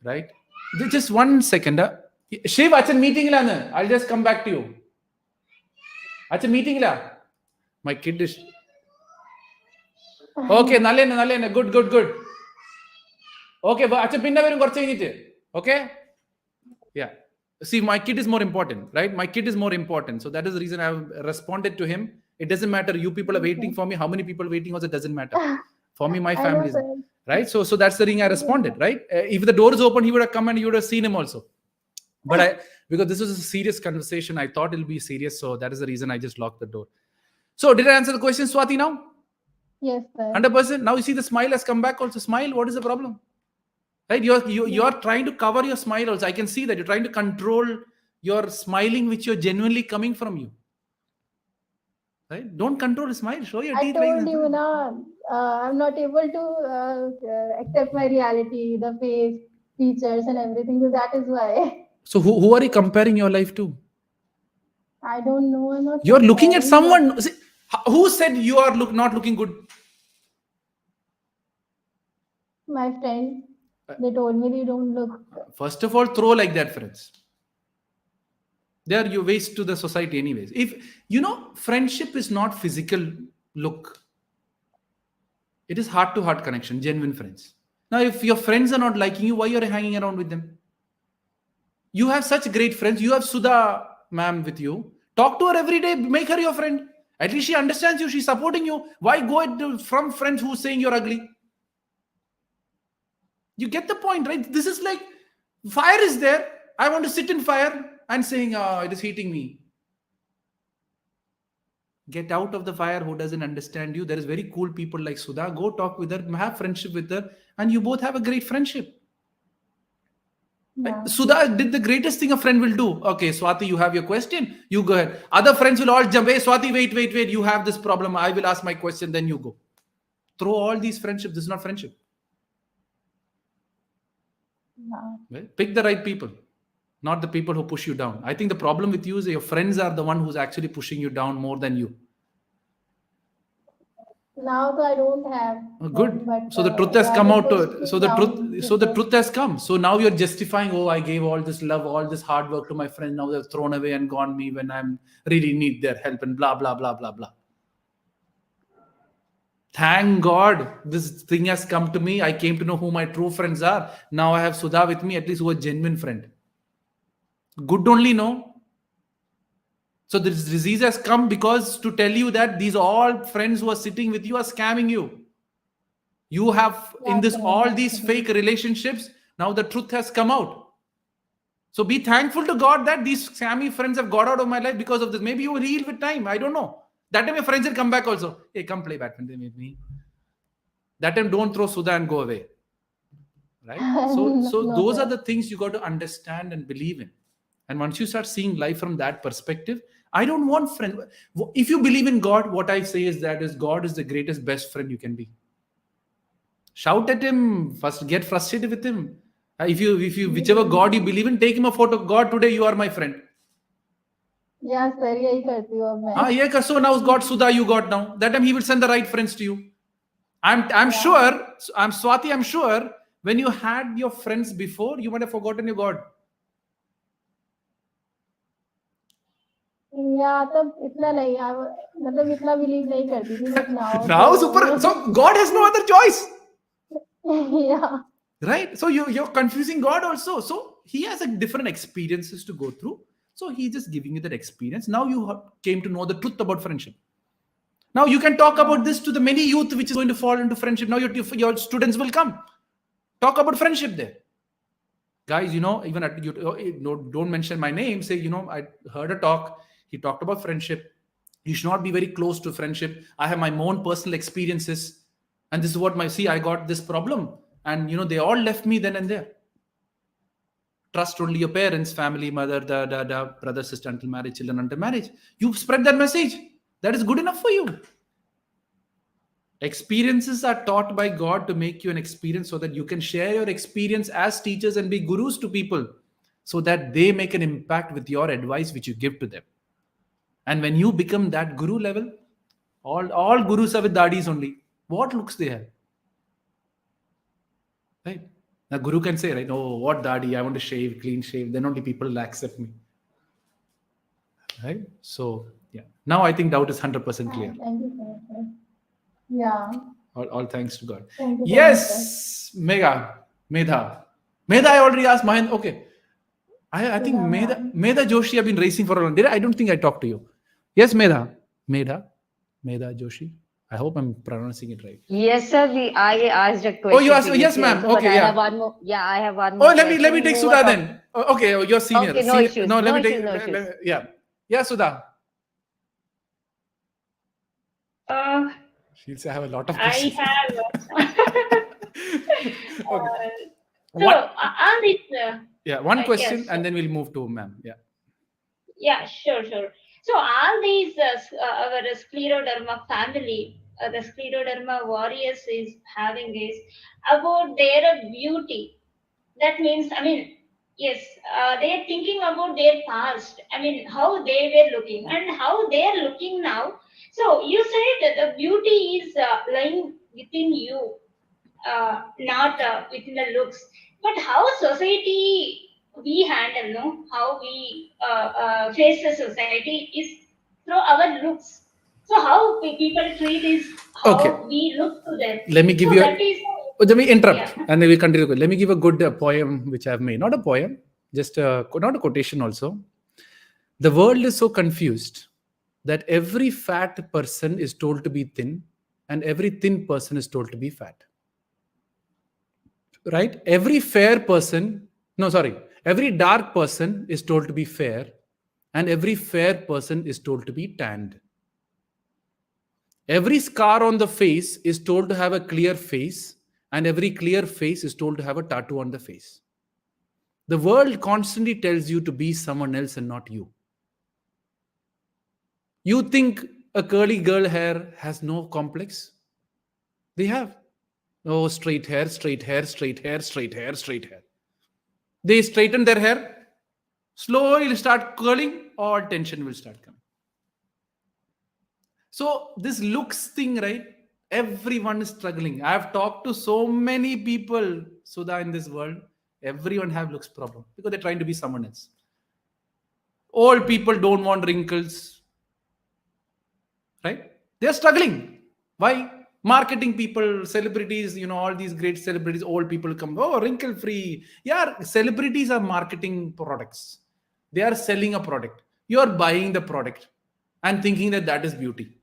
Right? Just 1 second. Shiv, acha meeting la na. I'll just come back to you. Acha meeting la. My kid is. Okay, nalena. Good. Okay, acha pinna verum korchu inite. Okay? Yeah. See, my kid is more important, right? My kid is more important. So that is the reason I've responded to him. It doesn't matter. You people are waiting for me. How many people are waiting also doesn't matter. For me, my family is, right? So that's the reason I responded, right? If the door is open, he would have come and you would have seen him also. But because this was a serious conversation, I thought it'll be serious. So that is the reason I just locked the door. So did I answer the question, Swati, now? Yes, sir. 100%. Now you see the smile has come back also. Smile. What is the problem? Right? You're trying to cover your smile also. I can see that you're trying to control your smiling, which you're genuinely coming from you. Right? Don't control a smile. Show your teeth. I told you now, I'm not able to accept my reality, the face, features, and everything. So that is why. So who are you comparing your life to? I don't know. I'm not. You're looking at someone. See, who said you are not looking good? My friends. They told me they don't look. First of all, throw like that, friends. They are your waste to the society anyways. If friendship is not physical look. It is heart-to-heart connection, genuine friends. Now, if your friends are not liking you, why are you hanging around with them? You have such great friends. You have Sudha ma'am with you. Talk to her every day. Make her your friend. At least she understands you. She's supporting you. Why go from friends who saying you're ugly? You get the point, right? This is like fire is there. I want to sit in fire and saying, it is heating me. Get out of the fire. Who doesn't understand you? There is very cool people like Sudha. Go talk with her, have friendship with her, and you both have a great friendship. Yeah. Sudha did the greatest thing a friend will do. Okay, Swati, you have your question. You go ahead. Other friends will all jump. Hey, Swati, wait. You have this problem. I will ask my question. Then you go. Throw all these friendships. This is not friendship. No. Right? Pick the right people, not the people who push you down. I think the problem with you is your friends are the one who's actually pushing you down more than you. Now I don't have. Good. But, so the truth has come out. So the truth has come. So now you're justifying. Oh, I gave all this love, all this hard work to my friend. Now they've thrown away and gone me when I'm really need their help and blah blah blah blah blah. Thank God this thing has come to me. I came to know who my true friends are. Now I have Sudha with me, at least who a genuine friend. Good only, no? So this disease has come because to tell you that these all friends who are sitting with you are scamming you. You have in this all these fake relationships. Now the truth has come out. So be thankful to God that these scammy friends have got out of my life because of this. Maybe you will heal with time. I don't know. That time your friends will come back also. Hey, come play badminton with me. That time don't throw Sudha and go away. Right? So those are the things you got to understand and believe in. And once you start seeing life from that perspective, I don't want friends. If you believe in God, what I say is that God is the greatest best friend you can be. Shout at him. First, get frustrated with him. If you whichever God you believe in, take him a photo. God, today you are my friend. Yeah, sir. Yeah, so now God Sudha you got now. That time he will send the right friends to you. I'm sure. I'm Swati. I'm sure when you had your friends before, you might have forgotten your God. Yeah, itna nahi. Itna believe nahi karti thi, but now. Now super. So God has no other choice. Yeah. Right. So you're confusing God also. So he has a different experiences to go through. So he's just giving you that experience. Now you came to know the truth about friendship. Now you can talk about this to the many youth which is going to fall into friendship. Now your students will come. Talk about friendship there. Guys, even don't mention my name. Say, I heard a talk. He talked about friendship. You should not be very close to friendship. I have my own personal experiences. And this is what I got this problem. And, they all left me then and there. Trust only your parents, family, mother, brother, sister until marriage, children until marriage. You spread that message. That is good enough for you. Experiences are taught by God to make you an experience so that you can share your experience as teachers and be gurus to people. so that they make an impact with your advice which you give to them. And when you become that guru level, all gurus are with dadis only. What looks they have? Right? Now guru can say, right, oh, what dadi? I want to shave, clean shave. Then only people will accept me. Right? So yeah. Now I think doubt is 100% clear. Thank you so much, sir. Yeah. All thanks to God. Thank you so Yes, Medha. I already asked Mahendra. Okay. I think Medha, Medha Joshi have been racing for a long time. I don't think I talked to you. Yes, Medha Joshi. I hope I'm pronouncing it right. Yes, sir. I asked a question. Oh, you asked. Yes, previously ma'am. also, but Okay, I yeah. have one more. Yeah, I have one more. Oh, let me question. take Who Sudha are then. Okay, you're senior. Okay, no Senior- issues. No, let No me take. issues, no issues. Yeah, Sudha. She'll say I have a lot of I questions. have. Okay. So on this. Yeah, one yes, question, sir. and then we'll move to ma'am. Yeah. Yeah, sure. So all these our Scleroderma family, the Scleroderma warriors is having is about their beauty. That means, I mean, yes, they are thinking about their past. I mean, how they were looking and how they are looking now. So you said that the beauty is lying within you, not within the looks. But how society we handle, no, how we face the society is through our looks. So how people treat is how Okay. we look to them. Let me give So you. that is. Let me interrupt, Yeah. and then we continue. Let me give a good poem which I've made. Not a poem, just not a quotation. Also, the world is so confused that every fat person is told to be thin, and every thin person is told to be fat. Right? Every dark person is told to be fair, and every fair person is told to be tanned. Every scar on the face is told to have a clear face, and every clear face is told to have a tattoo on the face. The world constantly tells you to be someone else and not you. You think a curly girl hair has no complex? They have. Oh, straight hair, straight hair, straight hair, straight hair, straight hair. They straighten their hair, slowly it'll start curling, or tension will start coming. So this looks thing, right? Everyone is struggling. I have talked to so many people, Sudha, in this world. Everyone have looks problem because they're trying to be someone else. Old people don't want wrinkles, right? They're struggling. Why? Marketing people, celebrities, all these great celebrities, old people come, oh, wrinkle free. Yeah, celebrities are marketing products. They are selling a product. You are buying the product and thinking that is beauty.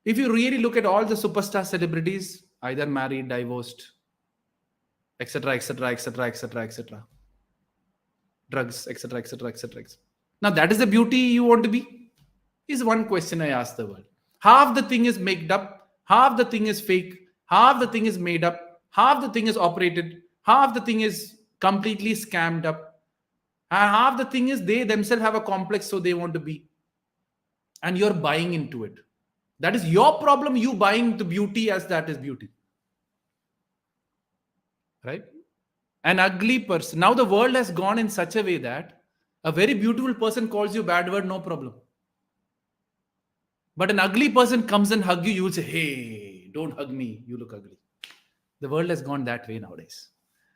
If you really look at all the superstar celebrities, either married, divorced, etc., drugs, etc. Now that is the beauty you want to be? Is one question I ask the world. Half the thing is made up, half the thing is fake, half the thing is made up, half the thing is operated, half the thing is completely scammed up, and half the thing is they themselves have a complex, so they want to be. And you're buying into it. That is your problem, you buying the beauty as that is beauty. Right? An ugly person. Now the world has gone in such a way that a very beautiful person calls you bad word, no problem. But an ugly person comes and hug you, you will say, hey, don't hug me, you look ugly. The world has gone that way nowadays.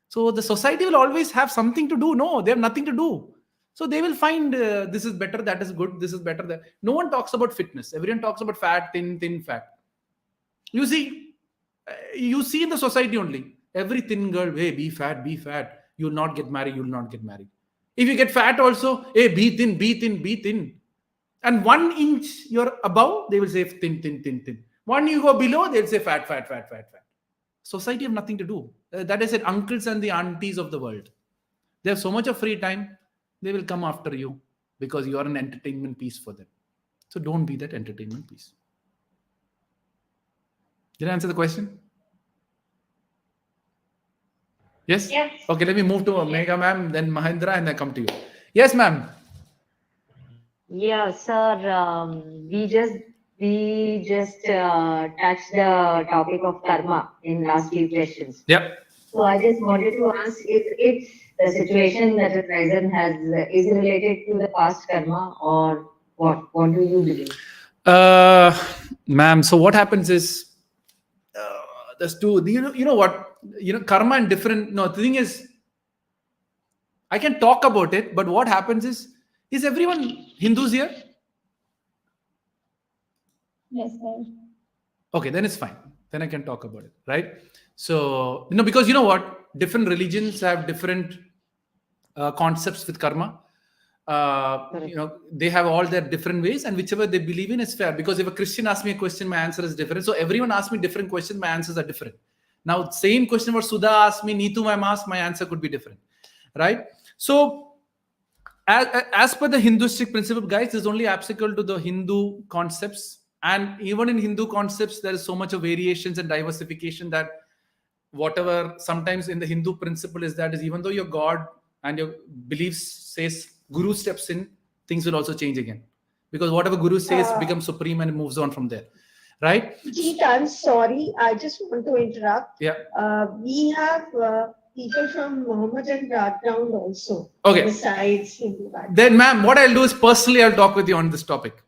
So the society will always have something to do. No, they have nothing to do. So they will find this is better, that is good, this is better. That no one talks about fitness. Everyone talks about fat, thin, fat. You see in the society only. Every thin girl, hey, be fat. You will not get married. If you get fat also, hey, be thin. And 1 inch you're above, they will say thin. One you go below, they'll say fat. Society have nothing to do. That I said, uncles and the aunties of the world. They have so much of free time, they will come after you because you are an entertainment piece for them. So don't be that entertainment piece. Did I answer the question? Yes? Okay, let me move to Megha ma'am, then Mahendra, and then come to you. Yes, ma'am. Yeah, sir. We just touched the topic of karma in last few questions. Yep. So I just wanted to ask if it's the situation that is present is related to the past karma, or what? What do you believe? Ma'am, so what happens is there's two. You know what? Karma and different. No, the thing is, I can talk about it, but what happens is everyone Hindus here? Yes, sir. Okay, then it's fine. Then I can talk about it, right? So, because you know what? Different religions have different concepts with karma. They have all their different ways, and whichever they believe in is fair. Because if a Christian asks me a question, my answer is different. So everyone asks me different questions, my answers are different. Now, same question what Sudha asked me, Neetu ma'am asked, my answer could be different, right? So, as per the Hinduistic principle, guys, is only applicable to the Hindu concepts. And even in Hindu concepts, there is so much of variations and diversification that whatever sometimes in the Hindu principle is even though your God and your beliefs says Guru steps in, things will also change again. Because whatever Guru says becomes supreme and moves on from there. Right? Jeet, I'm sorry. I just want to interrupt. Yeah. We have people from Mohammedan background also. Okay. Besides Hindu background. Then, ma'am, what I'll do is personally I'll talk with you on this topic.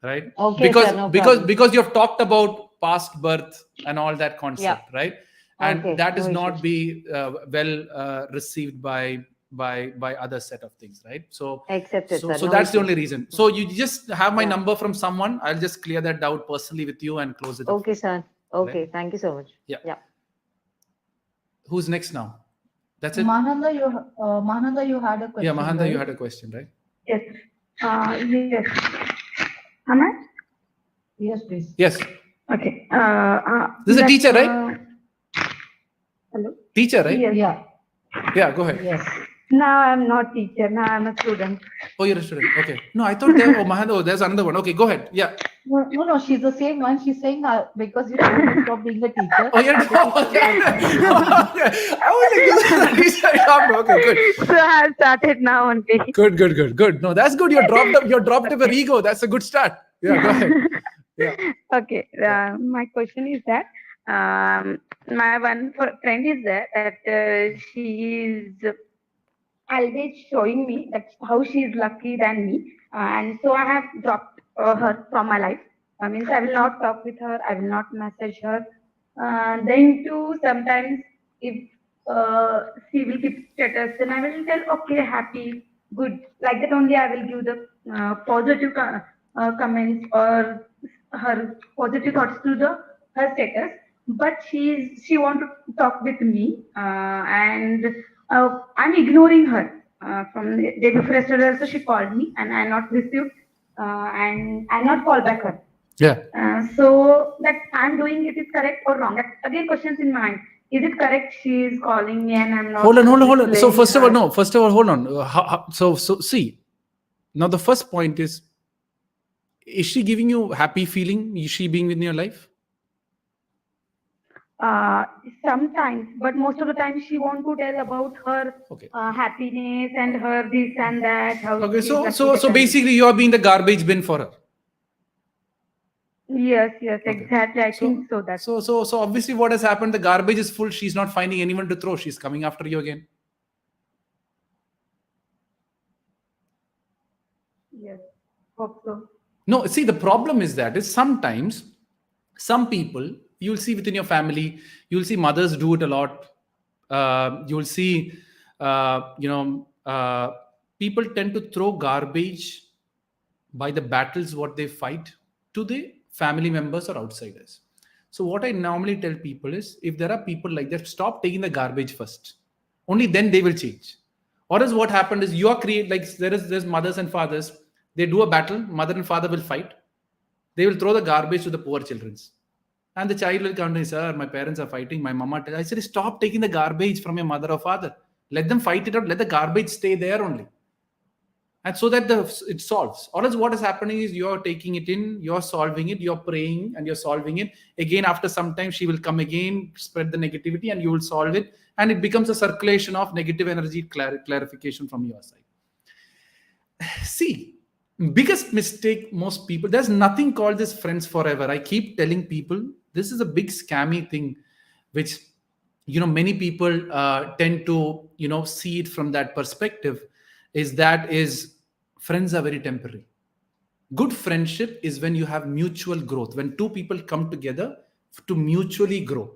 Right? Okay, because sir, no problem. because you've talked about past birth and all that concept, right? And Okay, that is no not issues. be well received by other set of things, right? So Accepted, so, sir. so No that's the issues. only reason. So you just have my Yeah. number from someone. I'll just clear that doubt personally with you and close it up. Okay, sir. Okay, thank you so much. Yeah. Yeah. Who's next now? That's it. Mahananda, you had a question. Yeah, Mahanta, right? you had a question, right? Yes. Yes. Am I? Yes, please. Yes. Okay. This is a teacher, right? Hello. Teacher, right? Yes. Yeah. Yeah, go ahead. Yes. Now I'm not teacher. Now I'm a student. Oh, you're a student. Okay. No, I thought Mahanta, there's another one. Okay, go ahead. Yeah. No, she's the same one. She's saying because you told her to stop being a teacher. Oh, you're okay, good. So I have started now only. Good. No, that's good. You're dropped up your ego. That's a good start. Yeah, go ahead. Yeah. Okay. My question is that my one friend is there that she is always showing me that how she is lucky than me, and so I have dropped her from my life. Means I will not talk with her. I will not message her. Then too sometimes if she will keep status, then I will tell okay, happy, good. Like that only I will give the positive comments or her positive thoughts to her status. But she want to talk with me, and I'm ignoring her. From the day before yesterday also she called me and I not received, and I not call back her. Yeah. So that I'm doing it is correct or wrong? Again, questions in mind. Is it correct? She is calling me and I'm not. Hold on. So replying first of all, her? no. First of all, hold on. So see. Now the first point is she giving you happy feeling? Is she being in your life? Sometimes, but most of the time she want to tell about her happiness and her this and that. How Okay. she's So lucky that basically, you are being the garbage bin for her. Yes, exactly. I think so. That. So obviously, what has happened? The garbage is full. She's not finding anyone to throw. She's coming after you again. Yes. Hope so. No, see, the problem is that sometimes some people you'll see within your family, you'll see mothers do it a lot. You'll see, people tend to throw garbage by the battles what they fight to the family members or outsiders. So what I normally tell people is, if there are people like that, stop taking the garbage first. Only then they will change. Or else what happened is you are there's mothers and fathers. They do a battle. Mother and father will fight. They will throw the garbage to the poor children. And the child will come to me, sir, my parents are fighting. My mama. I said, stop taking the garbage from your mother or father. Let them fight it out. Let the garbage stay there only. And so that it solves. Or else what is happening is you're taking it in, you're solving it, you're praying and you're solving it. Again, after some time, she will come again, spread the negativity and you will solve it. And it becomes a circulation of negative energy clarification from your side. See, biggest mistake most people, there's nothing called this friends forever. I keep telling people, this is a big scammy thing, which many people tend to see it from that perspective, is friends are very temporary. Good friendship is when you have mutual growth, when two people come together to mutually grow.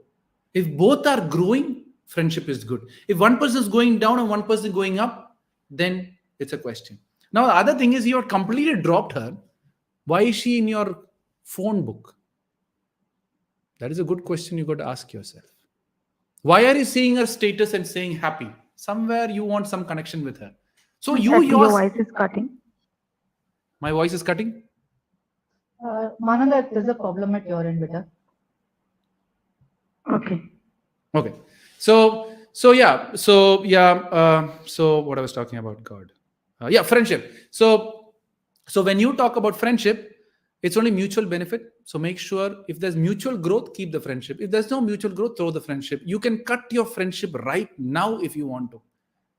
If both are growing, friendship is good. If one person is going down and one person going up, then it's a question. Now the other thing is, you have completely dropped her. Why is she in your phone book? That is a good question you got to ask yourself. Why are you seeing her status and saying happy? Somewhere you want some connection with her. So Your voice is cutting. My voice is cutting? Mananda, there's a problem at your end, beta. Okay. Okay. So what I was talking about, God. Friendship. So when you talk about friendship, it's only mutual benefit. So make sure if there's mutual growth, keep the friendship. If there's no mutual growth, throw the friendship. You can cut your friendship right now if you want to.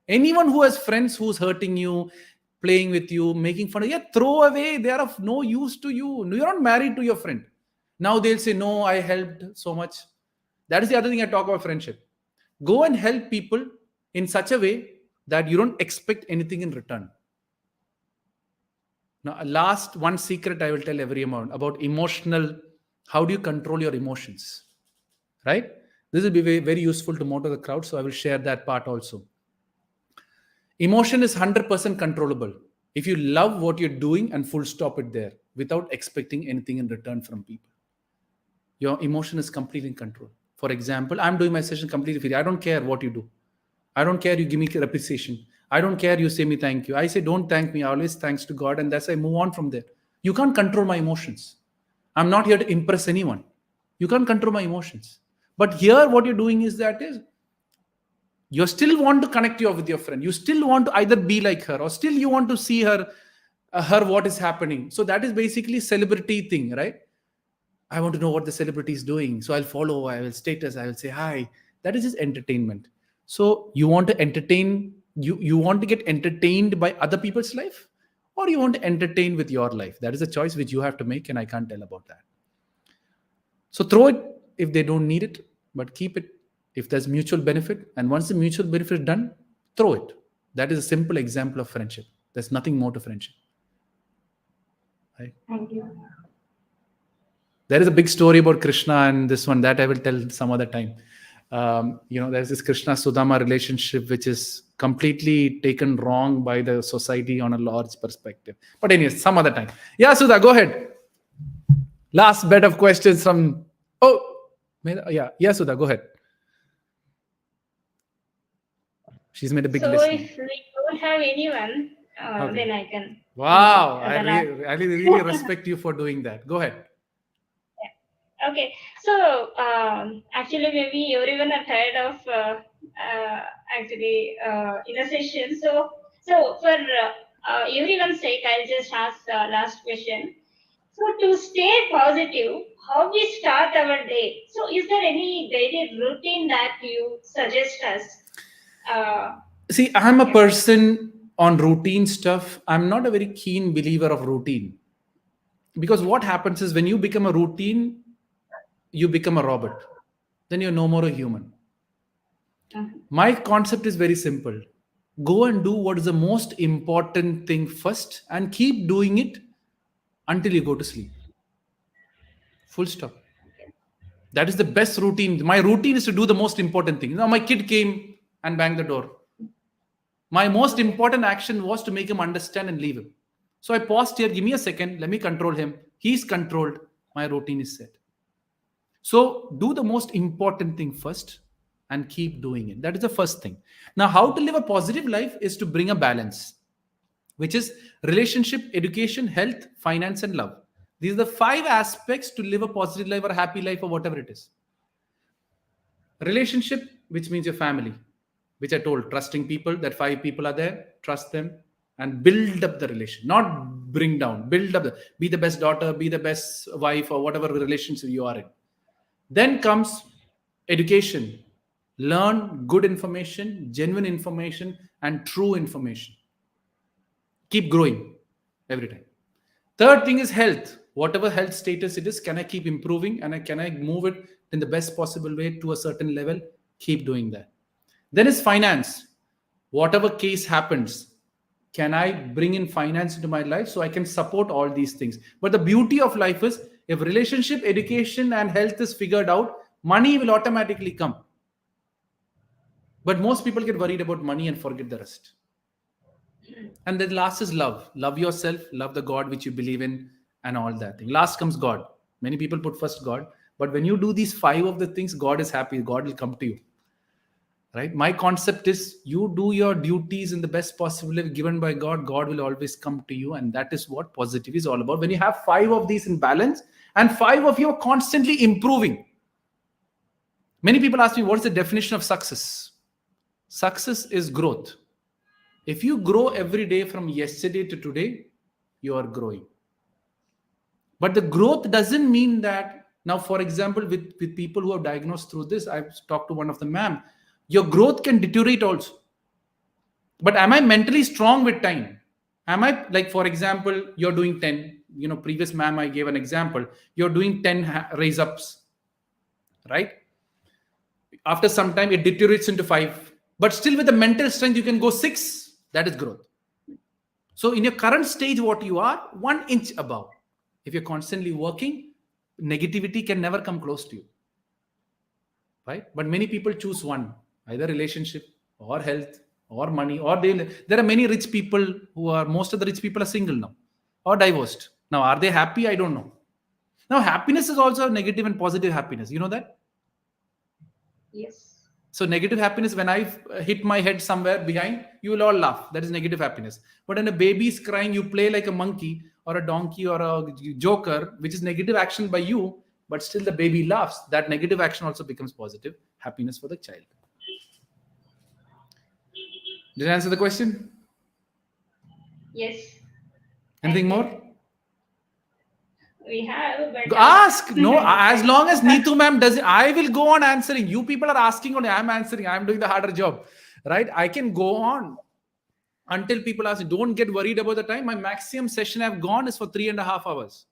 Anyone who has friends who's hurting you, playing with you, making fun of you, throw away. They are of no use to you. You're not married to your friend. Now they'll say, no, I helped so much. That is the other thing I talk about friendship. Go and help people in such a way that you don't expect anything in return. Now, last one secret I will tell everyone about emotional. How do you control your emotions? Right? This will be very, very useful to more to the crowd. So I will share that part also. Emotion is 100% controllable. If you love what you're doing and full stop it there without expecting anything in return from people, your emotion is completely in control. For example, I'm doing my session completely free. I don't care what you do. I don't care you give me appreciation. I don't care you say me thank you. I say don't thank me. I always thanks to God, and that's I move on from there. You can't control my emotions. I'm not here to impress anyone. You can't control my emotions. But here what you're doing is you still want to connect you with your friend. You still want to either be like her or still you want to see her what is happening. So that is basically celebrity thing, right? I want to know what the celebrity is doing. So I'll follow, I will status, I will say hi. That is just entertainment. So you want to entertain, you want to get entertained by other people's life, or you want to entertain with your life? That is a choice which you have to make, and I can't tell about that. So throw it if they don't need it, but keep it if there's mutual benefit. And once the mutual benefit is done, throw it. That is a simple example of friendship. There's nothing more to friendship. Right? Thank you. There is a big story about Krishna and this one that I will tell some other time. There's this Krishna Sudama relationship which is completely taken wrong by the society on a large perspective. But anyways, some other time. Yeah, Sudha, go ahead. Last bit of questions from. Sudha, go ahead. She's made a big list. So if we don't have anyone, then I can. Wow, I really respect you for doing that. Go ahead. Okay, so actually maybe everyone are tired of in a session. So for everyone's sake, I'll just ask last question. So to stay positive, how we start our day? So is there any daily routine that you suggest us? See, I'm a person on routine stuff. I'm not a very keen believer of routine, because what happens is when you become a routine, you become a robot. Then you're no more a human. My concept is very simple. Go and do what is the most important thing first and keep doing it until you go to sleep. Full stop. That is the best routine. My routine is to do the most important thing. Now my kid came and banged the door. My most important action was to make him understand and leave him. So I paused here, give me a second, let me control him. He's controlled, my routine is set. So do the most important thing first and keep doing it. That is the first thing. Now, how to live a positive life is to bring a balance, which is relationship, education, health, finance, and love. These are the 5 aspects to live a positive life or a happy life or whatever it is. Relationship, which means your family, which I told, trusting people, that 5 people are there, trust them and build up the relation, not bring down, build up, be the best daughter, be the best wife or whatever relationship you are in. Then comes education. Learn good information, genuine information, and true information. Keep growing every time. Third thing is health. Whatever health status it is, can I keep improving and can I move it in the best possible way to a certain level Keep doing that. Then is finance. Whatever case happens, can I bring in finance into my life so I can support all these things? But the beauty of life is, if relationship, education, and health is figured out, money will automatically come. But most people get worried about money and forget the rest. And then last is love. Love yourself, love the God which you believe in, and all that thing. Last comes God. Many people put first God. But when you do these 5 of the things, God is happy. God will come to you. Right? My concept is, you do your duties in the best possible way given by God. God will always come to you. And that is what positive is all about. When you have 5 of these in balance, and 5 of you are constantly improving. Many people ask me, what's the definition of success? Success is growth. If you grow every day from yesterday to today, you are growing. But the growth doesn't mean that, now, for example, with people who are diagnosed through this, I've talked to one of them, ma'am, your growth can deteriorate also. But am I mentally strong with time? Am I, like, for example, you're doing 10, previous ma'am, I gave an example. You're doing 10 raise ups, right? After some time, it deteriorates into 5. But still with the mental strength, you can go 6. That is growth. So in your current stage, what you are, 1 inch above. If you're constantly working, negativity can never come close to you. Right? But many people choose one, either relationship or health or money, or there are many rich people most of the rich people are single now or divorced. Now, are they happy? I don't know. Now, happiness is also negative and positive happiness. You know that? Yes. So negative happiness, when I hit my head somewhere behind, you will all laugh. That is negative happiness. But when a baby is crying, you play like a monkey or a donkey or a joker, which is negative action by you, but still the baby laughs. That negative action also becomes positive happiness for the child. Did I answer the question? Yes. Anything more? We have, but ask. No, as long as Neetu ma'am does it, I will go on answering. You people are asking only, I'm answering. I'm doing the harder job, right? I can go on until people ask. Don't get worried about the time. My maximum session I've gone is for 3.5 hours.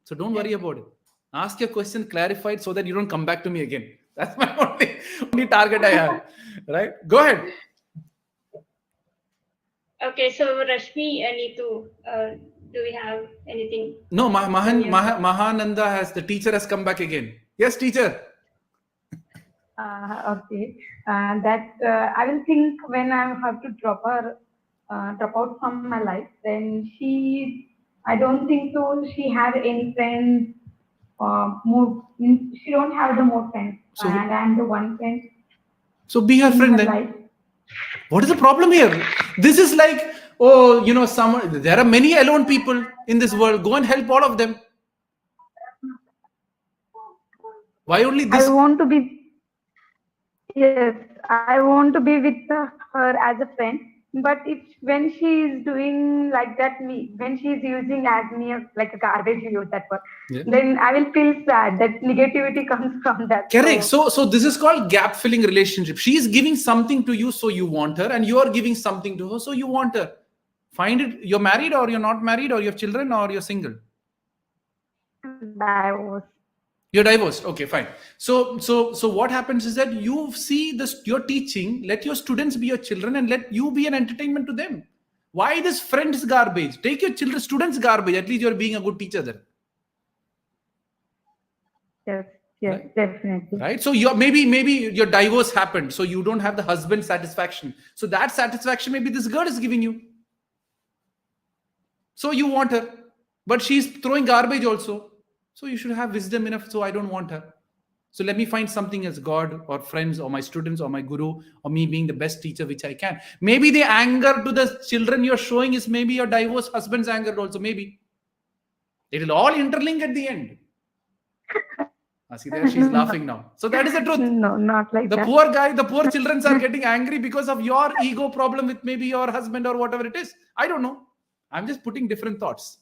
So don't worry about it. Ask your question clarified so that you don't come back to me again. That's my only target I have, right? Go ahead. Okay, so Rashmi, Neetu, do we have anything? No, Mahananda the teacher has come back again. Yes, teacher. Okay. I will think when I have to drop out from my life, then I don't think so. She had any friends, she don't have the more friends. So, and I'm the one friend. So be her friend then. Life. What is the problem here? This is like, there are many alone people in this world. Go and help all of them. Why only this? I want to be with her as a friend. But when she is doing like that, when she is using as me like a garbage, you use that word, then I will feel sad. That negativity comes from that. Correct. So this is called gap filling relationship. She is giving something to you, so you want her, and you are giving something to her, so you want her. Find it. You're married, or you're not married, or you have children, or you're single. Divorced. You're divorced. Okay, fine. So what happens is that you see this, you're teaching, let your students be your children and let you be an entertainment to them. Why this friend's garbage? Take your students' garbage. At least you're being a good teacher there. Yes, right? Definitely. Right. So maybe your divorce happened. So you don't have the husband satisfaction. So that satisfaction maybe this girl is giving you. So you want her, but she's throwing garbage also. So you should have wisdom enough. So I don't want her. So let me find something as God or friends or my students or my guru or me being the best teacher which I can. Maybe the anger to the children you're showing is maybe your divorced husband's anger also. Maybe it will all interlink at the end. See there, she's laughing now. So that is the truth. No, not like that. The poor children are getting angry because of your ego problem with maybe your husband or whatever it is. I don't know. I'm just putting different thoughts.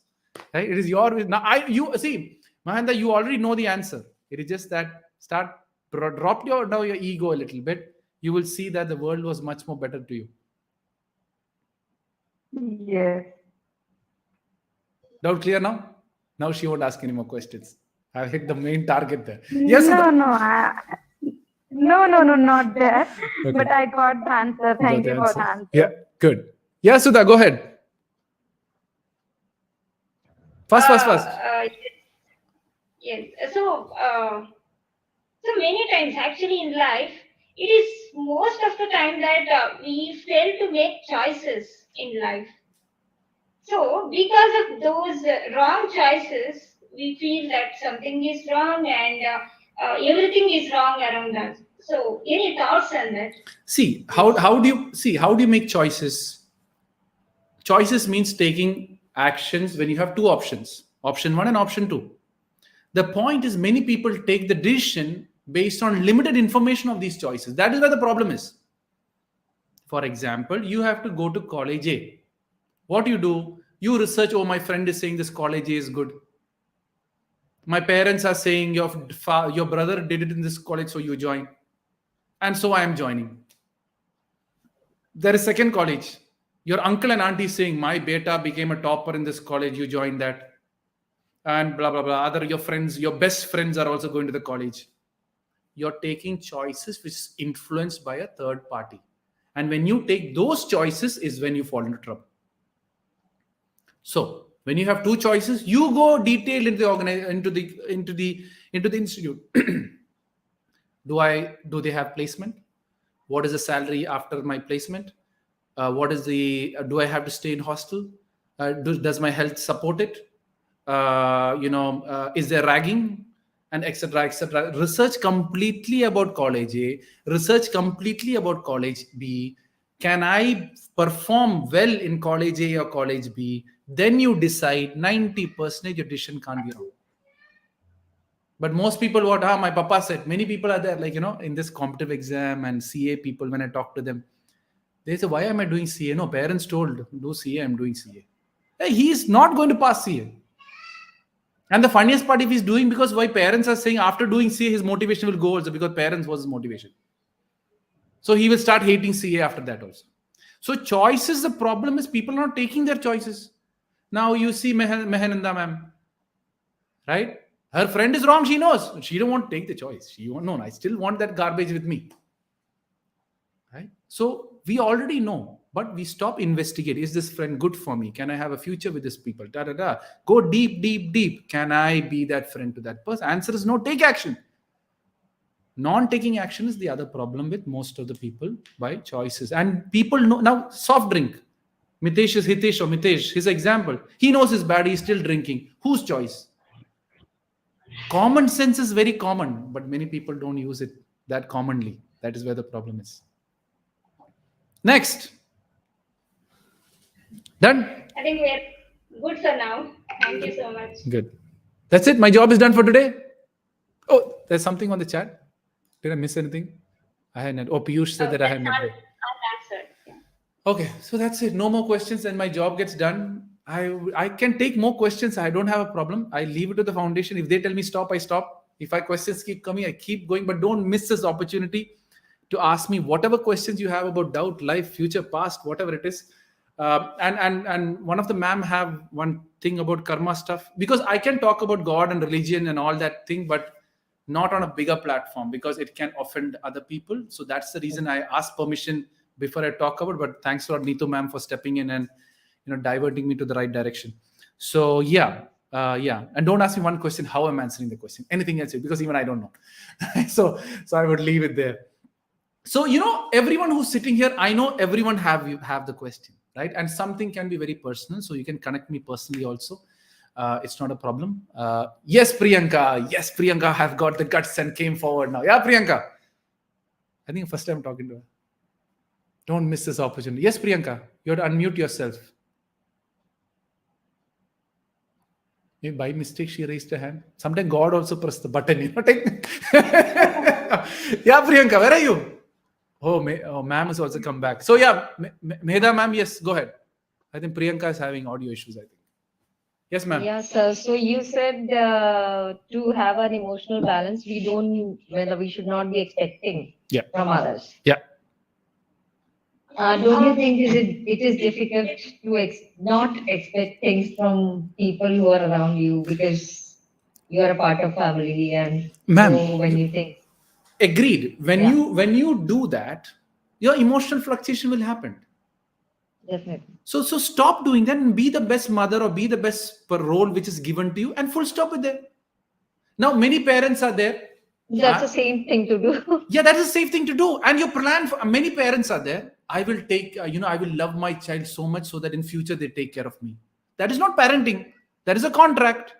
Right? It is you see. Mahanda, you already know the answer. It is just that drop your ego a little bit. You will see that the world was much more better to you. Yes. Doubt clear now? Now she won't ask any more questions. I've hit the main target there. Yes. No. No, not there. Okay. But I got the answer. Thank Got you the for answer. the answer. Yeah, good. Yeah, Sudha, go ahead. Fast. Yes. So many times, actually, in life, it is most of the time that we fail to make choices in life. So, because of those wrong choices, we feel that something is wrong and everything is wrong around us. So, any thoughts on that? See, how do you make choices? Choices means taking actions when you have two options, option 1 and option 2. The point is many people take the decision based on limited information of these choices. That is where the problem is. For example, you have to go to college A. What do? You research, oh, my friend is saying this college A is good. My parents are saying your brother did it in this college, so you join. And so I am joining. There is second college. Your uncle and auntie saying, my beta became a topper in this college, you join that. And blah, blah, blah. Other your friends, your best friends are also going to the college. You're taking choices which is influenced by a third party. And when you take those choices is when you fall into trouble. So when you have two choices, you go detailed into the institute. Do they have placement? What is the salary after my placement? What is do I have to stay in hostel? Does my health support it? Is there ragging? And etc. Research completely about college A, research completely about college B. Can I perform well in college A or college B? Then you decide. 90% your decision can't be wrong. But most people, my papa said, many people are there, in this competitive exam and CA people, when I talk to them, they say, why am I doing CA? No, parents told, do CA, I'm doing CA. Hey, he is not going to pass CA. And the funniest part, if he's doing, because why parents are saying after doing CA, his motivation will go also, because parents was his motivation. So he will start hating CA after that also. So choices, the problem is people are not taking their choices. Now you see Mehananda ma'am, right? Her friend is wrong, she knows. She don't want to take the choice. She won't, no, I still want that garbage with me. Right? So we already know, but we stop investigating. Is this friend good for me? Can I have a future with this people? Go deep. Can I be that friend to that person? Answer is no, take action. Non-taking action is the other problem with most of the people by choices. And people know now, soft drink. Mitesh is Hitesh or Mitesh, his example. He knows it's bad, he's still drinking. Whose choice? Common sense is very common, but many people don't use it that commonly. That is where the problem is. Next. Done? I think we're good for now. Thank you so much. Good. That's it. My job is done for today. Oh, there's something on the chat. Did I miss anything? I hadn't. Oh, Piyush said that I hadn't. Unanswered. Okay, so that's it. No more questions, and my job gets done. I can take more questions. I don't have a problem. I leave it to the foundation. If they tell me stop, I stop. If questions keep coming, I keep going. But don't miss this opportunity to ask me whatever questions you have about doubt, life, future, past, whatever it is. And one of the ma'am have one thing about karma stuff, because I can talk about God and religion and all that thing, but not on a bigger platform because it can offend other people. So that's the reason I asked permission before I talk about. But thanks for Neetu ma'am for stepping in and diverting me to the right direction. So yeah. And don't ask me one question how I'm answering the question. Anything else, because even I don't know. so I would leave it there. So everyone who's sitting here, I know everyone have the question, right? And something can be very personal, so you can connect me personally also. It's not a problem. Yes, Priyanka have got the guts and came forward now. Yeah, Priyanka. I think first time talking to her. Don't miss this opportunity. Yes, Priyanka, you have to unmute yourself. Maybe by mistake she raised her hand. Sometimes God also pressed the button. Yeah, Priyanka, where are you? Oh, ma'am has also come back. So yeah, Mehda ma'am, yes, go ahead. I think Priyanka is having audio issues, I think. Yes, ma'am. Yes, sir. So you said to have an emotional balance, we should not be expecting from others. Yeah. Don't you think it is difficult to not expect things from people who are around you because you are a part of family and Ma'am, so when you think. Agreed. When Yeah. you do that, your emotional fluctuation will happen. Definitely. So stop doing that and be the best mother or be the best role which is given to you, and full stop with that. Now many parents are there. That's the same thing to do. Yeah, that's the safe thing to do. And your plan for many parents are there. I will take, I will love my child so much so that in future they take care of me. That is not parenting. That is a contract.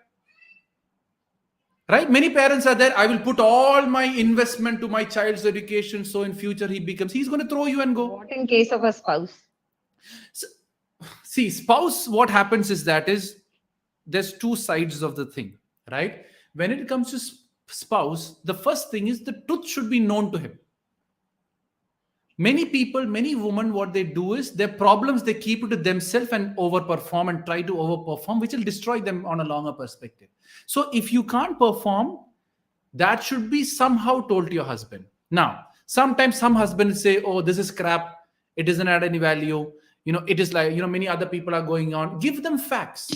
Right? Many parents are there. I will put all my investment to my child's education so in future he's going to throw you and go. What in case of a spouse? So, see, spouse, what happens is there's two sides of the thing, right? When it comes to spouse, the first thing is the truth should be known to him. Many people, many women, what they do is their problems, they keep it to themselves and overperform and try to overperform, which will destroy them on a longer perspective. So if you can't perform, that should be somehow told to your husband. Now, sometimes some husbands say, oh, this is crap. It doesn't add any value. It is like, many other people are going on. Give them facts.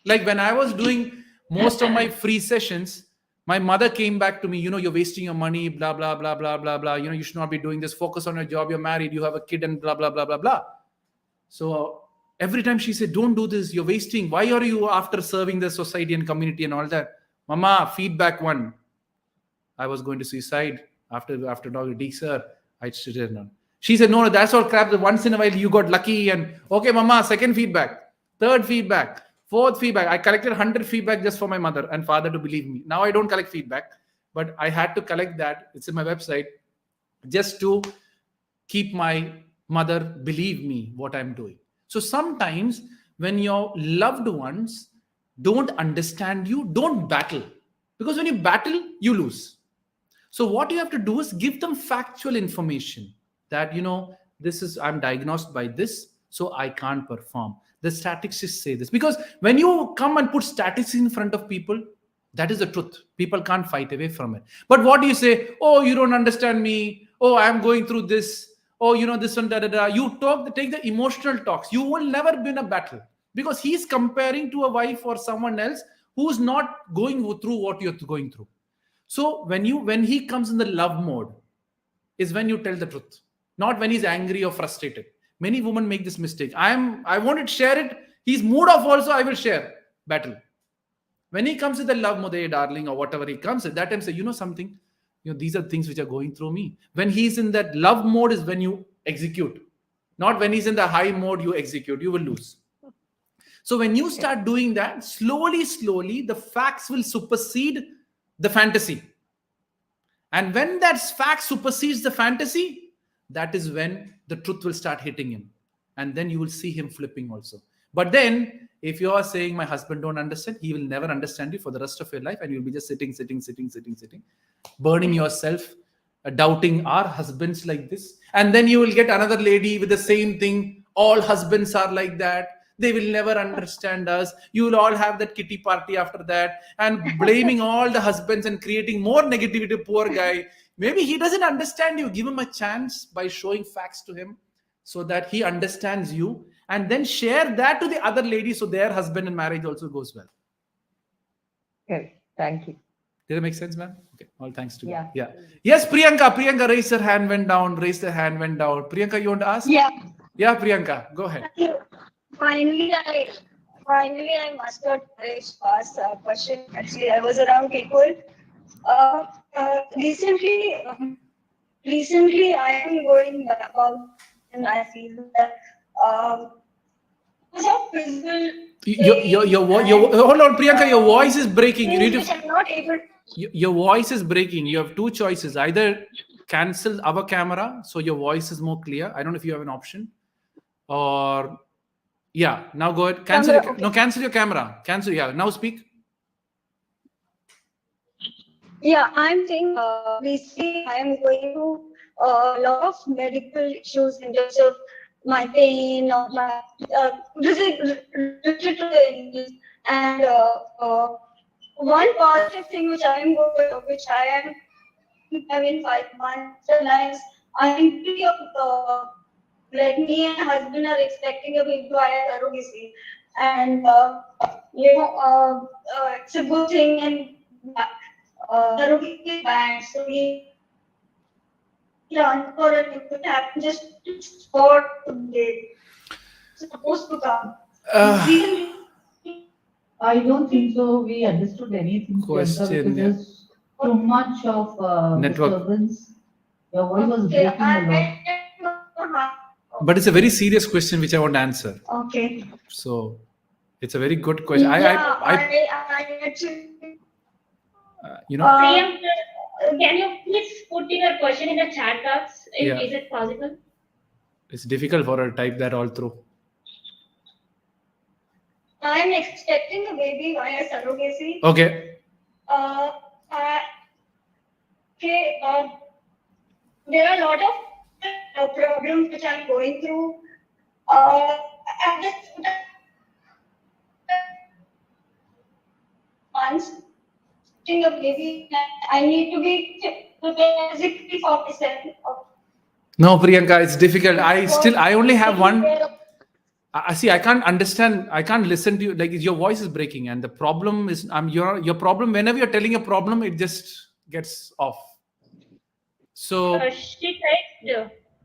Like when I was doing most of my free sessions, my mother came back to me, you're wasting your money, blah, blah, blah, blah, blah, blah. You should not be doing this. Focus on your job. You're married. You have a kid and blah, blah, blah, blah, blah. So every time she said, don't do this. You're wasting. Why are you after serving the society and community and all that? Mama, feedback one. I was going to suicide after Dr. Deek sir. I stood on. She said, no, that's all crap. Once in a while you got lucky and okay, mama, second feedback, third feedback, fourth feedback. I collected 100 feedback just for my mother and father to believe me. Now I don't collect feedback, but I had to collect that. It's in my website just to keep my mother believe me what I'm doing. So sometimes when your loved ones don't understand you, don't battle. Because when you battle, you lose. So what you have to do is give them factual information that, I'm diagnosed by this, so I can't perform. The statistics say this. Because when you come and put statistics in front of people, that is the truth. People can't fight away from it. But what do you say? Oh, you don't understand me. Oh, I'm going through this. Oh, this one, da, da, da. You take the emotional talks. You will never be in a battle. Because he's comparing to a wife or someone else who's not going through what you're going through. So when he comes in the love mode is when you tell the truth, not when he's angry or frustrated. Many women make this mistake. I want to share it. He's mood off also. I will share. Battle. When he comes in the love mode, hey, darling, or whatever he comes at that time, say, something. These are things which are going through me. When he's in that love mode is when you execute. Not when he's in the high mode, you execute. You will lose. So when you start doing that, slowly, the facts will supersede the fantasy. And when that fact supersedes the fantasy, that is when the truth will start hitting him. And then you will see him flipping also. But then, if you are saying my husband don't understand, he will never understand you for the rest of your life. And you'll be just sitting, burning yourself, doubting our husbands like this. And then you will get another lady with the same thing. All husbands are like that. They will never understand us. You will all have that kitty party after that and blaming all the husbands and creating more negativity. Poor guy. Maybe he doesn't understand you. Give him a chance by showing facts to him so that he understands you, and then share that to the other ladies so their husband and marriage also goes well. Okay, thank you. Did it make sense, ma'am? Okay, all thanks to you. Yeah. Yes, Priyanka raised her hand, went down. Priyanka, you want to ask? Yeah. Yeah, Priyanka, go ahead. Finally, I mastered this past question. Actually, I was around people. Recently, I am going about, and I feel that because of physical. Hold on, Priyanka, your voice is breaking. You need to. I'm not able. Your voice is breaking. You have two choices. Either cancel our camera so your voice is more clear. I don't know if you have an option, or. Yeah, now go ahead. Cancel your camera. Cancel. Yeah, now speak. Yeah, I'm saying basically I am going through a lot of medical issues in terms of my pain or my related to the illness. And one positive thing which I am having 5 months lives, I am pretty like me and husband are expecting a baby via surrogacy, and it's a good thing, and surrogacy is bad, so we run or a new tap just to spot they supposed to come. We I don't think so. We understood anything, Priyanka, Question, because yeah. there's too much of Network. disturbance. Your voice was Okay, breaking a lot. But it's a very serious question which I want to answer. Okay. So it's a very good question. Yeah, I I actually. you know, Priyanka, can you please put your question in the chat box? Yeah. Is it possible? it's difficult for her to type that all through. I'm expecting a baby via surrogacy. Okay. Okay, there are a lot of problems which I'm going through. At this months, having a baby, I need to be physically for myself. No, Priyanka, it's difficult. I only have one. See, I can't understand. I can't listen to you. Like your voice is breaking, and the problem is, your problem. Whenever you're telling a problem, it just gets off. So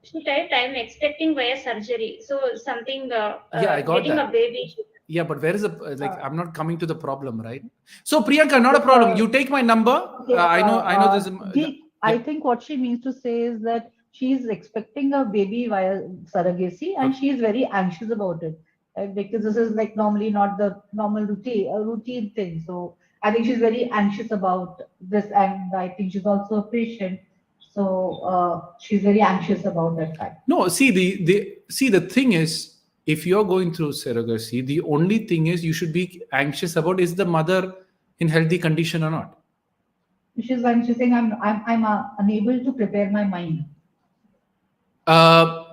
She typed, I'm expecting via surgery. So something, yeah, I got getting that. a baby. Yeah, but where is the I'm not coming to the problem, right? So Priyanka, not a problem. You take my number. I know this. Deek, I think what she means to say is that she's expecting a baby via surrogacy, and she's very anxious about it, right? Because this is like normally not the normal routine thing. So I think she's very anxious about this, and I think she's also a patient. So she's very anxious about that fact. No, see the thing is, if you're going through surrogacy, the only thing is you should be anxious about is the mother in healthy condition or not. She's saying I'm unable to prepare my mind. So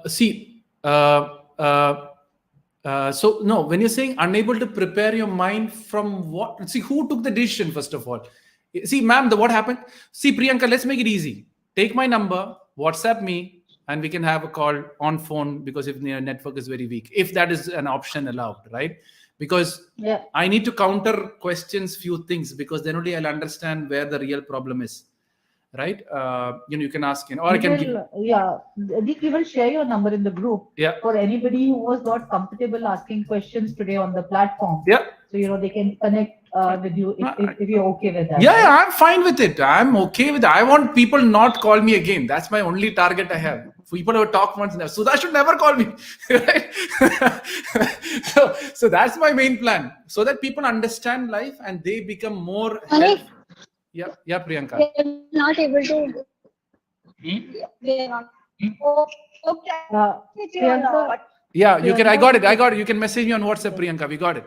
no, when you're saying unable to prepare your mind from what? See, who took the decision first of all? See, ma'am, what happened? See, Priyanka, let's make it easy. Take my number, WhatsApp me, and we can have a call on phone, because if the network is very weak, if that is an option allowed, right? Because I need to counter questions few things, because then only I'll understand where the real problem is, right? You can ask, or I can give. Yeah, Deek, we will share your number in the group. Yeah. For anybody who was not comfortable asking questions today on the platform. Yeah. So they can connect with you if you're okay with that. Yeah, I'm fine with it. I'm okay with it. I want people not call me again. That's my only target I have. People who talk once now. Sudha should never call me. Right? so that's my main plan. So that people understand life and they become more Yeah, Priyanka. They're not able to. They're not. Priyanka, Yeah, you can. I got it. You can message me on WhatsApp, Priyanka. We got it.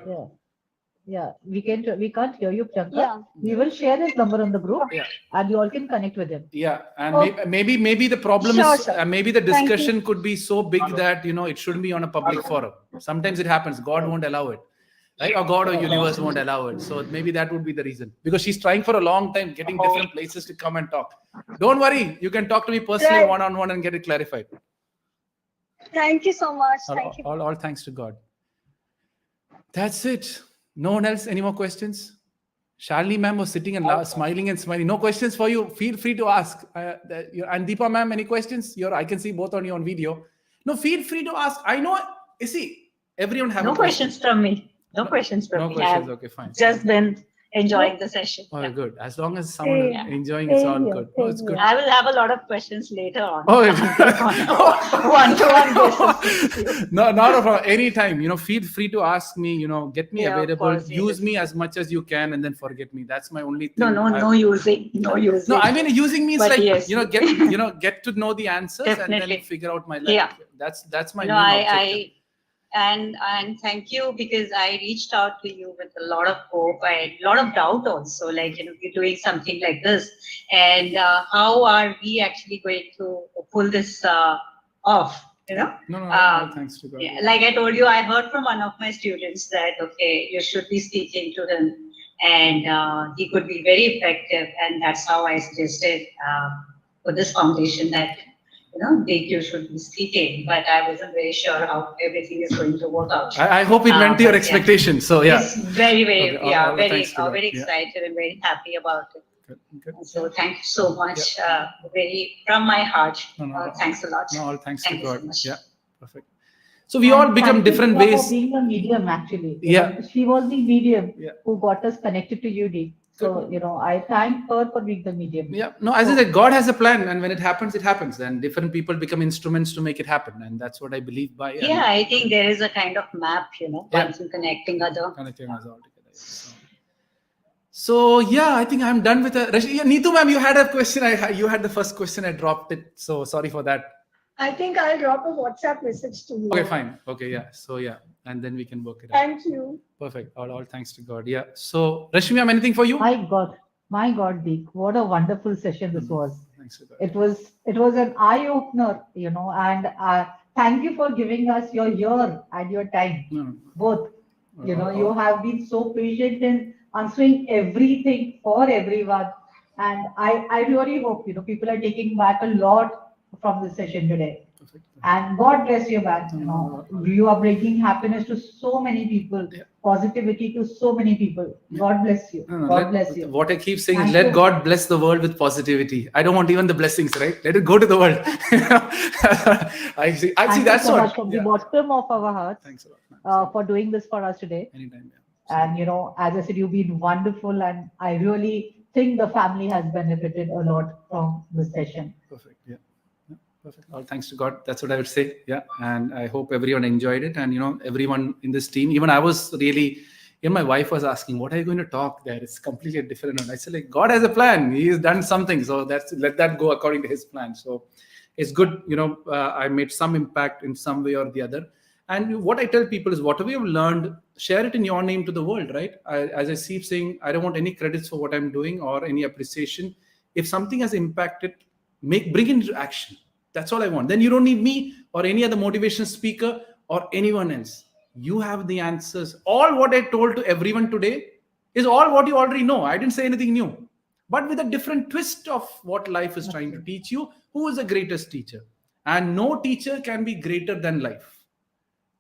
Yeah. We can't hear you, Priyanka. Yeah. We will share his number on the group, and you all can connect with him. Yeah, and maybe the problem is maybe the discussion could be so big that it shouldn't be on a public forum. Sometimes it happens. God won't allow it, right? Or God or universe won't allow it. So maybe that would be the reason. Because she's trying for a long time, getting different places to come and talk. Don't worry, you can talk to me personally, one-on-one, and get it clarified. Thank you so much. Thank you. All thanks to God. That's it. No one else? Any more questions? Shalini ma'am was sitting and smiling and smiling. No questions for you. Feel free to ask. And Deepa ma'am, any questions? I can see both on you on video. No, feel free to ask. I know. You see, everyone has no questions from me. No questions from me. No questions. Okay, fine. Just been enjoying the session. Oh, good. As long as someone enjoying, it's all good. Oh, it's good. I will have a lot of questions later on. Oh, one-to-one basis. No, not of any time. Feel free to ask me. Get me available. Use me as much as you can, and then forget me. That's my only thing. No using. No, I mean using means like yes. Get to know the answers and then figure out my life. Yeah, that's my main objective. And thank you, because I reached out to you with a lot of hope and a lot of doubt also, like, you're doing something like this, and how are we actually going to pull this off, No, thanks to God. Yeah, like I told you, I heard from one of my students that, okay, you should be speaking to him, and he could be very effective, and that's how I suggested for this foundation that Deek, you should be speaking, but I wasn't very sure how everything is going to work out. I hope it went to your expectations. So yeah, it's very, very, very excited and very happy about it. Good. So thank you so much. Very from my heart. Thanks a lot. No, all thanks Thank to you so God. much. Yeah, perfect. So we all become Thank you, different Deepa, ways. for being a medium, actually. Yeah. She was the medium Yeah. who got us connected to you, Deek. So, I thank her for being the medium. Yeah, no, as I said, God has a plan, and when it happens, it happens. And different people become instruments to make it happen, and that's what I believe by. Yeah, I think there is a kind of map, one connecting other. Connecting us all together. So yeah, I think I'm done with the. Neetu ma'am, you had a question. You had the first question. I dropped it. So sorry for that. I think I'll drop a WhatsApp message to you. Okay, fine. Okay, yeah. So yeah, and then we can work it out. Thank you. Perfect. All thanks to God. Yeah. So Rashmi ma'am, anything for you? My God, Deek, what a wonderful session this was. Thanks to God. It was an eye opener, and thank you for giving us your ear and your time, both. You have been so patient in answering everything for everyone, and I really hope people are taking back a lot from this session today. Perfect. And God bless you, man. You are bringing happiness to so many people, positivity to so many people. God bless you. God bless you. What I keep saying is, let God bless the world with positivity. I don't want even the blessings, right? Let it go to the world. I see. That's so what. Much from the bottom of our hearts. Thanks a lot, for doing this for us today. Anytime. Yeah. And as I said, you've been wonderful, and I really think the family has benefited a lot from this session. Perfect. Yeah. Perfect. All thanks to God. That's what I would say. Yeah. And I hope everyone enjoyed it. And, everyone in this team, even I was really, my wife was asking, what are you going to talk there? It's completely different. And I said, God has a plan. He has done something. So let that go according to his plan. So it's good. I made some impact in some way or the other. And what I tell people is whatever you've learned, share it in your name to the world, right? As I keep saying, I don't want any credits for what I'm doing or any appreciation. If something has impacted, bring it into action. That's all I want. Then you don't need me or any other motivation speaker or anyone else. You have the answers. All what I told to everyone today is all what you already know. I didn't say anything new, but with a different twist of what life is trying to teach you. Who is the greatest teacher? And no teacher can be greater than life.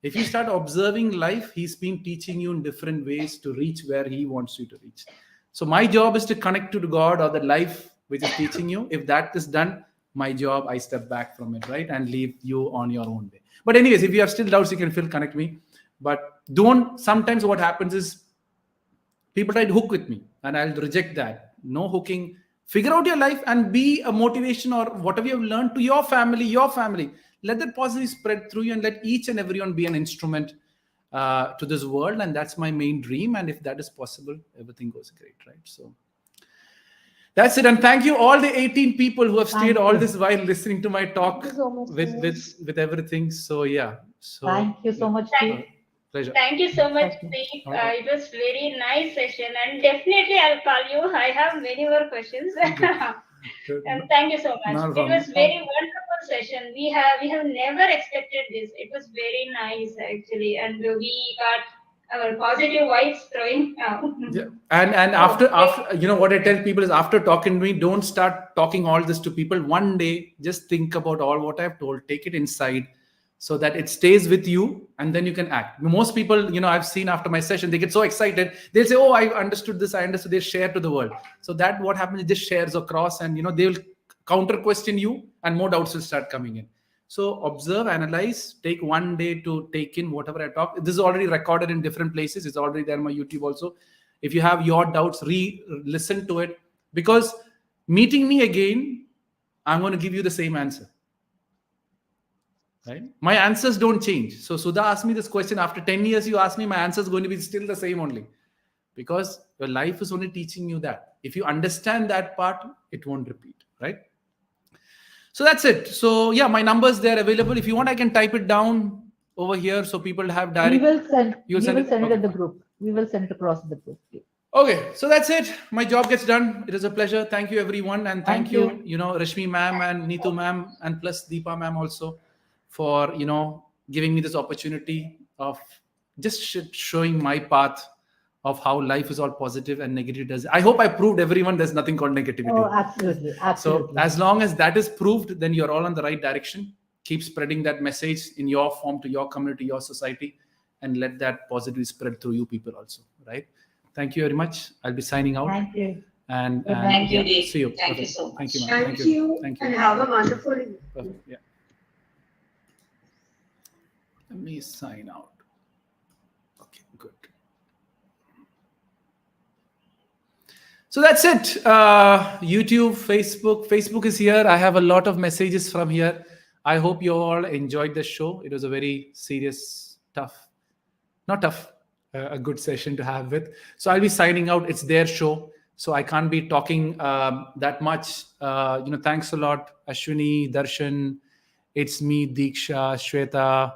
If you start observing life, he's been teaching you in different ways to reach where he wants you to reach. So my job is to connect to God or the life which is teaching you. If that is done, my job, I step back from it, right? And leave you on your own way. But anyways, if you have still doubts, you can connect me. But sometimes what happens is people try to hook with me and I'll reject that. No hooking. Figure out your life and be a motivation or whatever you have learned to your family. Let that positive spread through you and let each and everyone be an instrument to this world. And that's my main dream. And if that is possible, everything goes great, right? So that's it. And thank you all the 18 people who have stayed all this while listening to my talk with everything. So yeah. So thank you so much. Pleasure. Thank you so much, Deek. It was very nice session, and definitely I'll call you. I have many more questions. And thank you so much. It was very wonderful session. We have never expected this. It was very nice actually, and we got our positive vibes throwing out. Yeah. And after what I tell people is after talking to me, don't start talking all this to people. One day, just think about all what I've told, take it inside so that it stays with you and then you can act. Most people, I've seen after my session, they get so excited. They'll say, oh, I understood this. I understood. They share to the world. So that what happens, it just shares across and, they will counter question you and more doubts will start coming in. So observe, analyze, take one day to take in whatever I talk. This is already recorded in different places. It's already there on my YouTube also. If you have your doubts, listen to it. Because meeting me again, I'm going to give you the same answer. Right? My answers don't change. So Sudha asked me this question. After 10 years, you ask me, my answer is going to be still the same only. Because your life is only teaching you that. If you understand that part, it won't repeat. Right? So that's it. So yeah, my numbers, they're available. If you want, I can type it down over here so people have direct. We will send it okay. in the group. We will send it across the group. Okay, so that's it. My job gets done. It is a pleasure. Thank you, everyone. And thank you, Rashmi ma'am and Neetu ma'am and plus Deepa ma'am also for, giving me this opportunity of just showing my path of how life is all positive and negative does. I hope I proved everyone there's nothing called negativity. Oh, absolutely. So as long as that is proved, then you're all on the right direction. Keep spreading that message in your form to your community, your society, and let that positivity spread through you people also, right? Thank you very much. I'll be signing out. Thank you. And Thank you, yeah, Deek. see you. Thank you Perfect. so much. Thank you, ma'am. Thank you, Thank and you. have a wonderful evening. Perfect. Yeah. Let me sign out. Okay, good. So that's it. YouTube, Facebook. Facebook is here. I have a lot of messages from here. I hope you all enjoyed the show. It was a very serious, not tough, a good session to have with. So I'll be signing out. It's their show, so I can't be talking that much. Thanks a lot, Ashwini, Darshan. It's me, Deeksha, Shweta,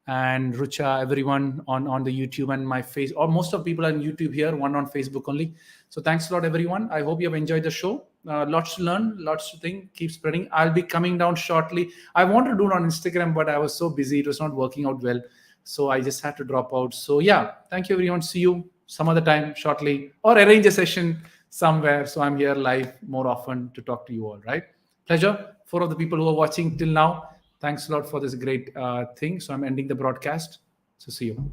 and Rucha, everyone on the YouTube and my face, or most of people are on YouTube here, one on Facebook only. So thanks a lot, everyone. I hope you have enjoyed the show. Lots to learn, lots to think, keep spreading. I'll be coming down shortly. I want to do it on Instagram, but I was so busy, it was not working out well. So I just had to drop out. So yeah, thank you, everyone. See you some other time shortly, or arrange a session somewhere. So I'm here live more often to talk to you all, right? Pleasure. For the people who are watching till now, thanks a lot for this great thing. So I'm ending the broadcast. So see you.